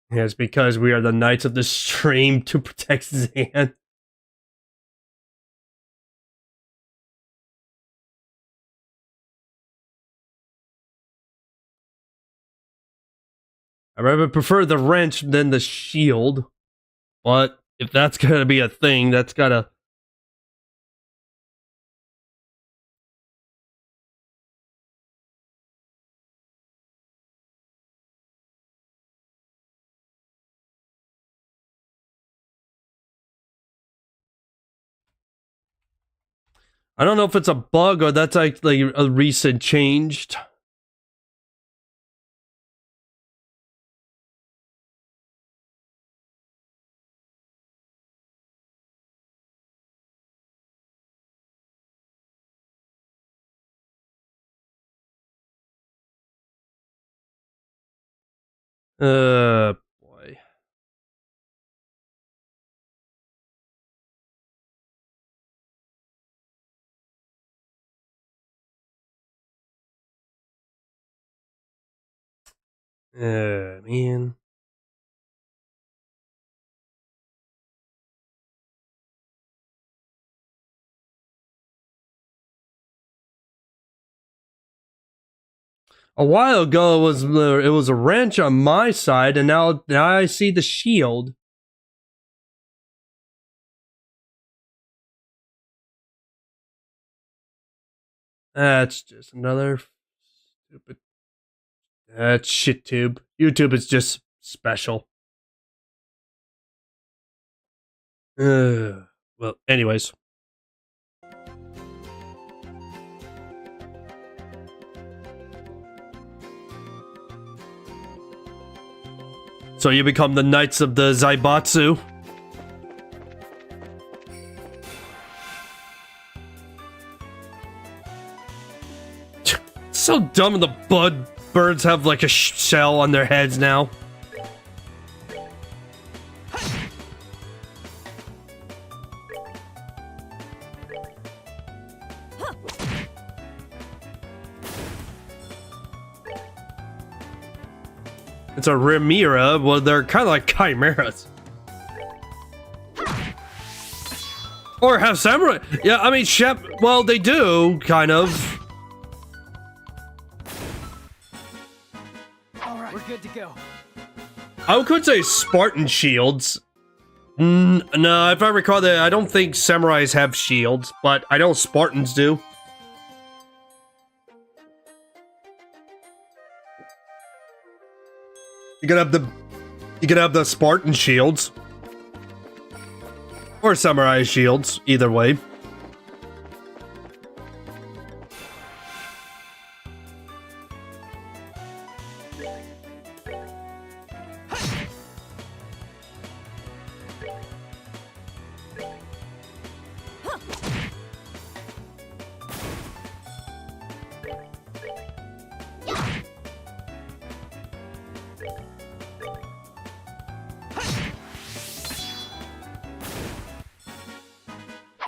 Yeah, it's because we are the Knights of the Stream to protect Zan. I rather prefer the wrench than the shield. But if that's gonna be a thing, that's gotta... I don't know if it's a bug or that's actually a recent changed. Boy. Man. A while ago, it was a wrench on my side, and now I see the shield. That's just another stupid... That's shit tube. YouTube is just special. Well, anyways. So you become the Knights of the Zaibatsu. So dumb the bud birds have like a shell on their heads now. It's a Remira. Well, they're kind of like chimeras. Or have samurai. Yeah, I mean, well, they do, kind of.
Alright, we're good to go.
I could say Spartan shields. No, if I recall that, I don't think samurais have shields, but I know Spartans do. You could have the Spartan shields. Or samurai shields, either way.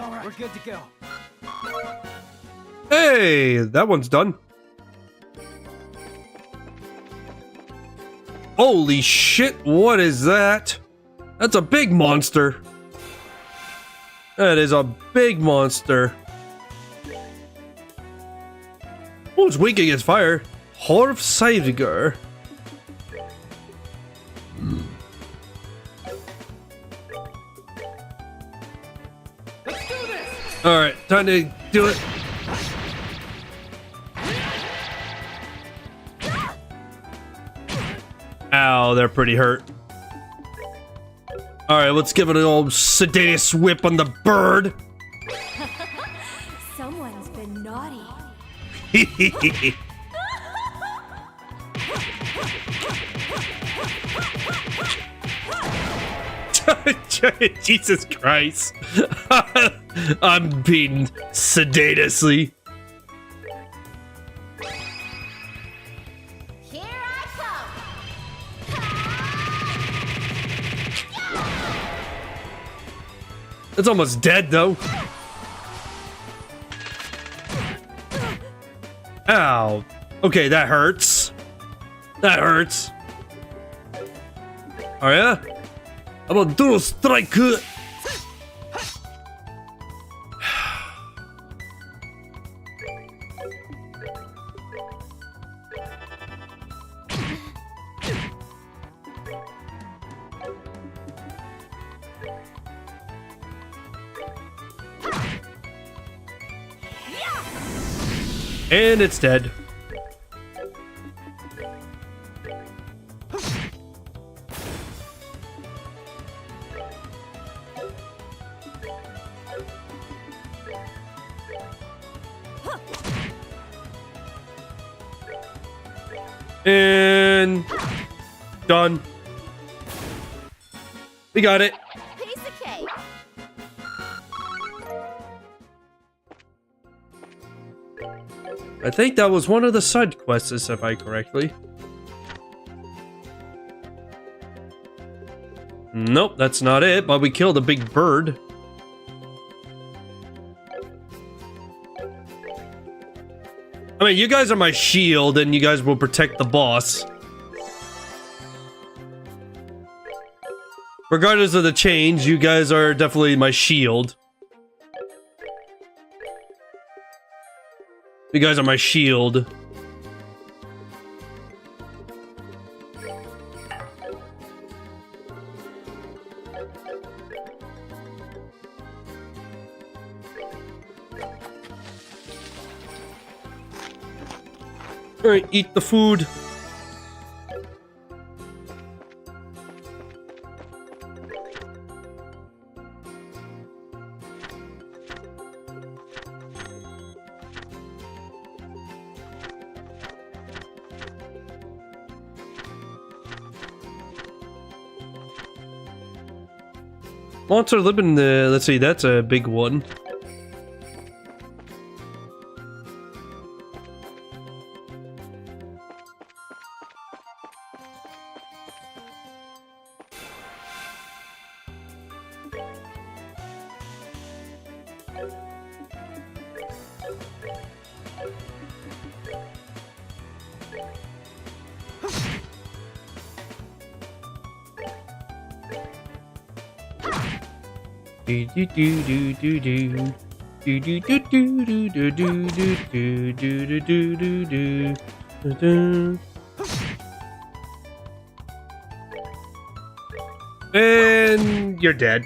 Alright, we're good to go.
Hey, that one's done. Holy shit, what is that? That's a big monster. That is a big monster. Who's weak against fire? Horf Seiviger. Alright, time to do it. Ow, they're pretty hurt. Alright, let's give it an old sedacious whip on the bird. Jesus Christ. I'm being sedately.
Here I come!
It's almost dead though. Ow. Okay, that hurts. That hurts. Oh yeah? How about dual strike? And it's dead. And done. We got it.
Piece of cake!
I think that was one of the side quests, if I correctly. Nope, that's not it, but we killed a big bird. I mean, you guys are my shield, and you guys will protect the boss. Regardless of the change, you guys are definitely my shield. You guys are my shield. Alright, eat the food. Monster living let's see, that's a big one. Do do do do do do. Do do do do do do do do do do do do do. And you're dead.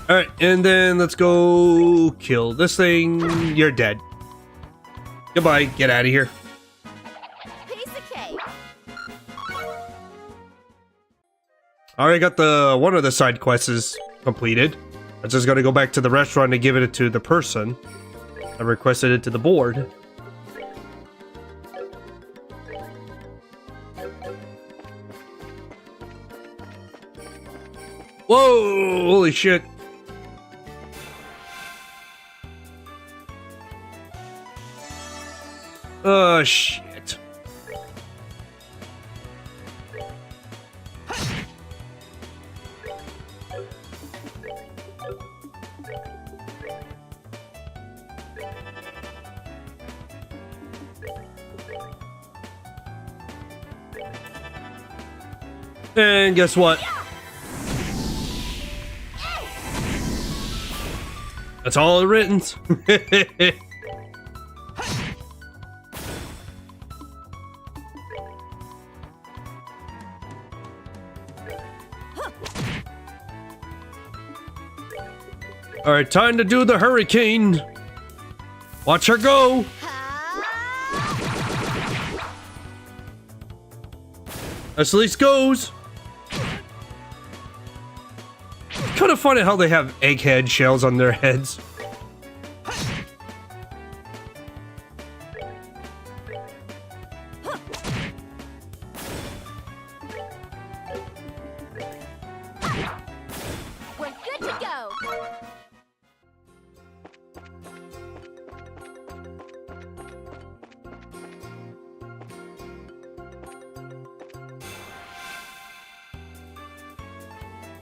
Alright, and then let's go kill this thing. You're dead. Goodbye, get out of here.
Piece of cake!
Already got the one of the side quests completed. I just gotta go back to the restaurant and give it to the person. I requested it to the board. Whoa! Holy shit. Oh shit. And guess what? That's all it written. Alright, time to do the hurricane. Watch her go. As at least goes. Kind of funny how they have egghead shells on their heads.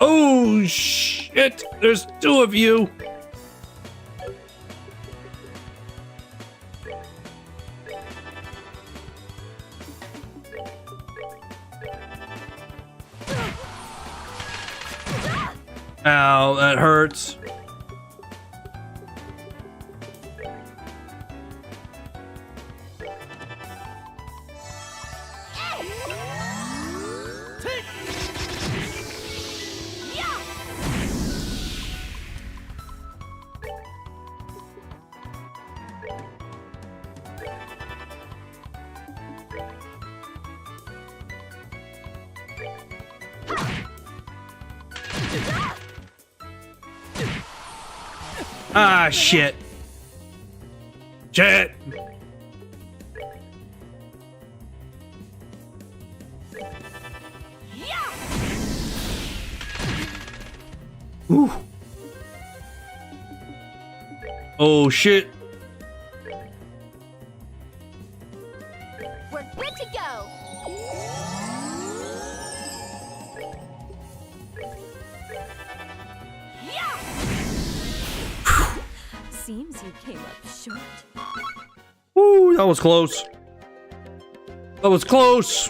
Oh, shit. There's two of you. Ow, that hurts. Ah, shit. Shit. Ooh. Oh, shit.
We're good to go.
Seems you came up short.
Ooh, that was close. That was close.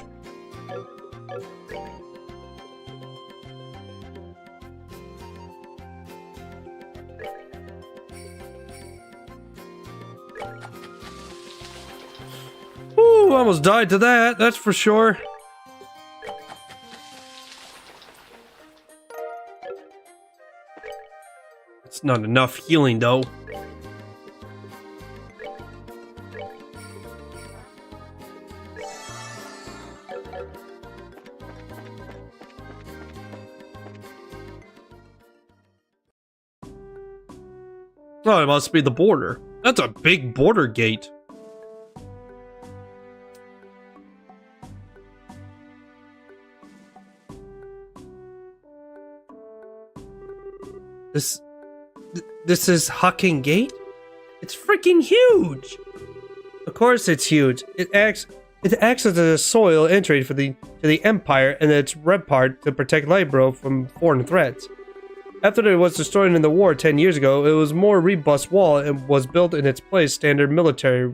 Ooh, almost died to that, that's for sure. It's not enough healing though. Oh, it must be the border. That's a big border gate. This is Hawking Gate? It's freaking huge! Of course it's huge. It acts as a soil entry for to the Empire and its rampart to protect Libro from foreign threats. After it was destroyed in the war 10 years ago, it was more robust wall and was built in its place standard military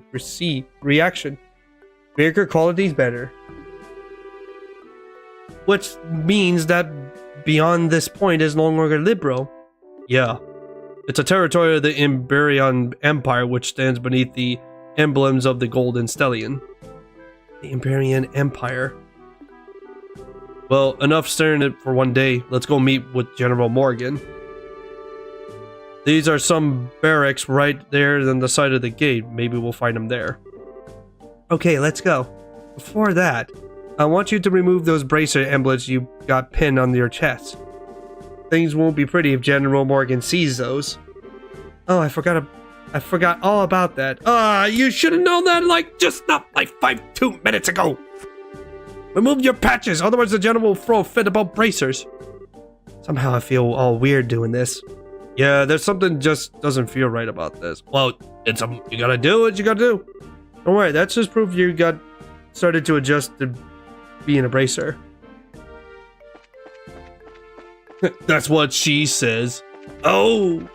reaction. Bigger quality's better. Which means that beyond this point is no longer Libro. Yeah. It's a territory of the Iberian Empire which stands beneath the emblems of the Golden Stallion. The Iberian Empire. Well, enough staring at it for one day. Let's go meet with General Morgan. These are some barracks right there on the side of the gate. Maybe we'll find them there. Okay, let's go. Before that, I want you to remove those bracer emblems you got pinned on your chest. Things won't be pretty if General Morgan sees those. Oh, I forgot all about that. You should have known that just not 2 minutes ago. Remove your patches, otherwise the general will throw a fit about bracers. Somehow I feel all weird doing this. Yeah, there's something just doesn't feel right about this. Well, you gotta do what you gotta do. Don't worry, that's just proof you got started to adjust to being a bracer. That's what she says. Oh!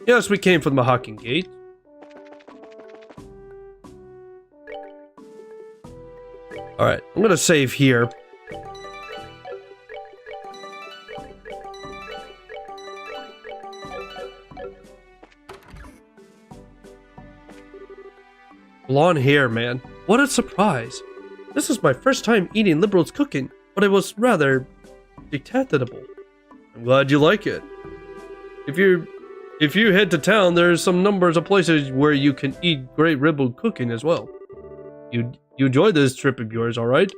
Yes, we came from the Hawking Gate. Alright, I'm gonna save here. Blonde hair, man. What a surprise. This is my first time eating Liberal's cooking, but it was rather detestable. I'm glad you like it. If you head to town, there's some numbers of places where you can eat great Liberal cooking as well. You enjoy this trip of yours, alright?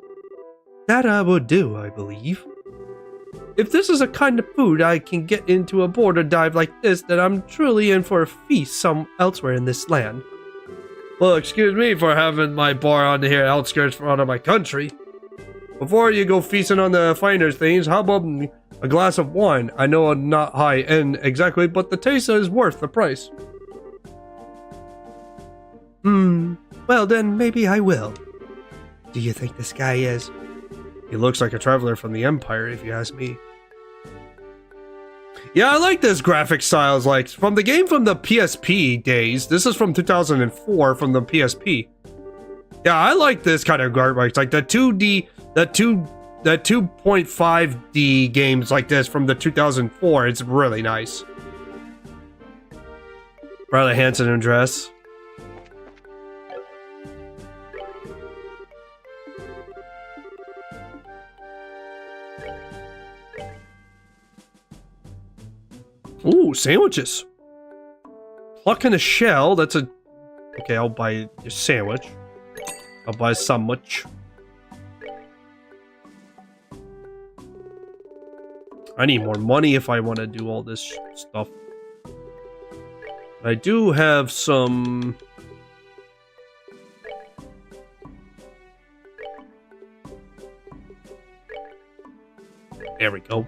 That I would do, I believe. If this is a kind of food I can get into a border dive like this, then I'm truly in for a feast elsewhere in this land. Well, excuse me for having my bar on here outskirts out of my country. Before you go feasting on the finer things, how about a glass of wine? I know I'm not high end exactly, but the taste is worth the price. Well then, maybe I will. Do you think this guy is? He looks like a traveler from the Empire, if you ask me. Yeah, I like this graphic styles, like, from the game from the PSP days. This is from 2004 from the PSP. Yeah, I like this kind of graphics, like the 2D, the 2.5D games like this from the 2004. It's really nice. Riley Hansen in dress. Ooh, sandwiches. Plucking a shell, that's a... Okay, I'll buy your sandwich. I'll buy some much. I need more money if I want to do all this stuff. I do have some... There we go.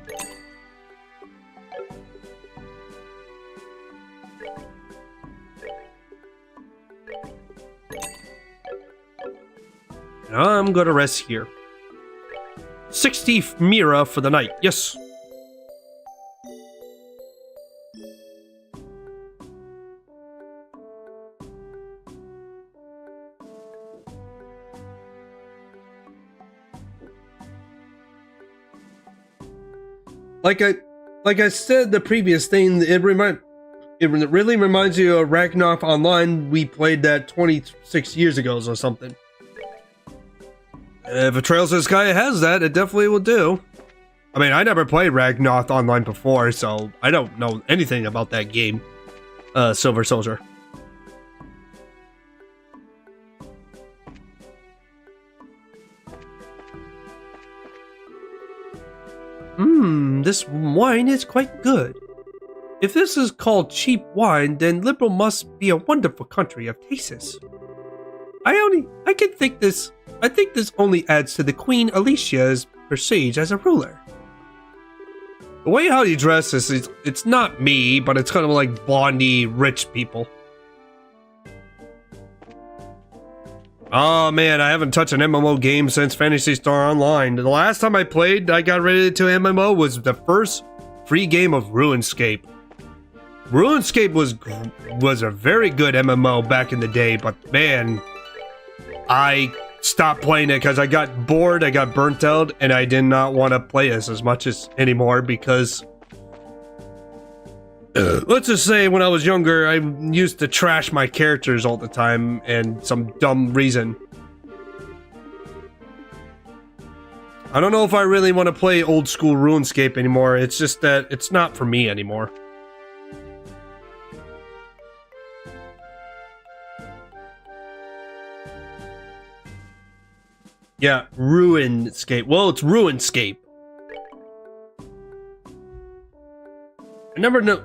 I'm gonna rest here. 60 Mira for the night. Yes. Like I said the previous thing, it really reminds you of Ragnarok Online. We played that 26 years ago or something. If a Trails to the Sky has that, it definitely will do. I mean, I never played Ragnarok Online before, so I don't know anything about that game. Silver Soldier. This wine is quite good. If this is called cheap wine, then Liberal must be a wonderful country of tastes. I think this only adds to the Queen Alicia's prestige as a ruler. The way how he dresses, it's not me, but it's kind of like Bondy rich people. Oh man, I haven't touched an MMO game since Phantasy Star Online. The last time I played, I got ready to MMO was the first free game of RuneScape. RuneScape was a very good MMO back in the day, but man, I stopped playing it because I got bored, I got burnt out, and I did not want to play this as much as anymore because let's just say when I was younger, I used to trash my characters all the time and some dumb reason. I don't know if I really want to play old school RuneScape anymore. It's just that it's not for me anymore. Yeah, RuneScape. Well, it's RuneScape. I never know.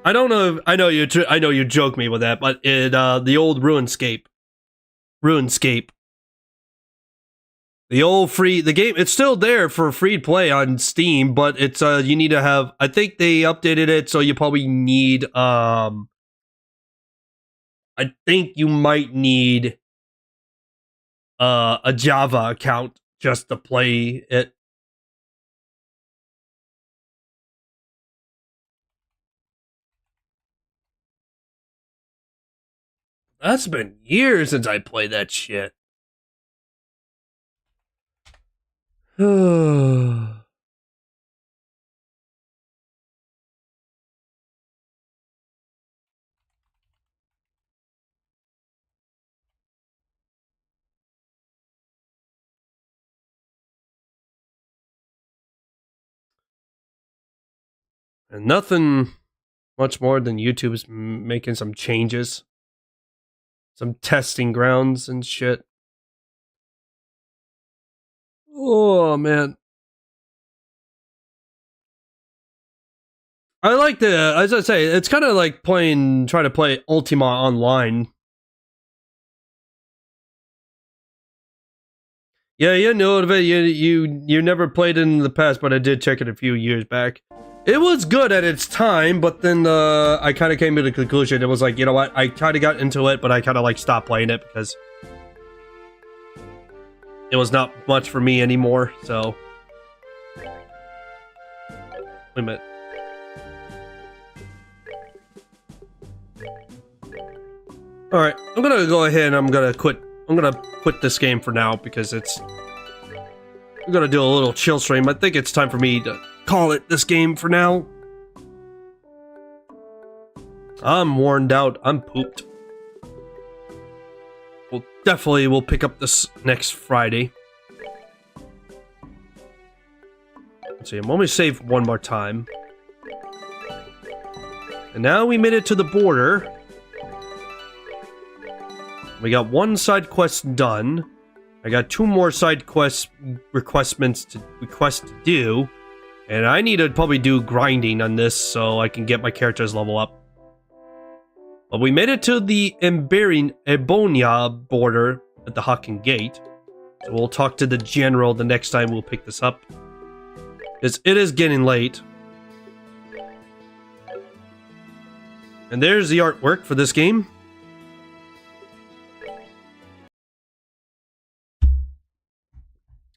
I don't know. I know you joke me with that, but it the old RuneScape. The game, it's still there for free to play on Steam, but it's you need to have, I think they updated it so you probably need I think you might need a Java account just to play it. That's been years since I played that shit. And nothing much more than YouTube's making some changes. Some testing grounds and shit. Oh, man. I like the, as I say, it's kind of like trying to play Ultima Online. Yeah, you know of it. You never played it in the past, but I did check it a few years back. It was good at its time, but then I kind of came to the conclusion. It was like, you know what? I kind of got into it, but I kind of like stopped playing it because it was not much for me anymore. So, wait a minute. All right, I'm gonna go ahead and I'm gonna quit this game for now because I'm gonna do a little chill stream. I think it's time for me to call it this game for now. I'm worn out. I'm pooped. We'll pick up this next Friday. Let's see, I'm only save one more time. And now we made it to the border. We got one side quest done. I got 2 more side quest requests to do. And I need to probably do grinding on this so I can get my characters level up. But we made it to the Ebonia border at the Hawking Gate. So we'll talk to the general the next time we'll pick this up. Because it is getting late. And there's the artwork for this game.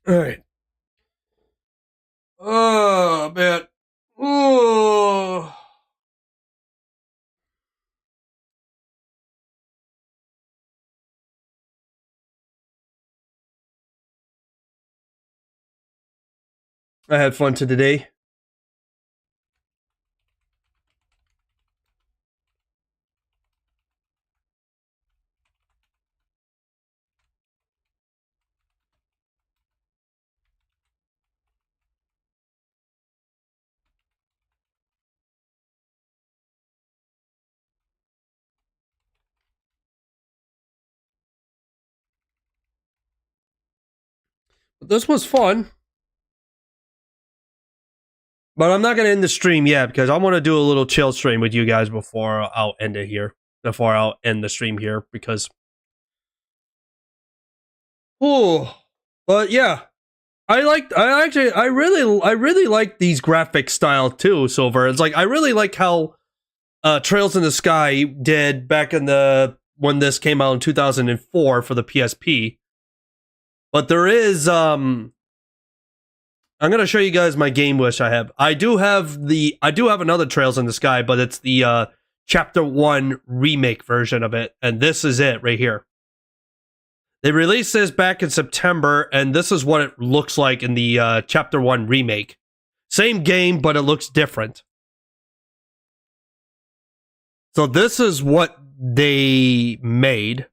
Alright. Oh, man. Oh. I had fun today. But this was fun. But I'm not going to end the stream yet because I want to do a little chill stream with you guys before I'll end it here. Before I'll end the stream here because... Oh, but yeah. I really like these graphic style too, Silver. It's like, I really like how Trails in the Sky did back in when this came out in 2004 for the PSP. But there is, I'm going to show you guys my game wish I have. I do have another Trails in the Sky, but it's the Chapter 1 remake version of it. And this is it right here. They released this back in September, and this is what it looks like in the Chapter 1 remake. Same game, but it looks different. So this is what they made.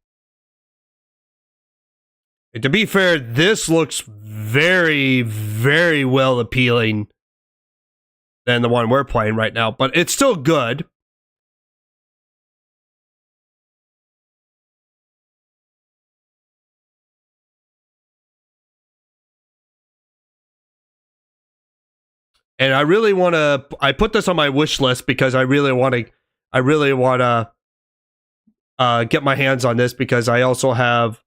And to be fair, this looks very, very well appealing than the one we're playing right now, but it's still good. And I really want to, I put this on my wish list because I really want to get my hands on this because I also have,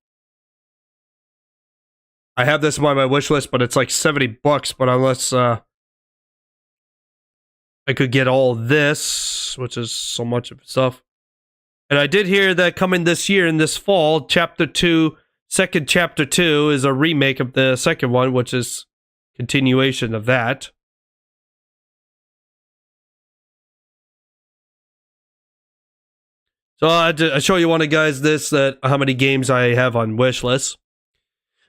I have this on my wish list, but it's like $70, but unless I could get all this, which is so much of stuff. And I did hear that coming this year in this fall, Chapter 2, second Chapter 2 is a remake of the second one, which is continuation of that. So I show you one of guys how many games I have on wish list.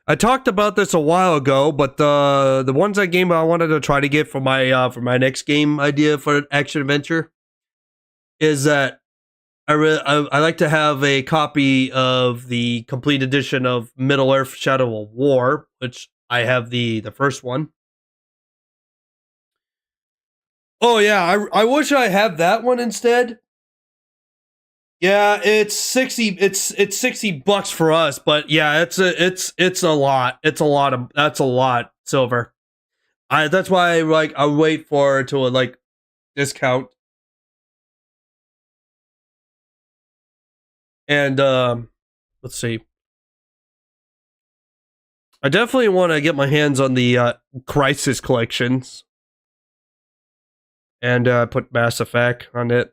I talked about this a while ago, but the ones I wanted to try to get for my next game idea for action adventure is that I like to have a copy of the complete edition of Middle Earth: Shadow of War, which I have the first one. Oh yeah, I wish I had that one instead. Yeah, it's 60. It's $60 for us, but yeah, it's a lot. That's a lot silver. That's why I wait for it to discount. And let's see. I definitely want to get my hands on the Crisis collections and put Mass Effect on it.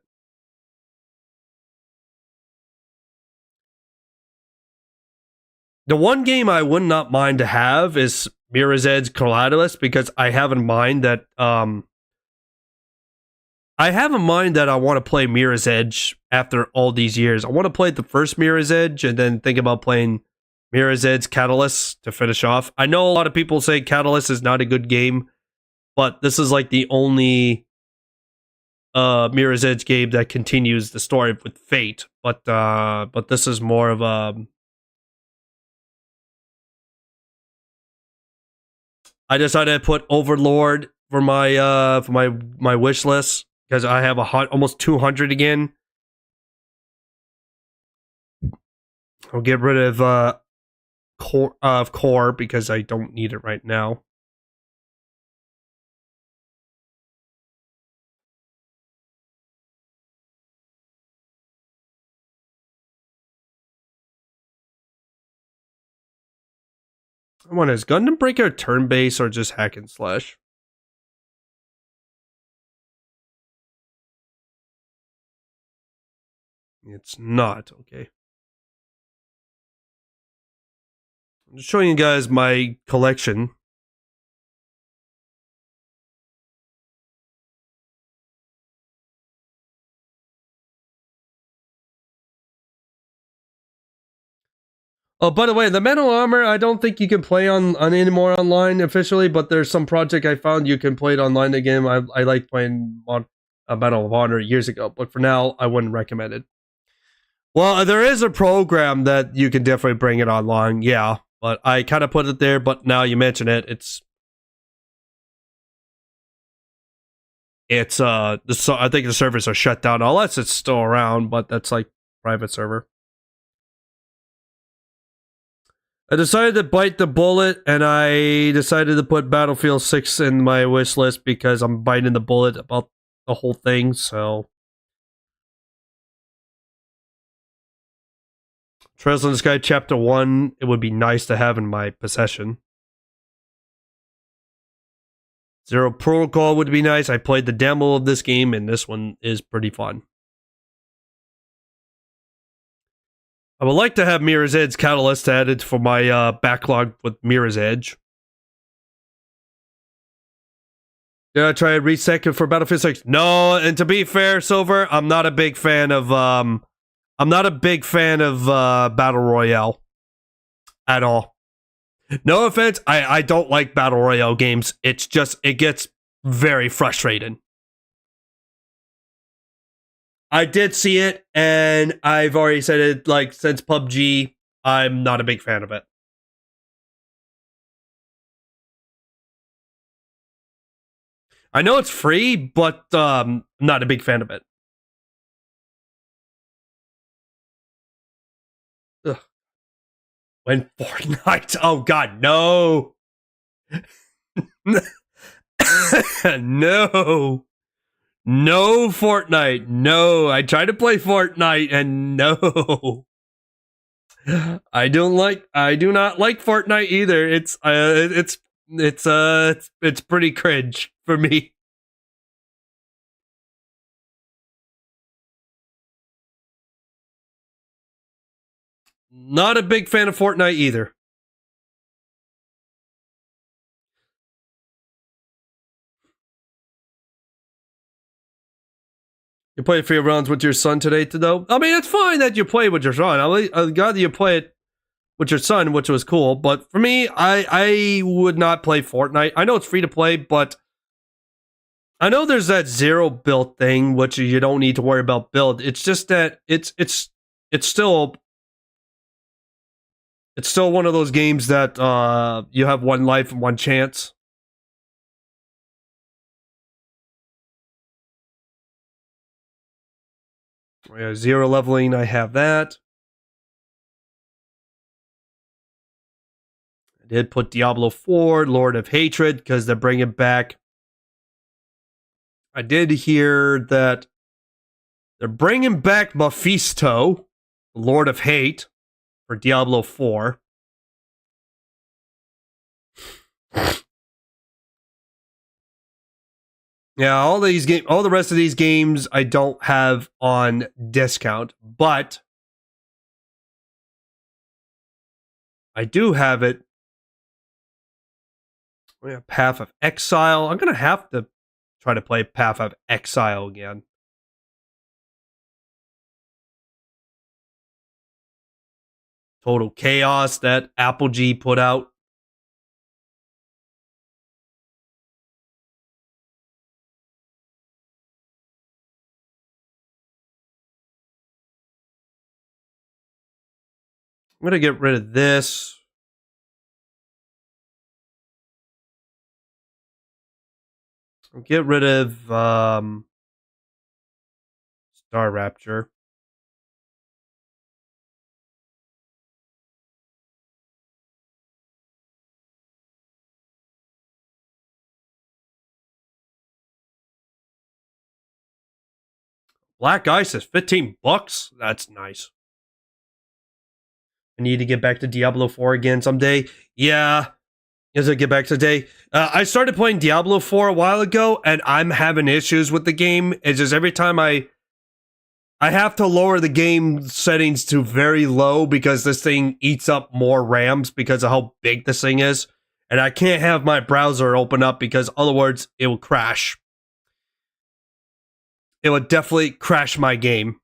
The one game I would not mind to have is Mirror's Edge Collateralist, because I have in mind that I want to play Mirror's Edge after all these years. I want to play the first Mirror's Edge and then think about playing Mirror's Edge Catalyst to finish off. I know a lot of people say Catalyst is not a good game, but this is like the only Mirror's Edge game that continues the story with Fate. But this is more of a... I decided to put Overlord for my wish list because I have almost 200 again. I'll get rid of core because I don't need it right now. I wonder, is Gundam Breaker turn-based or just hack and slash? It's not, okay. I'm just showing you guys my collection. Oh, by the way, the Metal Armor, I don't think you can play on anymore online officially, but there's some project I found you can play it online again. I like playing on Medal of Honor years ago, but for now, I wouldn't recommend it. Well, there is a program that you can definitely bring it online, yeah, but I kind of put it there, but now you mention it, I think the servers are shut down, unless it's still around, but that's like private server. I decided to bite the bullet, and I decided to put Battlefield 6 in my wish list because I'm biting the bullet about the whole thing, so... Trails in the Sky Chapter 1, it would be nice to have in my possession. Zero Protocol would be nice. I played the demo of this game, and this one is pretty fun. I would like to have Mirror's Edge Catalyst added for my backlog with Mirror's Edge. Did I try to reset it for Battlefield 6? No, and to be fair, Silver, I'm not a big fan of Battle Royale at all. No offense, I don't like Battle Royale games. It's just, it gets very frustrating. I did see it, and I've already said it, like, since PUBG, I'm not a big fan of it. I know it's free, but I'm not a big fan of it. Ugh. When Fortnite, oh god, no. No. No Fortnite. No. I tried to play Fortnite and no. I do not like Fortnite either. It's pretty cringe for me. Not a big fan of Fortnite either. You played a few rounds with your son today, though? I mean, it's fine that you play with your son. I'm glad that you play it with your son, which was cool. But for me, I would not play Fortnite. I know it's free to play, but I know there's that zero build thing, which you don't need to worry about build. It's just that it's still one of those games that you have one life and one chance. Yeah, zero leveling, I have that. I did put Diablo 4, Lord of Hatred, because they're bringing back. I did hear that they're bringing back Mephisto, Lord of Hate, for Diablo 4. Yeah, all the rest of these games I don't have on discount, but I do have it. We have Path of Exile. I'm gonna have to try to play Path of Exile again. Total Chaos that Apogee put out. I'm gonna get rid of this. Get rid of Star Rapture. Black Ice is $15. That's nice. I need to get back to Diablo 4 again someday. Yeah, as I get back today. I started playing Diablo 4 a while ago, and I'm having issues with the game. It's just every time I have to lower the game settings to very low because this thing eats up more RAMs because of how big this thing is. And I can't have my browser open up because otherwise it will crash. It would definitely crash my game.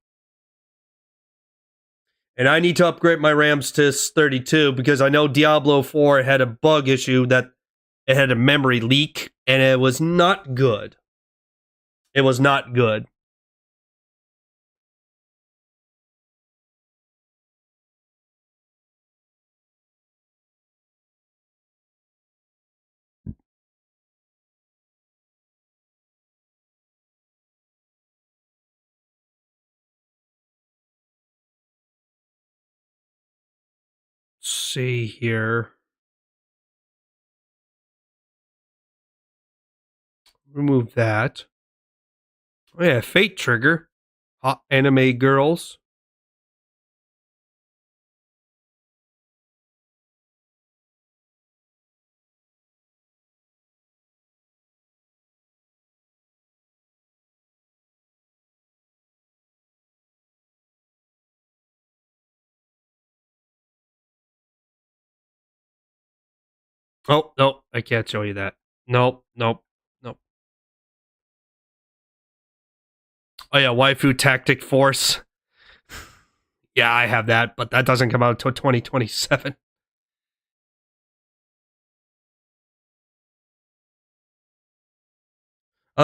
And I need to upgrade my RAMs to 32 because I know Diablo 4 had a bug issue that it had a memory leak and it was not good. It was not good. Let's see here. Remove that. Oh yeah, Fate Trigger. Hot anime girls. Oh, no, I can't show you that. Nope, nope, nope. Oh yeah, Waifu Tactic Force. Yeah, I have that, but that doesn't come out until 2027.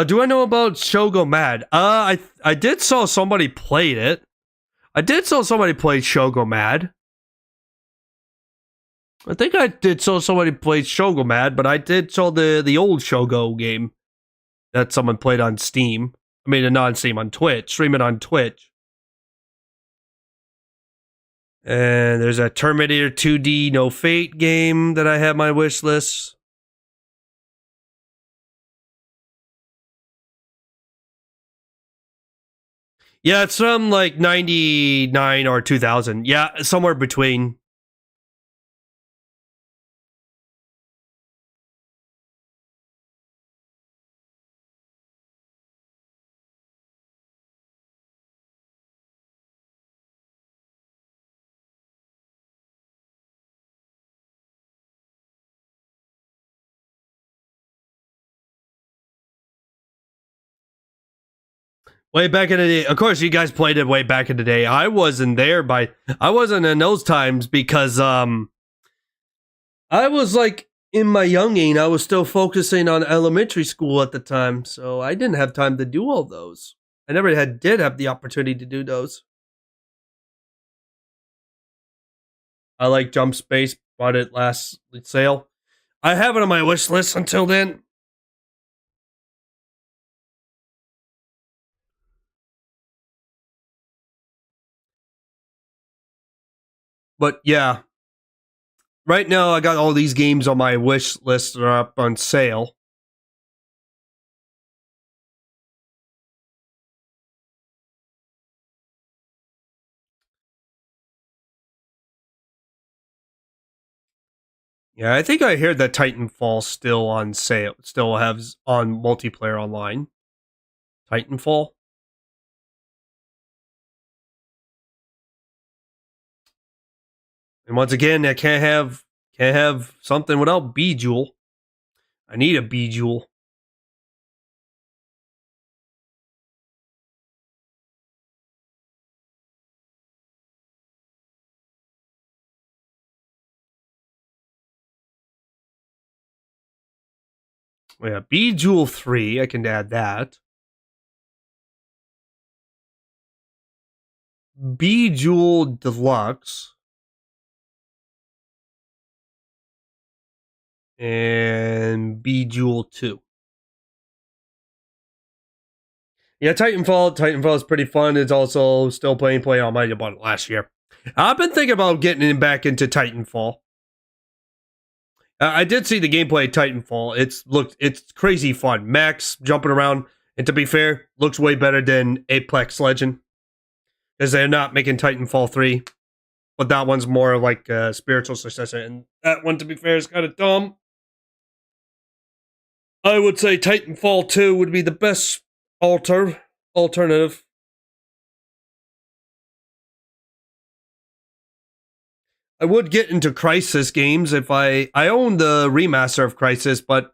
Do I know about Shogo Mad? I did saw somebody played it. I did saw somebody play Shogo Mad. I think I did saw somebody play Shogo Mad, but I did saw the old Shogo game that someone played on Steam. I mean, not on Steam, on Twitch. Stream it on Twitch. And there's a Terminator 2D No Fate game that I have on my wish list. Yeah, it's from like 99 or 2000. Yeah, somewhere between. Way back in the day. Of course, you guys played it way back in the day. I wasn't there I wasn't in those times because I was like in my younging, I was still focusing on elementary school at the time, so I didn't have time to do all those. I never did have the opportunity to do those. I like Jump Space, bought it last sale. I have it on my wish list until then. But yeah, right now I got all these games on my wish list that are up on sale. Yeah, I think I heard that Titanfall still on sale, still has on multiplayer online. Titanfall. And once again, I can't have something without Bejewel. I need a Bejewel. Yeah, Bejewel 3, I can add that. Bejewel Deluxe. And Bejewel 2. Yeah, Titanfall is pretty fun. It's also still playing on my bought it last year. I've been thinking about getting back into Titanfall. I did see the gameplay of Titanfall. It's crazy fun. Max jumping around, and to be fair, looks way better than Apex Legend, because they're not making Titanfall 3, but that one's more like a spiritual successor, and that one, to be fair, is kind of dumb. I would say Titanfall 2 would be the best alternative. I would get into Crysis games if I own the remaster of Crysis, but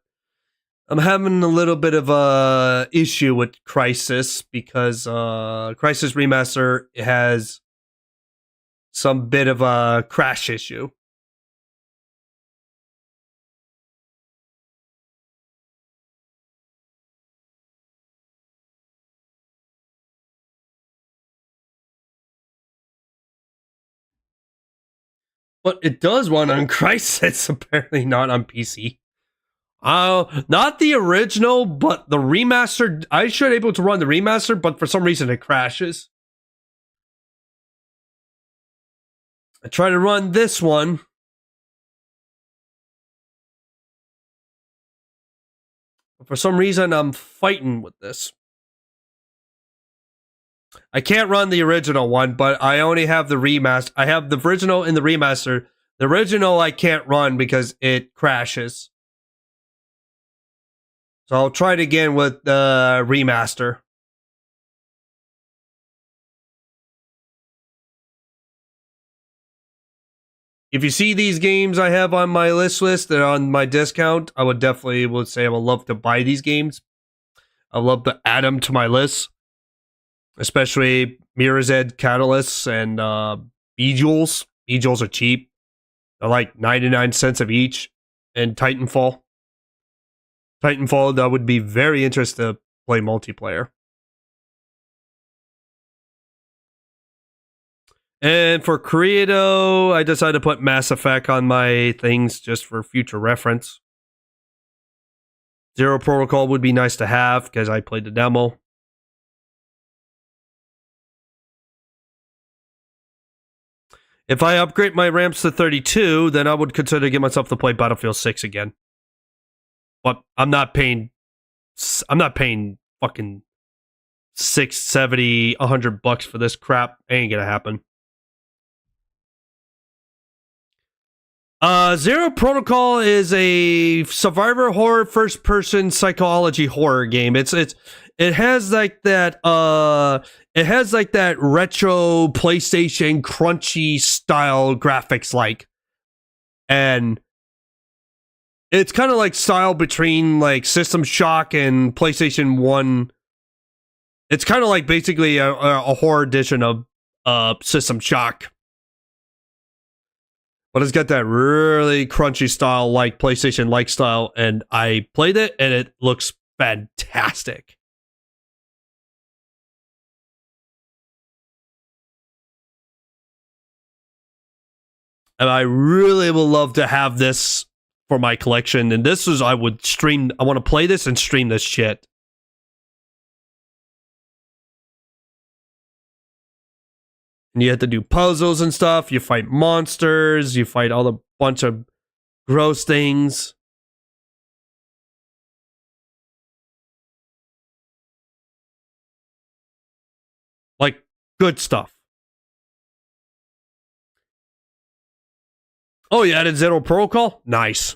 I'm having a little bit of a issue with Crysis because Crysis Remaster has some bit of a crash issue. But it does run on Crysis, apparently not on PC. Not the original, but the remastered. I should be able to run the remaster, but for some reason it crashes. I try to run this one. But for some reason, I'm fighting with this. I can't run the original one, but I only have the remaster. I have the original and the remaster. The original I can't run because it crashes. So I'll try it again with the remaster. If you see these games I have on my list that are on my discount, I would say I would love to buy these games. I'd love to add them to my list. Especially Mirror's Edge Catalysts and Bejewels. Bejewels are cheap. They're like 99 cents of each. And Titanfall. Titanfall, I would be very interested to play multiplayer. And for Creato, I decided to put Mass Effect on my things just for future reference. Zero Protocol would be nice to have because I played the demo. If I upgrade my ramps to 32, then I would consider getting myself to play Battlefield 6 again. But I'm not paying fucking $6, $70, $100 for this crap. Ain't gonna happen. Zero Protocol is a survivor horror first-person psychology horror game. It has like that retro PlayStation crunchy style graphics and it's kind of like style between like System Shock and PlayStation 1. It's kind of like basically a horror edition of System Shock. But it's got that really crunchy style, like PlayStation-like style, and I played it, and it looks fantastic. And I really would love to have this for my collection, and this is, I want to play this and stream this shit. And you have to do puzzles and stuff. You fight monsters. You fight all the bunch of gross things. Like, good stuff. Oh, you added Zero Protocol? Nice.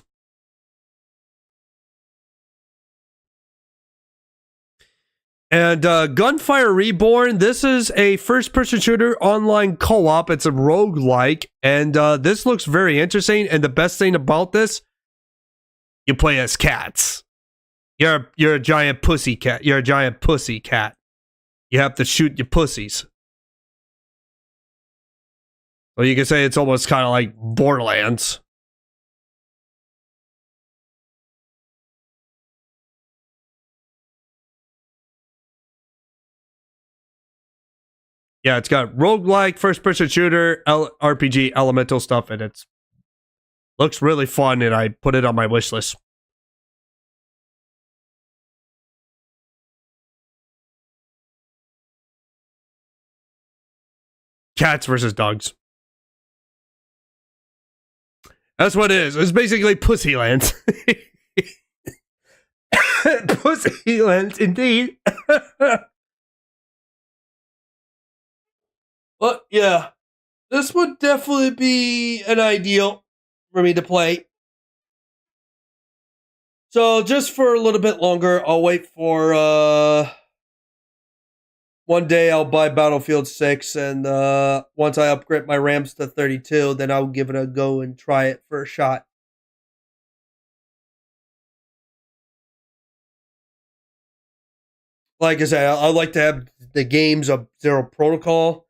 And Gunfire Reborn, this is a first-person shooter online co-op. It's a roguelike, and this looks very interesting. And the best thing about this, you play as cats. You're a giant pussy cat. You're a giant pussy cat. You have to shoot your pussies. So you can say it's almost kind of like Borderlands. Yeah, it's got roguelike, first-person shooter, RPG, elemental stuff, and it looks really fun, and I put it on my wish list. Cats versus dogs. That's what it is. It's basically Pussylands. Pussylands, indeed. But yeah, this would definitely be an ideal for me to play. So just for a little bit longer, I'll wait for one day I'll buy Battlefield 6, and once I upgrade my RAMs to 32, then I'll give it a go and try it for a shot. Like I said, I like to have the games of Zero Protocol,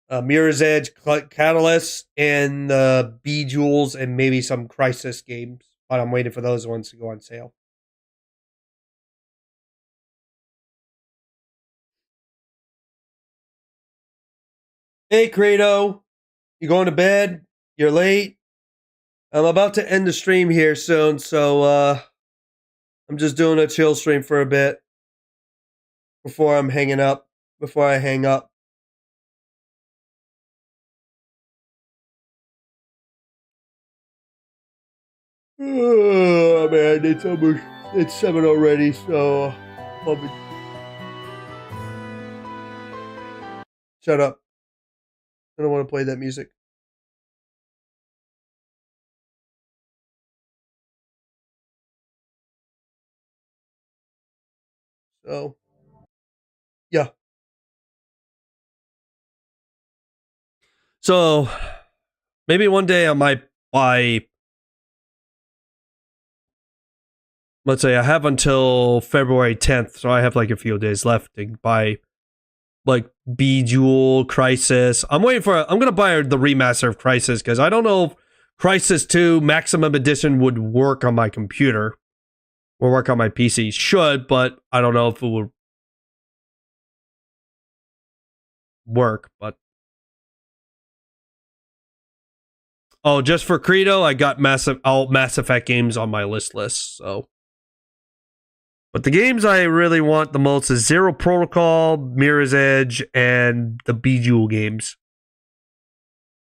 Mirror's Edge, Catalyst, and Bejewels, and maybe some Crisis games. But I'm waiting for those ones to go on sale. Hey, Credo. You going to bed? You're late? I'm about to end the stream here soon, so I'm just doing a chill stream for a bit before I hang up. Oh man, it's 7 already, so I'll be... Shut up. I don't want to play that music. So, yeah. So, maybe one day I might buy... Let's say I have until February 10th, so I have like a few days left to buy like Bejewel, Crisis. I'm gonna buy the remaster of Crisis because I don't know if Crisis 2 Maximum Edition would work on my computer or work on my PC. Should, but I don't know if it would work. But oh, just for Credo, I got all Mass Effect games on my list. So, but the games I really want the most is Zero Protocol, Mirror's Edge, and the Bejewel games.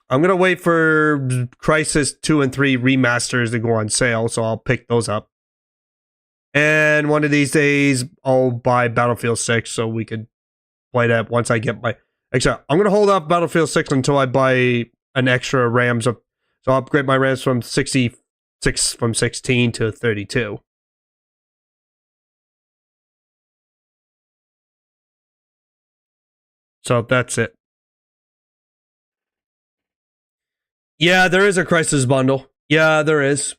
I'm going to wait for Crisis 2 and 3 remasters to go on sale, so I'll pick those up. And one of these days, I'll buy Battlefield 6 so we could play that once I get my... Actually, I'm going to hold off Battlefield 6 until I buy an extra RAMs. So I'll upgrade my RAMs from 16 to 32. So that's it. Yeah, there is a Crisis bundle. Yeah, there is.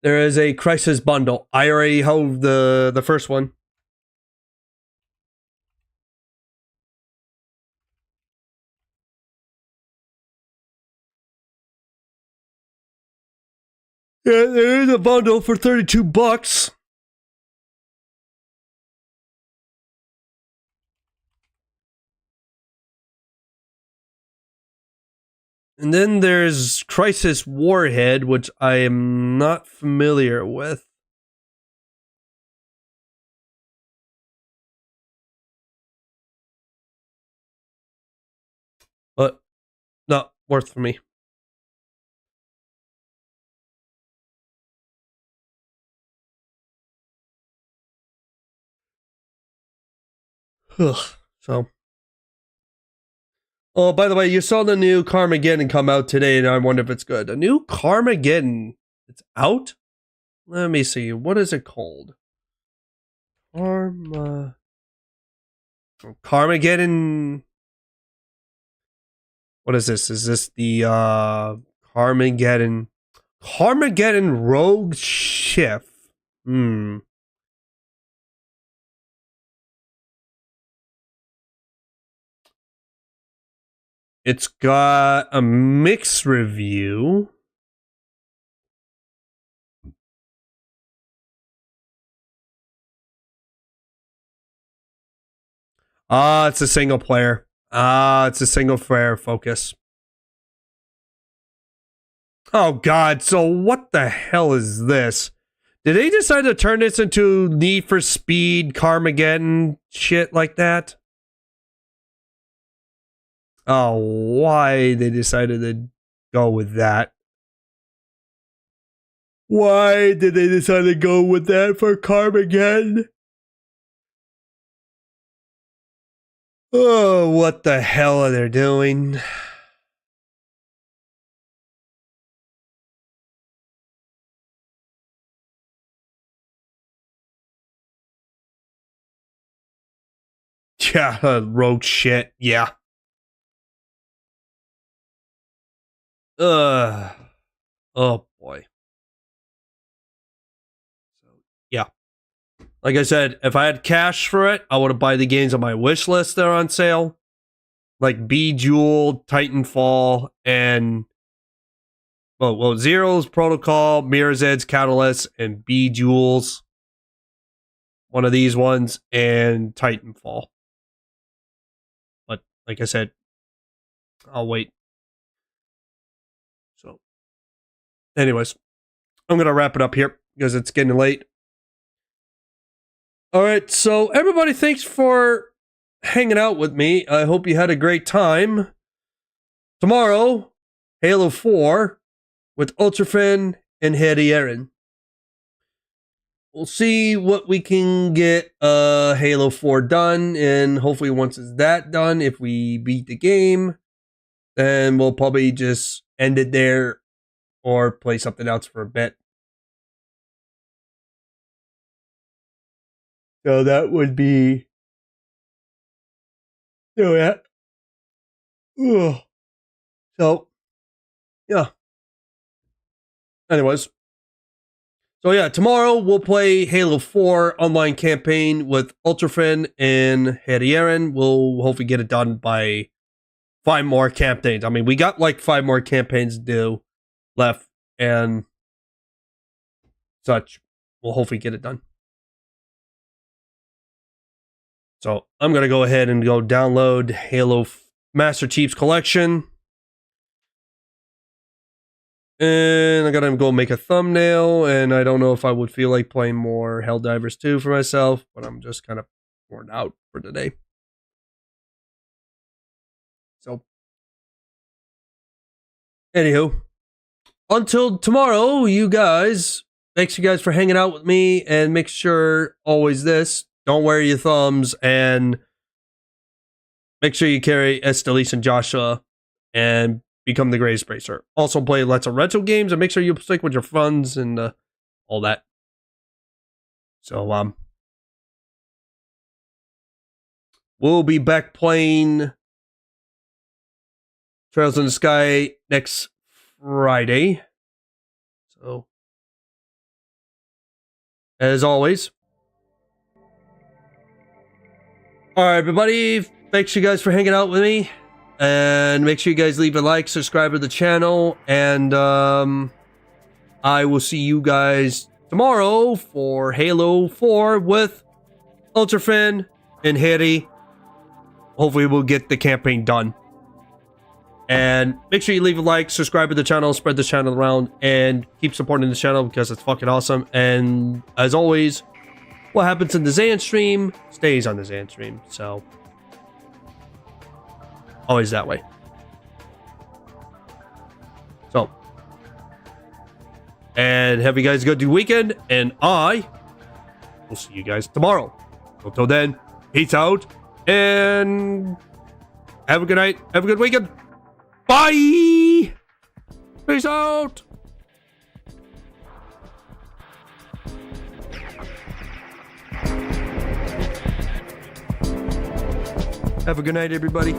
There is a Crisis bundle. I already have the first one. Yeah, there is a bundle for $32. And then there's Crisis Warhead, which I am not familiar with. But not worth for me. Ugh. So Oh, by the way, you saw the new Carmageddon come out today, and I wonder if it's good. A new Carmageddon, it's out? Let me see. What is it called? Carmageddon. What is this? Is this the Carmageddon Rogue Shift? It's got a mixed review. It's a single player. It's a single player focus. Oh god, so what the hell is this? Did they decide to turn this into Need for Speed, Carmageddon, shit like that? Oh, why they decided to go with that? Why did they decide to go with that for Carmageddon? Oh, what the hell are they doing? Yeah, rogue shit, yeah. Oh boy. So yeah. Like I said, if I had cash for it, I would have buy the games on my wish list that are on sale. Like Bejeweled, Titanfall, and Zero's Protocol, Mirror's Edge, Catalyst, and Bejewels. One of these ones, and Titanfall. But like I said, I'll wait. So anyways, I'm going to wrap it up here because it's getting late. All right, so everybody, thanks for hanging out with me. I hope you had a great time. Tomorrow, Halo 4 with Ultrafin and Hedy Aaron. We'll see what we can get Halo 4 done, and hopefully once it's that done, if we beat the game, then we'll probably just end it there or play something else for a bit. So that would be... yeah. Ugh. So, yeah. Anyways. So yeah, tomorrow we'll play Halo 4 online campaign with Ultrafin and Hedy Aaron. We'll hopefully get it done by 5 more campaigns. I mean, we got like 5 more campaigns to do left and such. We'll hopefully get it done. So I'm going to go ahead and go download Halo Master Chief's Collection. And I gotta go make a thumbnail, and I don't know if I would feel like playing more Helldivers 2 for myself, but I'm just kind of worn out for today. So, anywho, until tomorrow, you guys, thanks you guys for hanging out with me, and make sure always this, don't wear your thumbs, and make sure you carry Estelise and Joshua, and become the greatest racer. Also play lots of retro games and make sure you stick with your friends and all that. So we'll be back playing Trails in the Sky next Friday. So as always. Alright everybody, thanks you guys for hanging out with me. And make sure you guys leave a like, subscribe to the channel, and I will see you guys tomorrow for Halo 4 with Ultrafin and Hedy. Hopefully we'll get the campaign done. And make sure you leave a like, subscribe to the channel, spread the channel around, and keep supporting the channel because it's fucking awesome. And as always, what happens in the Zanstream stays on the Zanstream. So always that way. So, and have you guys a good weekend, and I will see you guys tomorrow. Until then, peace out, and Have a good night. Have a good weekend. Bye. Peace out. Have a good night, everybody.